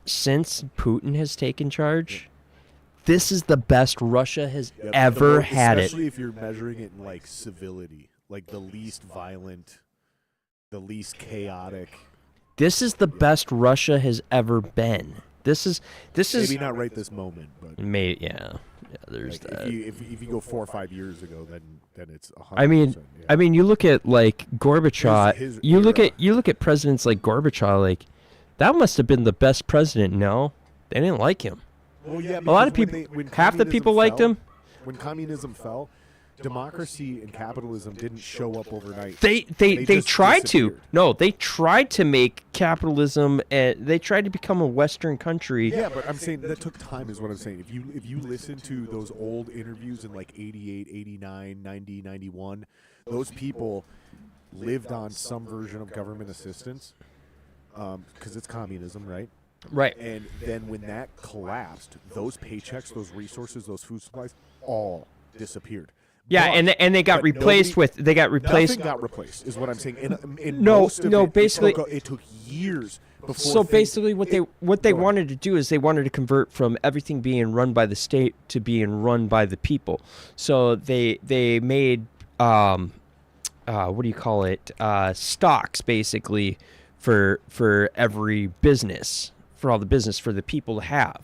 since Putin has taken charge, this is the best Russia has ever had it. Especially if you're measuring it in like civility, like the least violent, the least chaotic. This is the best Russia has ever been. This is maybe not right this moment, but there's like that. If you go 4 or 5 years ago, then it's 100%. I mean, you look at like Gorbachev. You look at presidents like Gorbachev. Like that must have been the best president. No, they didn't like him. Well, yeah, a lot of people, half the people liked him. When communism fell, democracy and capitalism didn't show up overnight. They tried to. No, they tried to make capitalism, they tried to become a Western country. Yeah, but I'm saying that took time is what I'm saying. If you listen to those old interviews in like 88, 89, 90, 91, those people lived on some version of government assistance because it's communism, right? Right. And then when that collapsed, those paychecks, those resources, those food supplies all disappeared. Yeah, and they got replaced with Nothing got replaced is what I'm saying. Basically it took years before. So basically, what they wanted to do is they wanted to convert from everything being run by the state to being run by the people. So they made what do you call it? Stocks basically for every business, for all the business for the people to have.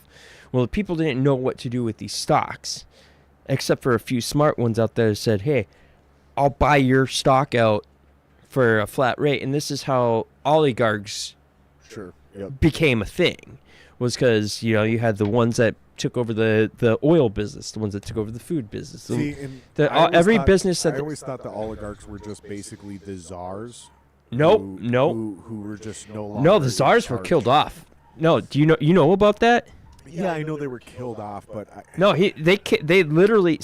Well, the people didn't know what to do with these stocks, except for a few smart ones out there who said, hey, I'll buy your stock out for a flat rate. And this is how oligarchs became a thing, was because, you had the ones that took over the oil business, the ones that took over the food business. I always thought the oligarchs were just basically the czars. Nope. Who were just no longer. No, the czars were killed off. No, do you know about that? Yeah, I know they were killed off, but they literally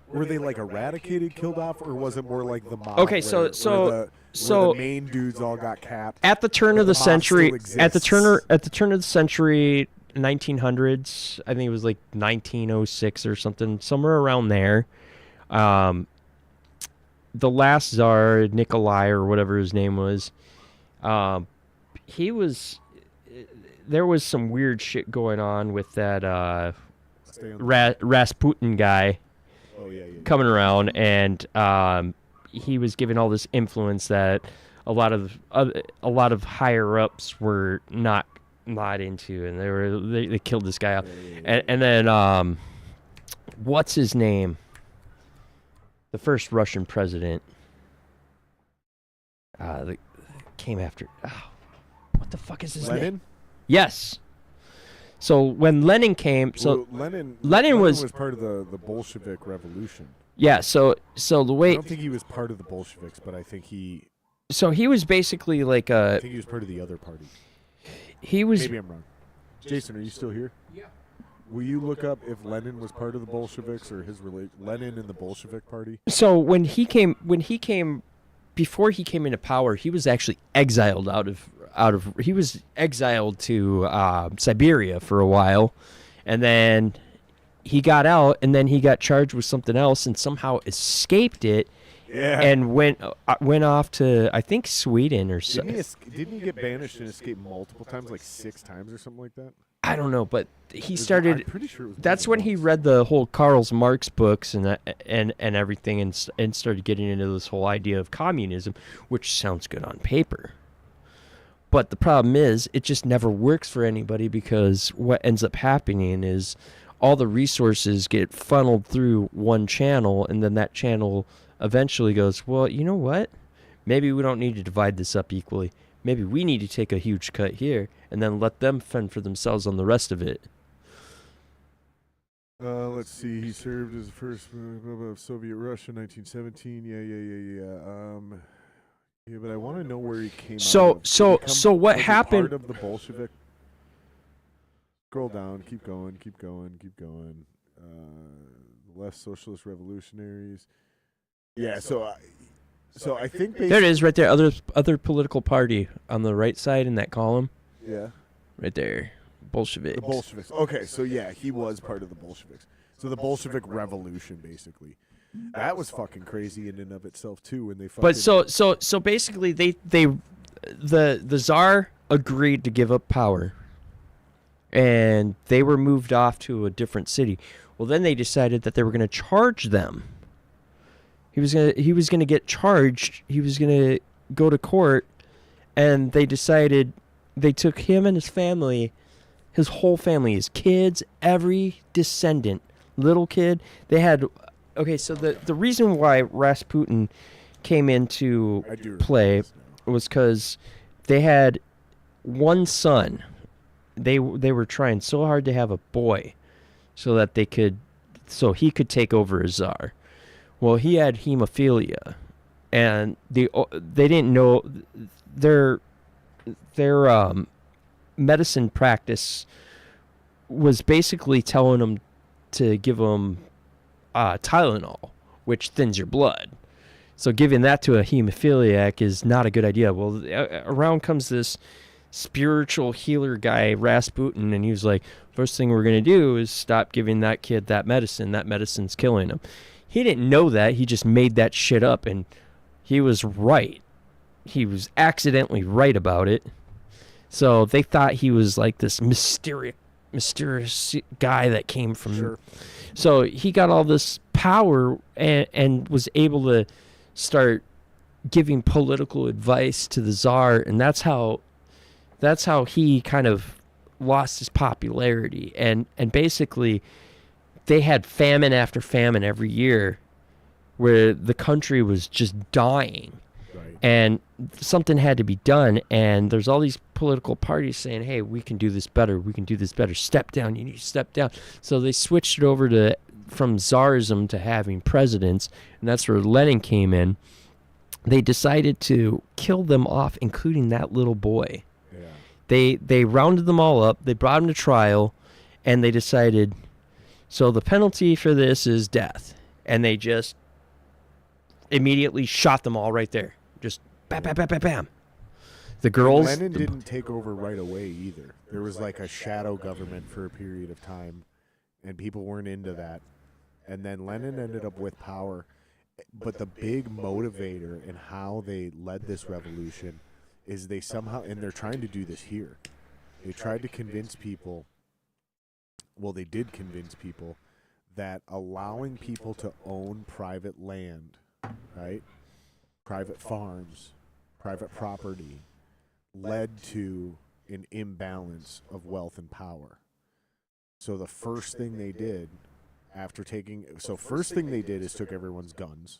were they like eradicated, killed off, or was it more like the mob? Okay, so the main dudes all got capped at the turn of the century. At the turn of the century, 1900s. I think it was like 1906 or something, somewhere around there. The last czar, Nikolai or whatever his name was, there was some weird shit going on with that Rasputin guy coming around, and he was given all this influence that a lot of higher ups were not into, and they killed this guy out. And then what's his name? The first Russian president that came after. What the fuck is his name? Yes. So when Lenin came, Lenin was part of the Bolshevik Revolution. Yeah. So the way I don't think he was part of the Bolsheviks, but I think he. So he was basically like I think he was part of the other party. He was. Maybe I'm wrong. Jason, are you still here? Yeah. Will you look up if Lenin was part of the Bolsheviks or his Lenin in the Bolshevik Party? So when he came, before he came into power, he was actually exiled he was exiled to Siberia for a while, and then he got out, and then he got charged with something else, and somehow escaped it. Yeah. And went off to, I think, Sweden or something. Didn't he get banished and escape multiple times, like 6 times or something like that? I don't know, but he started. I'm pretty sure it was. That's when he read the whole Karl Marx books and everything, and started getting into this whole idea of communism, which sounds good on paper. But the problem is, it just never works for anybody, because what ends up happening is all the resources get funneled through one channel, and then that channel eventually goes, well, you know what? Maybe we don't need to divide this up equally. Maybe we need to take a huge cut here and then let them fend for themselves on the rest of it. Let's see. He served as the first of Soviet Russia, 1917. Yeah. Yeah, but I want to know where he came. So what was he happened? Part of the Bolshevik. Scroll down. Keep going. Left socialist revolutionaries. Yeah. So I think There it is, right there. Other political party on the right side in that column. Yeah. Right there, Bolsheviks. The Bolsheviks. Okay, so yeah, he was part of the Bolsheviks. So the Bolshevik Revolution, basically, that was fucking crazy in and of itself too. When they fucking But so basically, the Tsar agreed to give up power, and they were moved off to a different city. Well, then they decided that they were going to charge them. He was gonna get charged. He was gonna go to court, and they decided they took him and his family, his whole family, his kids, every descendant, little kid. They had, okay. So the reason why Rasputin came into play was because they had one son. They were trying so hard to have a boy, so he could take over as Tsar. Well, he had hemophilia, and they didn't know their medicine practice was basically telling them to give him Tylenol, which thins your blood. So giving that to a hemophiliac is not a good idea. Well, around comes this spiritual healer guy, Rasputin, and he was like, first thing we're going to do is stop giving that kid that medicine. That medicine's killing him. He didn't know that. He just made that shit up, and he was right. He was accidentally right about it. So they thought he was like this mysterious guy that came from... Sure. So he got all this power and was able to start giving political advice to the Tsar, and that's how he kind of lost his popularity. And basically... they had famine after famine every year where the country was just dying. Right. And something had to be done. And there's all these political parties saying, hey, we can do this better. We can do this better. Step down. You need to step down. So they switched it over from Tsarism to having presidents. And that's where Lenin came in. They decided to kill them off, including that little boy. Yeah. They rounded them all up. They brought them to trial. And they decided... so the penalty for this is death. And they just immediately shot them all right there. Just bam, bam, bam, bam, bam. The girls... Lenin didn't take over right away either. There was like a shadow government for a period of time, and people weren't into that. And then Lenin ended up with power. But the big motivator in how they led this revolution is they somehow... and they're trying to do this here. They tried to convince people... well, they did convince people that allowing people to own private land, right, private farms, private property, led to an imbalance of wealth and power. So the first thing they did is took everyone's guns,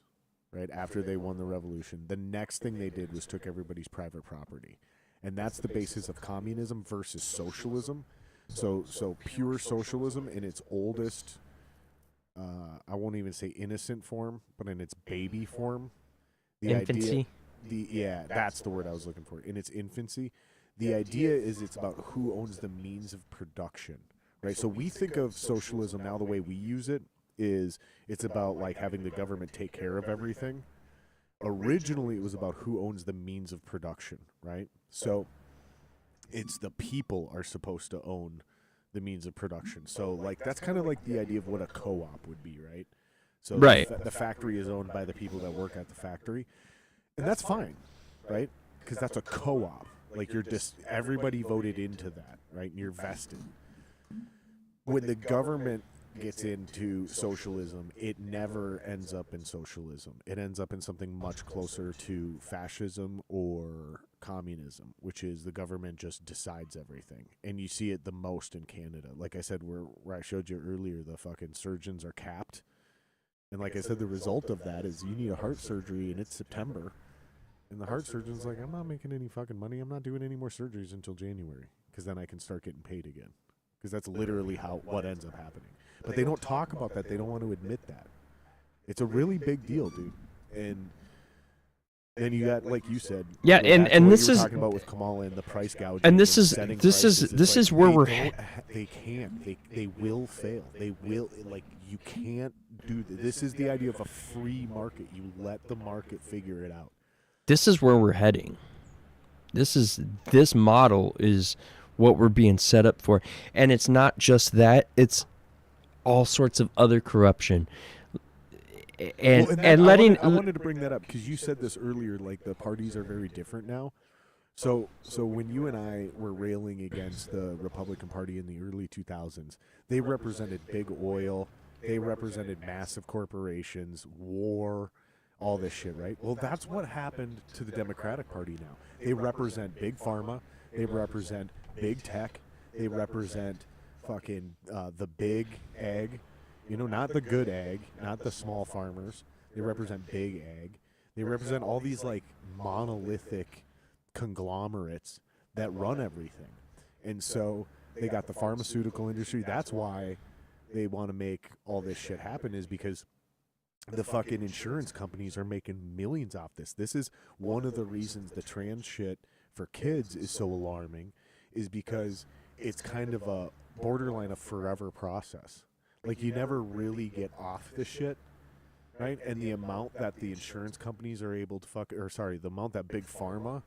right, after they won the revolution. The next thing they did was took everybody's private property. And that's the basis of communism versus socialism. So pure socialism in its oldest, I won't even say innocent form, but in its baby form. Infancy? That's the word I was looking for. In its infancy, the idea is it's about who owns the means of production, right? So we think of socialism now, the way we use it is it's about like having the government take care of everything. Originally, it was about who owns the means of production, right? So it's the people are supposed to own the means of production. So like that's kind of like the idea of what a co-op would be, right? So Right. the factory is owned by the people that work at the factory, and that's fine, right? Because that's a co-op. Like you're just everybody voted into that, right? And you're vested. When the government gets into socialism, it never ends up in socialism. It ends up in something much closer to fascism or communism, which is the government just decides everything. And you see it the most in Canada. Like I said, where I showed you earlier, the fucking surgeons are capped. And like I said, the result of that is you need a heart surgery and it's September. And the heart surgeon's like, I'm not making any fucking money. I'm not doing any more surgeries until January because then I can start getting paid again. Because that's literally what ends up happening. But they don't talk about that. They don't want to admit that. It's a really big deal, dude. And then you got, like you said, Yeah, and this you were is talking about with Kamala and the price gouging. and this is setting this is prices. this It's is like, where they we're don't they can't. They will fail. They will, like, you can't do this. Is the idea of a free market. You let the market figure it out. this is where we're heading. This model is what we're being set up for, and it's not just that, it's all sorts of other corruption. And Well, and letting I wanted to bring that up because you said this earlier, like the parties are very different now. So when you and I were railing against the Republican Party in the early 2000s, they represented big oil, they represented massive corporations, war, all this shit, right? Well, that's what happened to the Democratic Party now. They represent big pharma, they represent big tech, they represent fucking the big ag, you know, not the good ag, not the small farmers. They represent big ag. They represent all these like monolithic conglomerates that run everything. And so they got the pharmaceutical industry. That's why they want to make all this shit happen, is because the fucking insurance companies are making millions off this. This is one of the reasons the trans shit for kids is so alarming, is because it's kind of a borderline of forever process. Like, you never really get off the shit, right? And the amount that the insurance companies are able to the amount that Big Pharma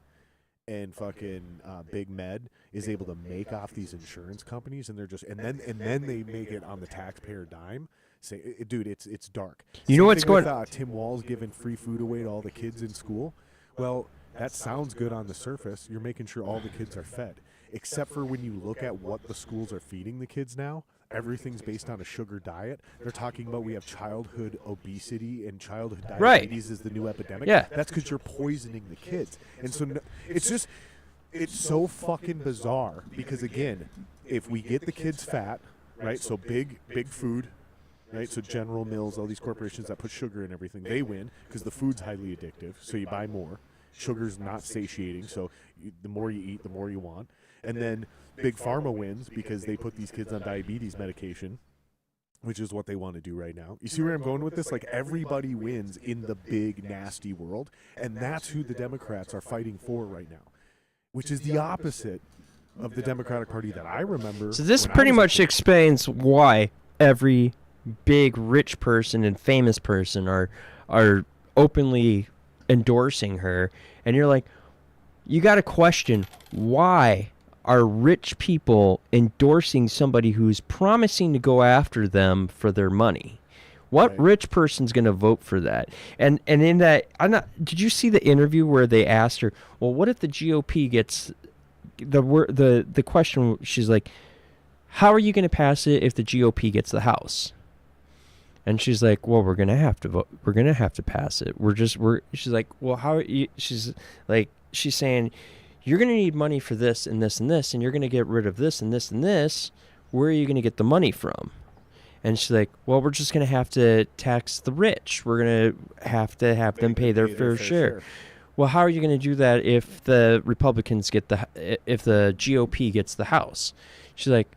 and fucking Big Med is able to make off these insurance companies, and they're just and then they make it on the taxpayer dime. Dude, it's dark. You know Same what's thing with, going- Tim Walz giving free food away to all the kids in school. Well, that sounds good on the surface. You're making sure all the kids are fed, except for when you look at what the schools are feeding the kids now. Everything's based on a sugar diet. They're talking about we have childhood obesity and childhood diabetes is the new epidemic. Yeah. That's because you're poisoning the kids. And so it's so fucking bizarre because, again, if we get the kids fat, right, so big food, right, so General Mills, all these corporations that put sugar in everything, they win because the food's highly addictive, so you buy more. Sugar's not satiating, so the more you eat, the more you want. And then Big Pharma wins because they put these kids on diabetes medication, which is what they want to do right now. You see where I'm going with this? Like, everybody wins in the big, nasty world, and that's who the Democrats are fighting for right now, which is the opposite of the Democratic Party that I remember. So this when I pretty was a much kid. explains why every big rich person and famous person are openly endorsing her, and you're like, you got to question, why are rich people endorsing somebody who's promising to go after them for their money? What Right. rich person's going to vote for that? And in that, did you see the interview where they asked her, well, what if the GOP gets the question? She's like, how are you going to pass it if the GOP gets the House? And she's like, well, we're going to have to vote. We're going to have to pass it. She's like, well, how are you? She's saying, you're going to need money for this and this and this, and you're going to get rid of this and this and this. Where are you going to get the money from? And she's like, well, we're just going to have to tax the rich. We're going to have them pay their fair share. Well, how are you going to do that if the Republicans if the GOP gets the House? She's like,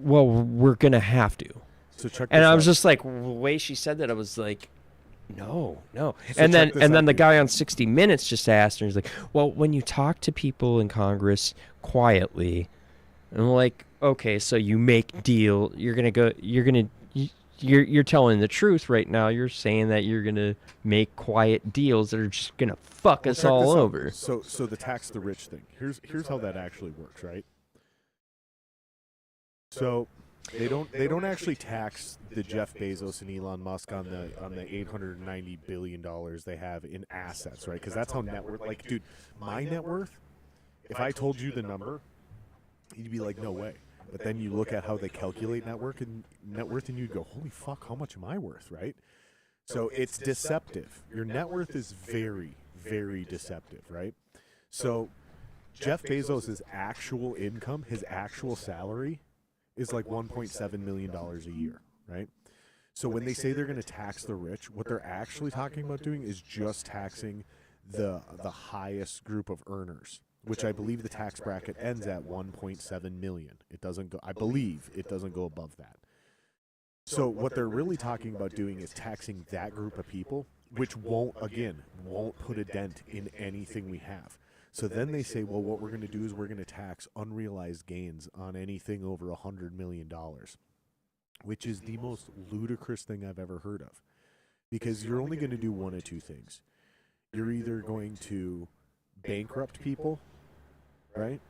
well, we're going to have to. So check And this I was out. just like, the way she said that, I was like, no. So and check this then out, the dude. guy on 60 Minutes just asked her, he's like, well, when you talk to people in Congress quietly, and I'm like, okay, so you make deal. You're telling the truth right now. You're saying that you're gonna make quiet deals that are just gonna fuck us all over. So the tax the rich thing. Here's how that actually works, right? So they don't actually tax the Jeff Bezos and Elon Musk on the $890 billion they have in assets, right? Because that's how net worth. Like, dude, my net worth. If I told you the number, you'd be like, no way. But then you look at how they calculate net worth, and you'd go, holy fuck, how much am I worth, right? So it's deceptive. Your net worth is very, very deceptive, right? So Jeff Bezos' actual income, his actual salary, is like $1.7 million a year, right? So when they say they're going to tax the rich, what they're actually talking about doing is just taxing the highest group of earners, which I believe the tax bracket ends at 1.7 million. It doesn't go, I believe it doesn't go above that. So what they're really talking about doing is taxing that group of people, which won't put a dent in anything we have. So then they say, well, what we're going to do is we're going to tax unrealized gains on anything over $100 million, which is the most ludicrous thing I've ever heard of. Because you're only going to do one of two things. You're either going to bankrupt people, right?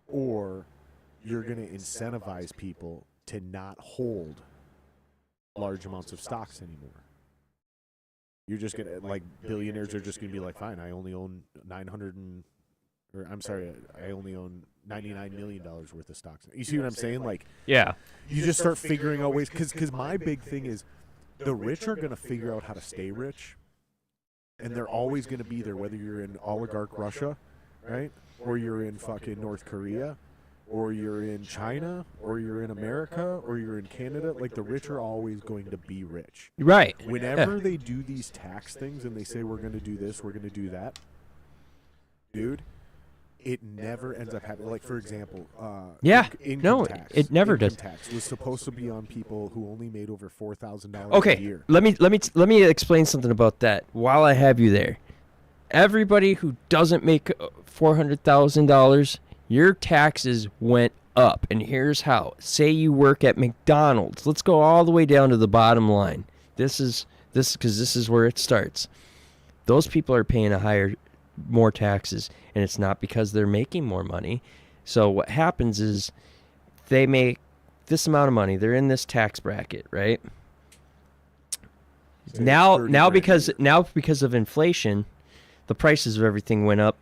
Or you're going to incentivize people to not hold large amounts of stocks anymore. You're just going to, like, billionaires are just going to be like, fine, I only own I only own $99 million worth of stocks. You see what I'm saying? Like, Yeah. you just start figuring out ways, because my big thing is the rich are going to figure out how to stay rich, and they're always going to be there, whether you're in oligarch Russia, right, or you're in fucking North Korea, or you're in China, or you're in America, or you're in Canada. Like, the rich are always going to be rich. Right. Whenever they do these tax things and they say we're going to do this, we're going to do that, dude, it never ends up happening. Like, for example, income tax. It never income does. Tax was supposed to be on people who only made over $4,000 a Okay, year. let me explain something about that while I have you there. Everybody who doesn't make $400,000, your taxes went up, and here's how. Say you work at McDonald's. Let's go all the way down to the bottom line. This is where it starts. Those people are paying more taxes, and it's not because they're making more money. So what happens is they make this amount of money. They're in this tax bracket, right? Now because of inflation, the prices of everything went up.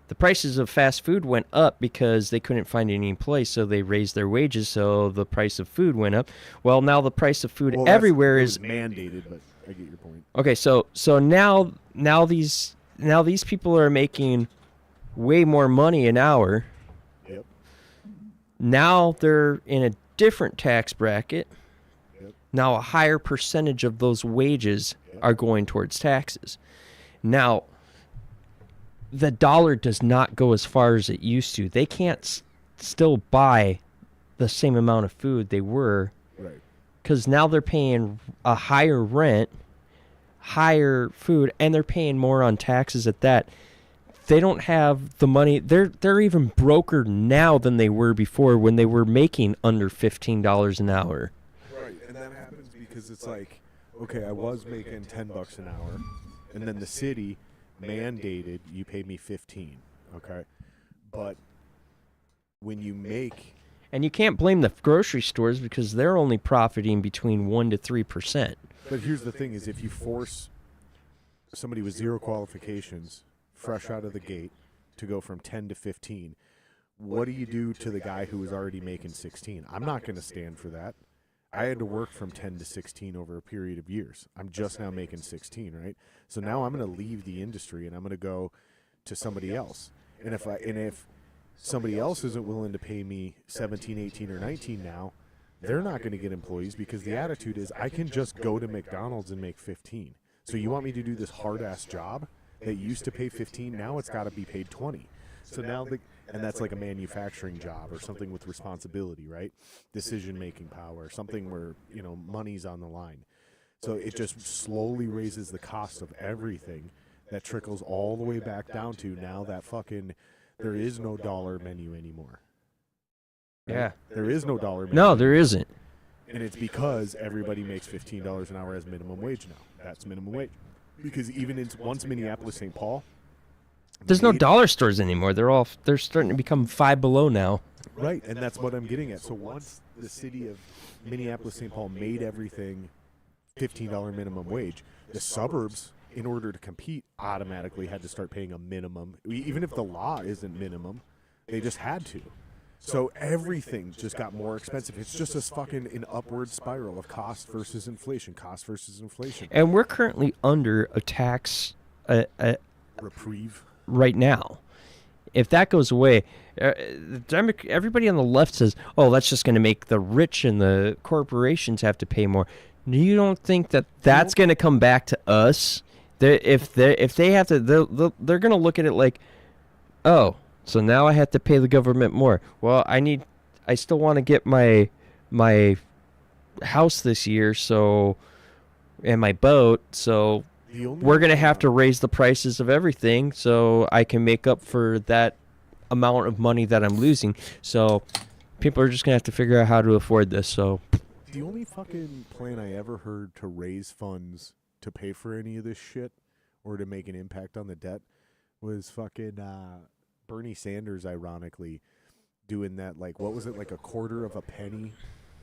The prices of fast food went up because they couldn't find any employees, so they raised their wages, so the price of food went up. Well, now the price of food everywhere is mandated, but I get your point. Okay, so now these people are making way more money an hour. Yep. Now they're in a different tax bracket. Yep. Now a higher percentage of those wages are going towards taxes. Now, the dollar does not go as far as it used to. They can't still buy the same amount of food they were. Right. Because now they're paying a higher rent, higher food, and they're paying more on taxes at that. They don't have the money. They're even broker now than they were before when they were making under $15 an hour. Right, and that happens because it's like, okay, I was making $10 an hour, and then the city mandated you pay me 15, okay? But when you make... And you can't blame the grocery stores because they're only profiting between 1% to 3%. But here's the thing is, if you force somebody with zero qualifications, fresh out of the gate, to go from 10 to 15, what do you do to the guy who was already making 16? I'm not going to stand for that. I had to work from 10 to 16 over a period of years. I'm just now making 16, right? So now I'm going to leave the industry and I'm going to go to somebody else. And if somebody else isn't willing to pay me 17, 18, or 19 now, they're not going to get employees because the attitude is I can just go to McDonald's and make 15. So you want me to do this hard-ass job that used to pay 15, now it's got to be paid 20. So now and that's like a manufacturing job or something with responsibility, right? Decision-making power, something where, money's on the line. So it just slowly raises the cost of everything that trickles all the way back down to now that fucking there is no dollar menu anymore. Yeah. There is no dollar minimum. No, there isn't. And it's because everybody makes $15 an hour as minimum wage now. That's minimum wage. Because even once Minneapolis, St. Paul, There's no dollar stores anymore. They're starting to become Five Below now. right, and that's what I'm getting at. So once the city of Minneapolis, St. Paul made everything $15 minimum wage, the suburbs, in order to compete, automatically had to start paying a minimum. Even if the law isn't minimum, they just had to. So everything just got more expensive. It's just this fucking an upward spiral of cost versus inflation. And we're currently under a tax Reprieve. right now. If that goes away, everybody on the left says, "Oh, that's just going to make the rich and the corporations have to pay more." You don't think that that's going to come back to us? If they have to, they're going to look at it like, "Oh, so now I have to pay the government more." Well, I still want to get my house this year, and my boat, so we're going to have to raise the prices of everything so I can make up for that amount of money that I'm losing. So people are just going to have to figure out how to afford this. So the only fucking plan I ever heard to raise funds to pay for any of this shit or to make an impact on the debt was fucking Bernie Sanders, ironically, doing that, like, what was it, like a quarter of a penny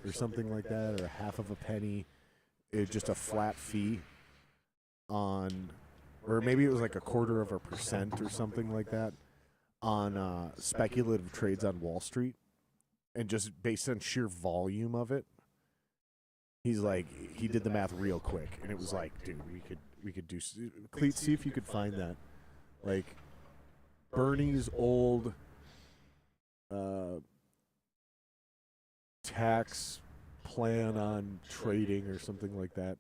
or something like that, or a half of a penny, just a flat fee on, or maybe it was like a quarter of a % or something like that, on speculative trades on Wall Street, and just based on sheer volume of it, he's like, he did the math real quick, and it was like, dude, we could do, Cleet, see if you could find that, like, Bernie's old tax plan on trading or something like that.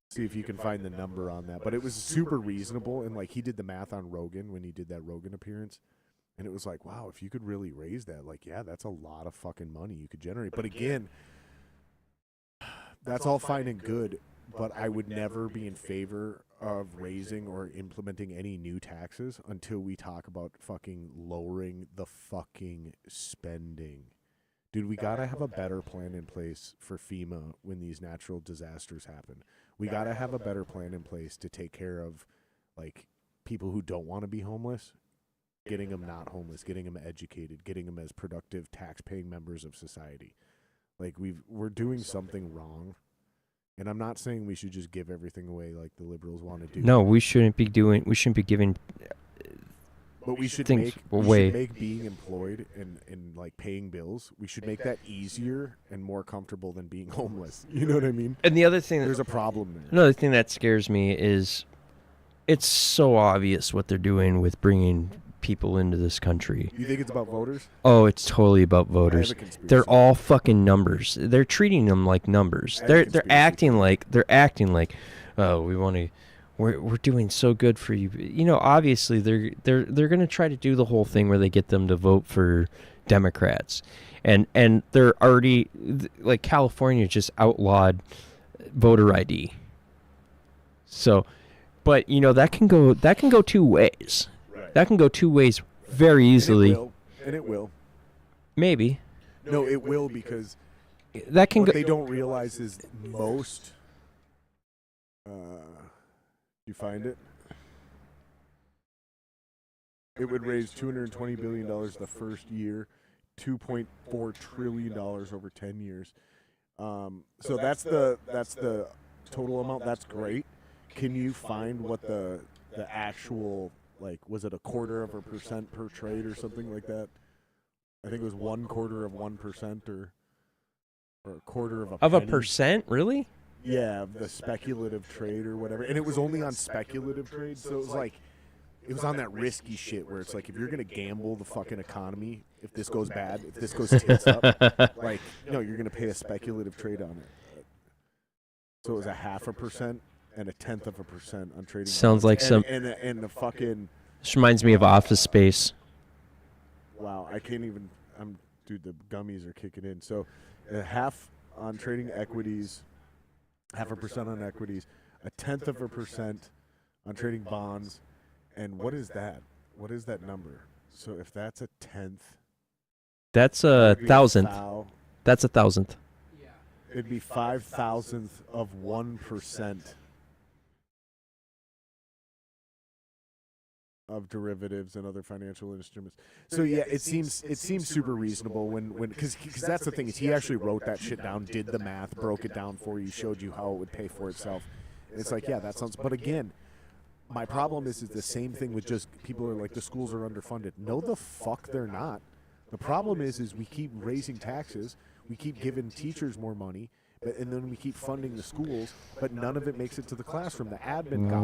See if you can find the number on that. But it was super reasonable, and like he did the math on Rogan when he did that Rogan appearance, and it was like, wow, if you could really raise that, like, yeah, that's a lot of fucking money you could generate. But again, that's all fine and good, but I would never be in favor of raising or implementing any new taxes until we talk about fucking lowering the fucking spending. Dude, we gotta have a better plan in place for FEMA when these natural disasters happen. We gotta have a better plan in place to take care of, like, people who don't want to be homeless, getting them not homeless, getting them educated, getting them as productive, tax-paying members of society. Like, we're doing something wrong. And I'm not saying we should just give everything away like the liberals want to do. no, we shouldn't be giving. But we should things make away. being employed and like paying bills. We should make that easier and more comfortable than being homeless. You know what I mean? And the other thing, There's a problem there. another thing that scares me is it's so obvious what they're doing with bringing people into this country. You think it's about voters? Oh, it's totally about voters. I have a conspiracy. They're all fucking numbers. They're treating them like numbers. I have a They're conspiracy. acting like, oh, we're doing so good for you. You know, obviously they're going to try to do the whole thing where they get them to vote for Democrats. And they're already, like, California just outlawed voter ID. So, but you know, that can go two ways. Right. That can go two ways very easily. And it will. Maybe. No, it will, because That can what go. they don't realize is most. You find it? It would raise $220 billion the first year, $2.4 trillion over 10 years. So that's the total amount. That's great. Can you find what the actual, like, was it 0.25% per trade or something like that? I think it was 1/4 or a quarter of a Of a penny. percent, really? Yeah, the speculative trade or whatever. And it was only on speculative trade, so it was like, it was on that risky shit where it's like, if you're going to gamble the fucking economy, if this goes bad, if this goes tits up, like, no, you're going to pay a speculative trade on it. So it was 0.5% and 0.1% on trading. Sounds like some. And the fucking, This reminds me of Office Space. wow, I can't even, dude, the gummies are kicking in. So half on trading equities, 0.5% on equities, 0.1% on trading bonds. And what is that? What is that number? So if that's 1/10, That's a thousandth. That's a thousandth. Yeah. It'd be 5,000th of 1% of derivatives and other financial instruments. So yeah, it seems super reasonable when because that's the thing is he actually wrote that shit down, did the math, broke it down for you, showed you how it would pay for itself. It's like, yeah, that sounds. But again, my problem is the same thing with just people are like the schools are underfunded. No, the fuck they're not. The problem is we keep raising taxes, we keep giving teachers more money, and then we keep funding the schools, but none of it makes it to the classroom. The admin got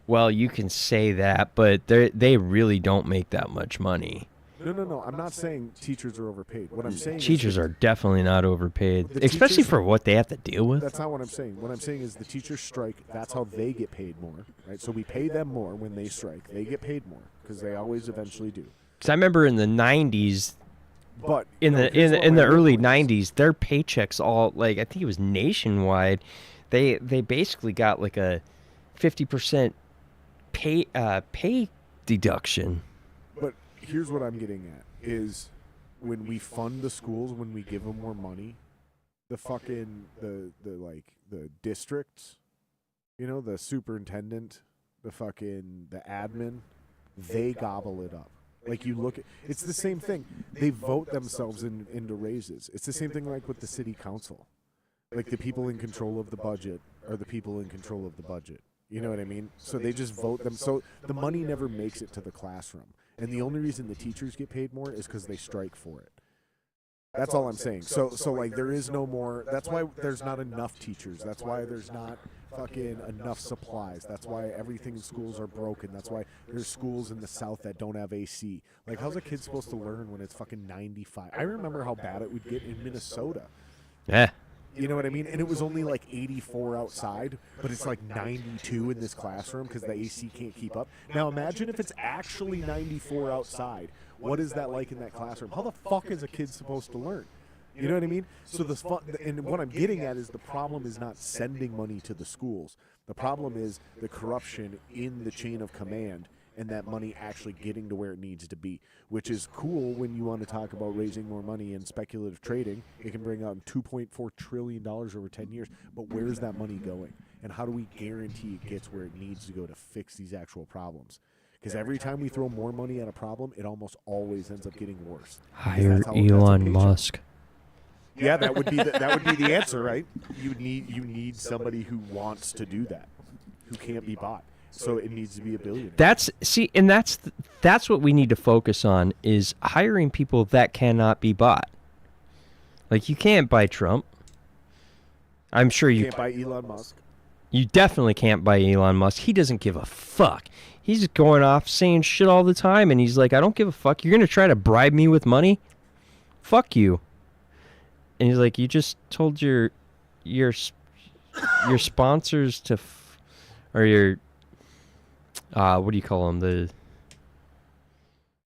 Well, you can say that, but they really don't make that much money. No. I'm not saying teachers are overpaid. What I'm saying teachers is are definitely not overpaid, The especially teachers- for what they have to deal with. that's not what I'm saying. What I'm saying is the teachers strike. That's how they get paid more, right? So we pay them more when they strike. They get paid more because they always eventually do. 'Cause I remember in the 90s, But in no, the here's what in my the real early point is. 90s, their paychecks all like I think it was nationwide. They basically got like a 50% pay deduction. But here's what I'm getting at is when we fund the schools, when we give them more money, the fucking the districts, the superintendent, the admin, they gobble it up. Like you look at, it's the same thing. They vote themselves into raises. It's the same thing like with the city council. Like the people in control of the budget are the people in control of the budget. You know what I mean? So they just vote them. So the money never makes it to the classroom. And the only reason the teachers get paid more is because they strike for it. That's all I'm saying. So like there is no more. That's why there's not enough teachers. That's why there's not fucking enough supplies. That's why everything in schools are broken. That's why there's schools in the South that don't have AC. Like how's a kid supposed to learn when it's fucking 95? I remember how bad it would get in Minnesota. Yeah. You know what I mean? And it was only like 84 outside, but it's like 92 in this classroom because the AC can't keep up. Now imagine if it's actually 94 outside. What is that like in that classroom? How the fuck is a kid supposed to learn? You know what I mean? So and what I'm getting at is the problem is not sending money to the schools. The problem is the corruption in the chain of command and that money actually getting to where it needs to be, which is cool when you want to talk about raising more money in speculative trading. It can bring out $2.4 trillion over 10 years, but where's that money going? And how do we guarantee it gets where it needs to go to fix these actual problems? Because every time we throw more money at a problem, it almost always ends up getting worse. Hire That's a Elon paycheck. Musk. Yeah, that would be the answer, right? You need somebody who wants to do that, who can't be bought. So it needs to be a billionaire. That's what we need to focus on is hiring people that cannot be bought. Like you can't buy Trump. I'm sure you can't buy Elon Musk. You definitely can't buy Elon Musk. He doesn't give a fuck. He's going off saying shit all the time, and he's like, I don't give a fuck. You're going to try to bribe me with money? Fuck you. And he's like, you just told your sponsors to, or your, what do you call them? The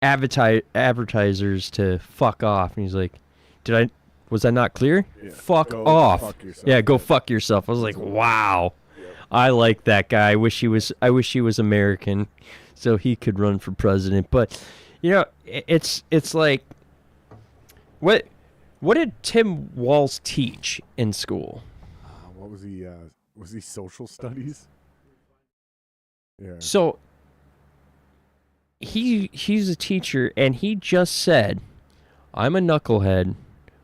advertisers to fuck off. And he's like, was that not clear? Yeah. Fuck Go off. fuck yourself. Yeah, go fuck yourself. I was like, wow. I like that guy. I wish he was American so he could run for president. But it's like what did Tim Walz teach in school? What was he? Was he social studies? Yeah. So he's a teacher, and he just said, I'm a knucklehead.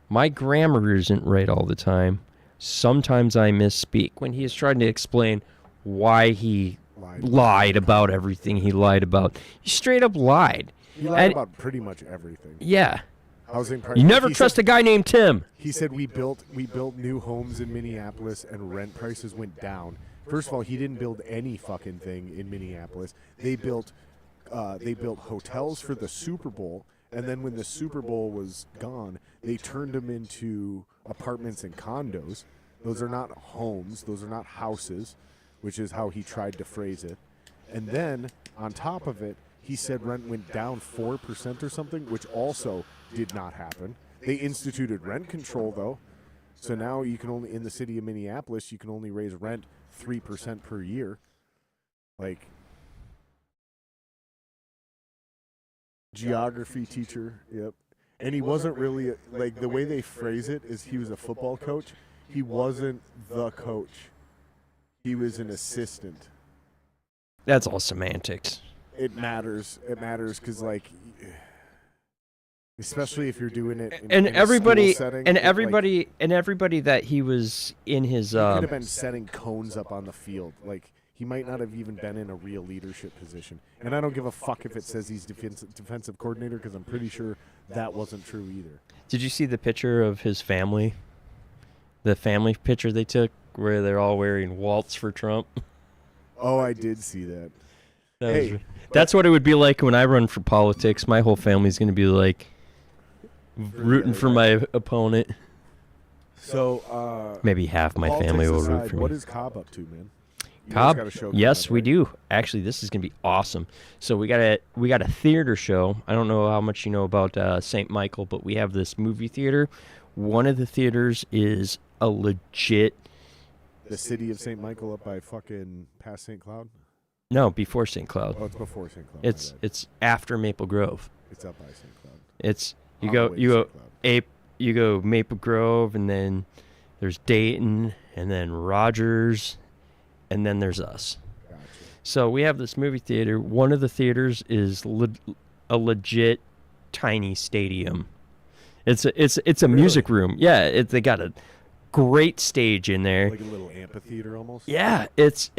My grammar isn't right all the time. Sometimes I misspeak. When he is trying to explain why he lied about everything he lied about. He straight up lied. He lied about pretty much everything. Yeah. Housing You never trust a guy named Tim. He said we built new homes in Minneapolis and rent prices went down. First of all, he didn't build any fucking thing in Minneapolis. They built hotels for the Super Bowl, and then when the Super Bowl was gone, they turned them into apartments and condos. Those are not homes. Those are not houses, which is how he tried to phrase it. And then on top of it, he said rent went down 4% or something, which also did not happen. They instituted rent control, though. So now you can only, in the city of Minneapolis, you can only raise rent 3% per year. Like, geography teacher. Yep. And he wasn't really like the way they phrase it is he was a football coach. He wasn't the coach. He was an assistant. That's all semantics. It matters. It matters because, like, especially if you're doing it And in everybody a school setting, and it, everybody like, and everybody that he was in his he could have been setting cones up on the field. Like, he might not have even been in a real leadership position. And I don't give a fuck if it says he's defensive coordinator because I'm pretty sure that wasn't true either. Did you see the picture of his family? The family picture they took where they're all wearing Waltz for Trump? Oh, I did see that. That's what it would be like when I run for politics. My whole family's going to be like rooting for my opponent. So, maybe half my family will root for me. What is Kobb up to, man? You guys Cobb? got a show Yes, coming up, we right? do. Actually, this is going to be awesome. So we got a theater show. I don't know how much you know about St. Michael, but we have this movie theater. One of the theaters is a legit. The city of St. Michael up by fucking past St. Cloud? No, before St. Cloud. Oh, it's before St. Cloud. It's after Maple Grove. It's up by St. Cloud. It's you On the go way to you go St. Cloud. you go Maple Grove, and then there's Dayton, and then Rogers, and then there's us. Gotcha. So we have this movie theater. One of the theaters is a legit tiny stadium. It's a music room. Yeah, they got a great stage in there. Like a little amphitheater almost? Yeah, it's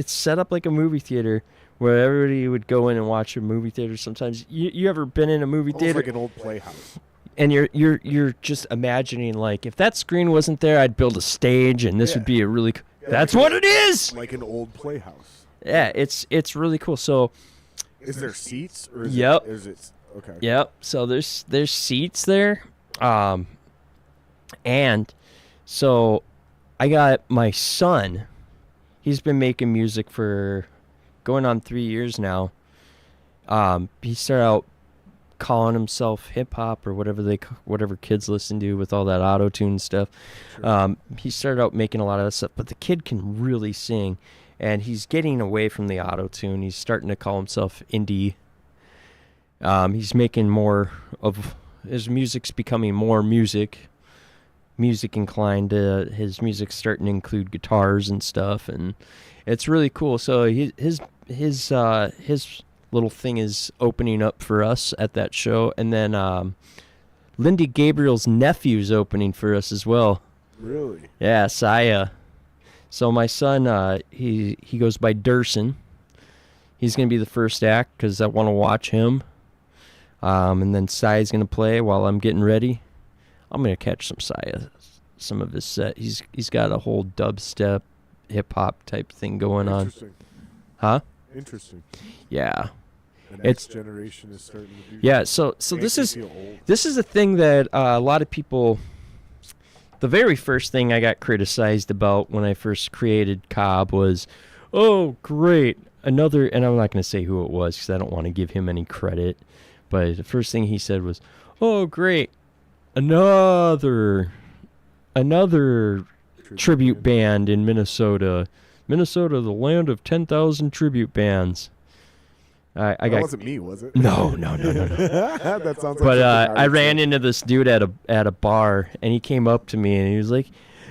set up like a movie theater where everybody would go in and watch a movie theater. Sometimes you ever been in a movie Almost theater like an old playhouse. and you're just imagining, like, if that screen wasn't there, I'd build a stage and this would be a really that's what it is. Like an old playhouse. Yeah, it's really cool. So Is there seats or is Yep. is it okay. yep. So there's seats there, and so I got my son. He's been making music for going on 3 years now. He started out calling himself hip hop or whatever kids listen to with all that auto tune stuff. Sure. He started out making a lot of that stuff, but the kid can really sing, and he's getting away from the auto tune. He's starting to call himself indie. He's making more of his music's becoming more music inclined. His music's starting to include guitars and stuff, and it's really cool. So his little thing is opening up for us at that show, and then Lindy Gabriel's nephew's opening for us as well. Really? Yeah, Saya. So my son, he goes by Durson. He's gonna be the first act because I want to watch him. And then Saya's gonna play while I'm getting ready. I'm gonna catch some of his set. He's got a whole dubstep, hip hop type thing going on. Interesting. Huh? Interesting. Yeah. The It's- next generation is starting to do Yeah. So Makes this me is feel old. this is a thing that a lot of people. The very first thing I got criticized about when I first created Kobb was, oh, great, another, and I'm not going to say who it was because I don't want to give him any credit, but the first thing he said was, oh, great, another tribute band in Minnesota. Minnesota, the land of 10,000 tribute bands. I That got wasn't me, was it? no. That sounds like But something I would ran say. into this dude at a bar, and he came up to me, and he was like,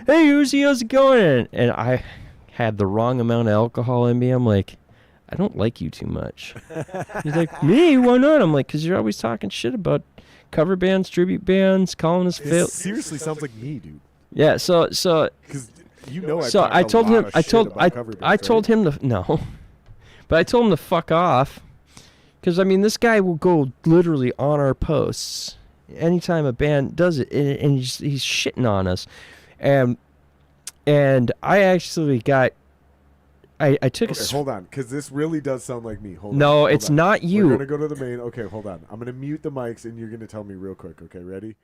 "Hey, Uzi, how's it going?" And I had the wrong amount of alcohol in me. I'm like, "I don't like you too much." He's like, "Me? Why not?" I'm like, "'Cause you're always talking shit about cover bands, tribute bands, calling us It fail." seriously sounds like me, dude. Yeah. So Because you know so talk I a told lot him of I shit told about I cover bands, I told right? him to no, but I told him to fuck off. Because, I mean, this guy will go literally on our posts anytime a band does it, and he's shitting on us. And I actually got... I took Okay, a... hold on, because this really does sound like me. Hold on. No, hold it's on. not you. We're going to go to the main... Okay, hold on. I'm going to mute the mics, and you're going to tell me real quick. Okay, ready?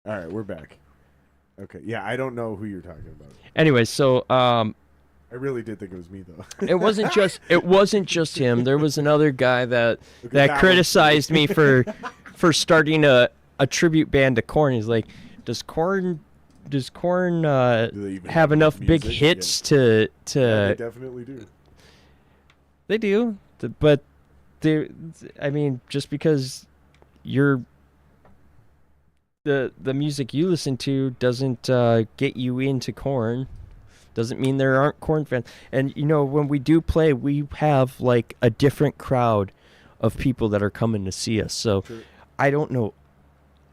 All right, we're back. Okay, yeah, I don't know who you're talking about. Anyway, so I really did think it was me, though. it wasn't just him. There was another guy that Okay, that one's criticized me for starting a tribute band to Korn. He's like, does Korn does Korn Do they even have enough big music? hits Yeah, to they definitely do. They do, but I mean, just because you're the music you listen to doesn't get you into Korn, doesn't mean there aren't Korn fans. And you know, when we do play, we have like a different crowd of people that are coming to see us. So Sure. I don't know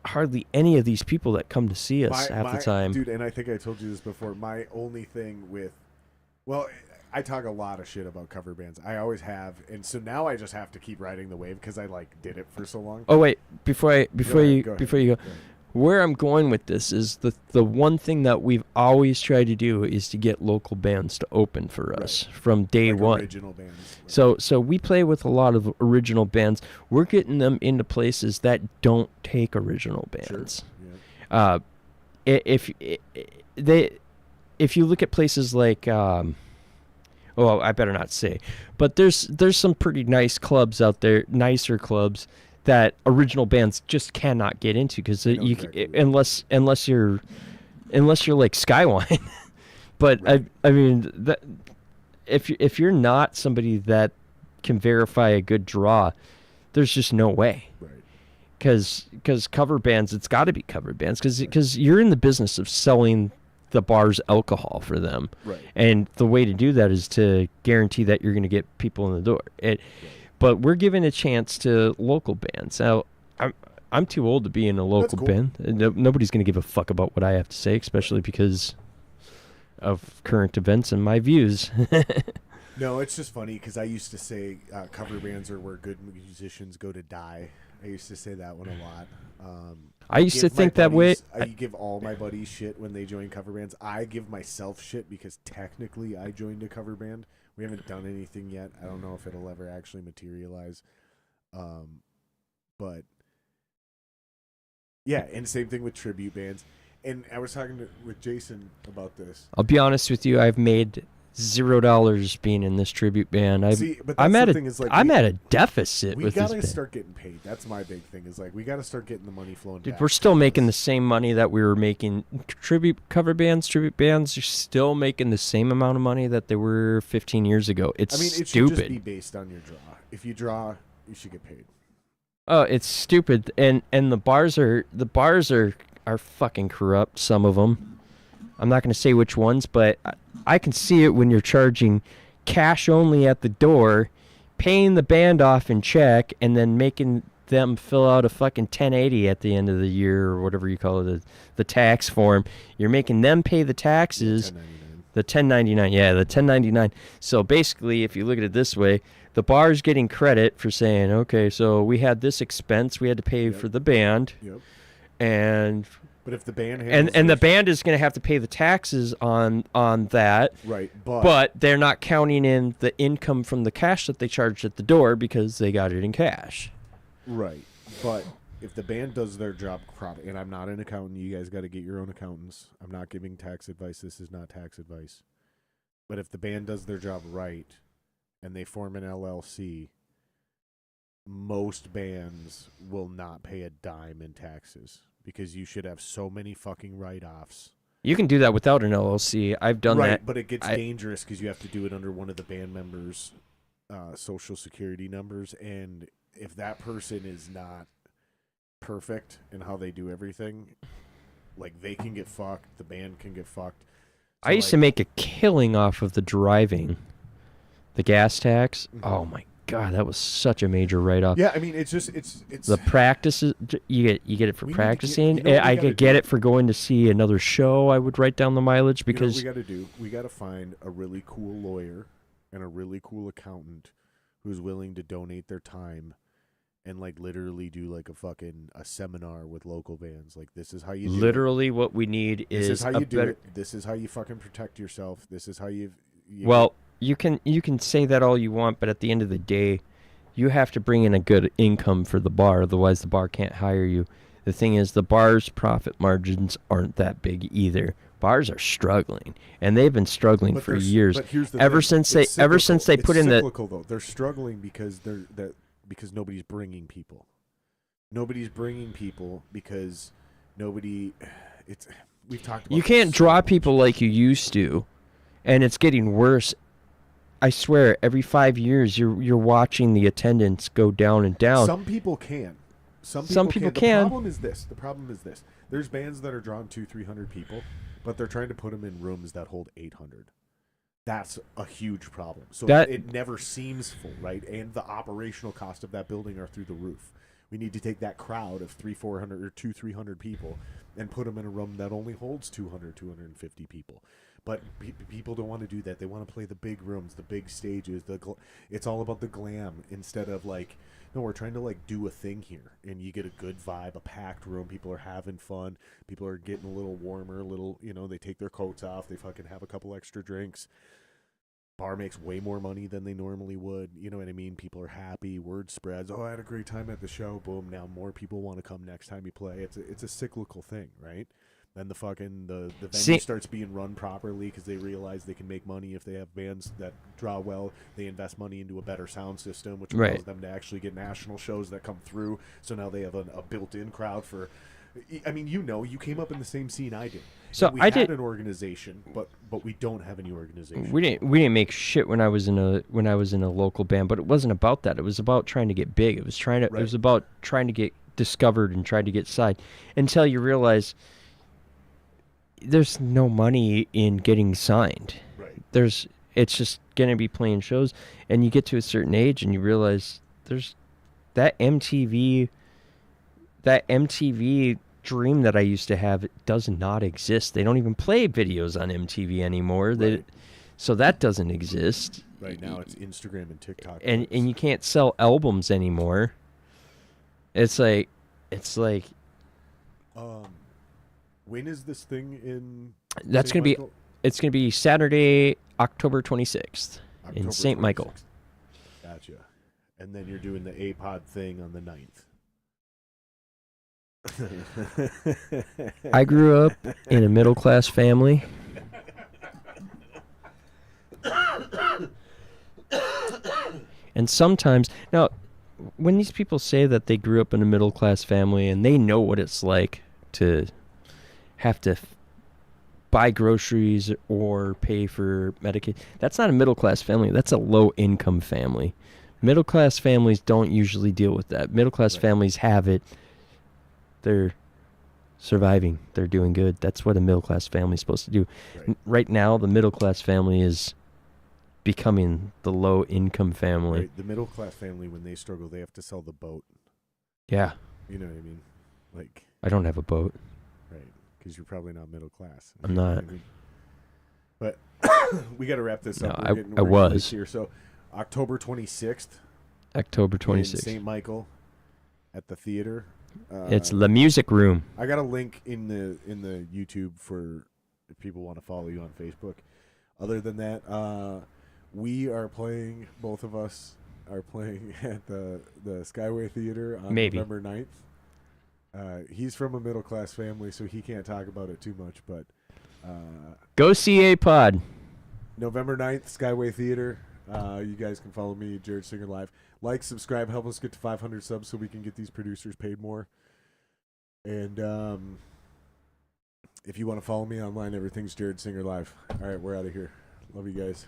hardly any of these people that come to see us half the time. Dude, and I think I told you this before. My only thing with, well, I talk a lot of shit about cover bands. I always have, and so now I just have to keep riding the wave because I did it for so long. Oh wait, before you Go go, ahead. where I'm going with this is the one thing that we've always tried to do is to get local bands to open for us from day Like one. original bands. So we play with a lot of original bands. We're getting them into places that don't take original bands. Yeah. If you look at places like well, I better not say, but there's some pretty nice clubs out there, nicer clubs that original bands just cannot get into because unless you're like Skywine. But Right. I mean, if you're not somebody that can verify a good draw, there's just no way. Right. Because cover bands, it's got to be cover bands because you're in the business of selling the bar's alcohol for them. Right. And the way to do that is to guarantee that you're going to get people in the door. But we're giving a chance to local bands. Now, I'm too old to be in a local cool. band. Nobody's going to give a fuck about what I have to say, especially because of current events and my views. No, it's just funny because I used to say cover bands are where good musicians go to die. I used to say that one a lot. I used to give my think that way. buddies- I give all my buddies shit when they join cover bands. I give myself shit because technically I joined a cover band. We haven't done anything yet. I don't know if it'll ever actually materialize. But yeah, and same thing with tribute bands. And I was talking with Jason about this. I'll be honest with you. I've made $0 being in this tribute band. See, but I'm that's at the a thing is, like, I'm at a deficit We with this gotta band. start getting paid. That's my big thing. Is we gotta start getting the money flowing. Dude, back we're still to making the us. same money that we were making. Tribute bands are still making the same amount of money that they were 15 years ago. It's I mean, it should stupid. just be based on your draw. If you draw, you should get paid. Oh, it's stupid. And the bars are fucking corrupt. Some of them. I'm not going to say which ones, but I can see it when you're charging cash only at the door, paying the band off in check, and then making them fill out a fucking 1080 at the end of the year or whatever you call it, the tax form. You're making them pay the taxes. 1099. The 1099, yeah, the 1099. So basically, if you look at it this way, the bar's getting credit for saying, okay, so we had this expense we had to pay for the band, Yep. and But if the band and the band is going to have to pay the taxes on that, right, but they're not counting in the income from the cash that they charged at the door because they got it in cash. right, but if the band does their job properly, and I'm not an accountant, you guys got to get your own accountants. I'm not giving tax advice. This is not tax advice. But if the band does their job right, and they form an LLC, most bands will not pay a dime in taxes because you should have so many fucking write-offs. You can do that without an LLC. I've done Right, that. but it gets dangerous because you have to do it under one of the band members' social security numbers, and if that person is not perfect in how they do everything, they can get fucked. The band can get fucked. So, I used to make a killing off of the driving, the gas tax. Mhm. Oh my god, that was such a major write-off. Yeah, I mean, it's The practices you get it for We need to get- practicing. you know what we I gotta could get do? it for going to see another show. I would write down the mileage because you know what we got to do? We got to find a really cool lawyer and a really cool accountant who's willing to donate their time and literally do a seminar with local bands. This is how you do literally what we need it. This is how a you do better. it. This is how you fucking protect yourself. This is how you Well, you can say that all you want, but at the end of the day, you have to bring in a good income for the bar, otherwise the bar can't hire you. The thing is, the bar's profit margins aren't that big either. Bars are struggling, and they've been struggling for years. But here's the ever thing. since they It's ever since they cyclical. put It's in the cyclical, though. They're struggling because because nobody's bringing people. Nobody's bringing people because nobody. We've talked about You this can't so draw much. people like you used to, and it's getting worse. I swear, every 5 years, you're watching the attendance go down and down. Some people can. Some people The can. problem is this. There's bands that are drawing 200-300 people, but they're trying to put them in rooms that hold 800. That's a huge problem. So it never seems full, right? And the operational cost of that building are through the roof. We need to take that crowd of 300-400 or 200-300 people and put them in a room that only holds 200-250 people. But people don't want to do that. They want to play the big rooms, the big stages. It's all about the glam instead of like, no, we're trying to like do a thing here, and you get a good vibe, a packed room. People are having fun. People are getting a little warmer, they take their coats off. They fucking have a couple extra drinks. Bar makes way more money than they normally would. You know what I mean? People are happy. Word spreads. Oh, I had a great time at the show. Boom. Now more people want to come next time you play. It's a cyclical thing, right? Then the venue starts being run properly because they realize they can make money if they have bands that draw well. They invest money into a better sound system, which allows them to actually get national shows that come through. So now they have a built-in crowd for. I mean, you came up in the same scene I did. So we had an organization, but we don't have any organization. We didn't make shit when I was in a local band, but it wasn't about that. It was about trying to get big. It was about trying to get discovered and trying to get signed until you realize there's no money in getting signed. Right. It's just gonna be playing shows, and you get to a certain age and you realize there's that MTV dream that I used to have. It does not exist. They don't even play videos on MTV anymore. Right. So that doesn't exist. Right now it's Instagram and TikTok. And you can't sell albums anymore. It's like when is this thing in that's St. gonna Michael? it's gonna be Saturday, October 26th in October St. Michael. 26th. Gotcha. And then you're doing the A-Pod thing on the 9th. I grew up in a middle class family. And sometimes now when these people say that they grew up in a middle class family and they know what it's like to have to buy groceries or pay for Medicaid, that's not a middle class family. That's a low income family. Middle class families don't usually deal with that. Middle class families have it. They're surviving. They're doing good. That's what a middle class family is supposed to do. Right now, the middle class family is becoming the low income family. Right. The middle class family, when they struggle, they have to sell the boat. Yeah. You know what I mean? Like, I don't have a boat. right. Because you're probably not middle class. I'm not. I mean? But we got to wrap this up. No, We're I getting was. close here. So October 26th. October In 26th. St. Michael at the theater. It's La Music Room. I got a link in the YouTube for if people want to follow you on Facebook. Other than that, we are playing. Both of us are playing at the Skyway Theater on November 9th. He's from a middle class family, so he can't talk about it too much. But Go see A-Pod. November 9th, Skyway Theater. You guys can follow me, Jared Singer Live. Like, subscribe, help us get to 500 subs so we can get these producers paid more. And if you want to follow me online, everything's Jared Singer Live. All right, we're out of here. Love you guys.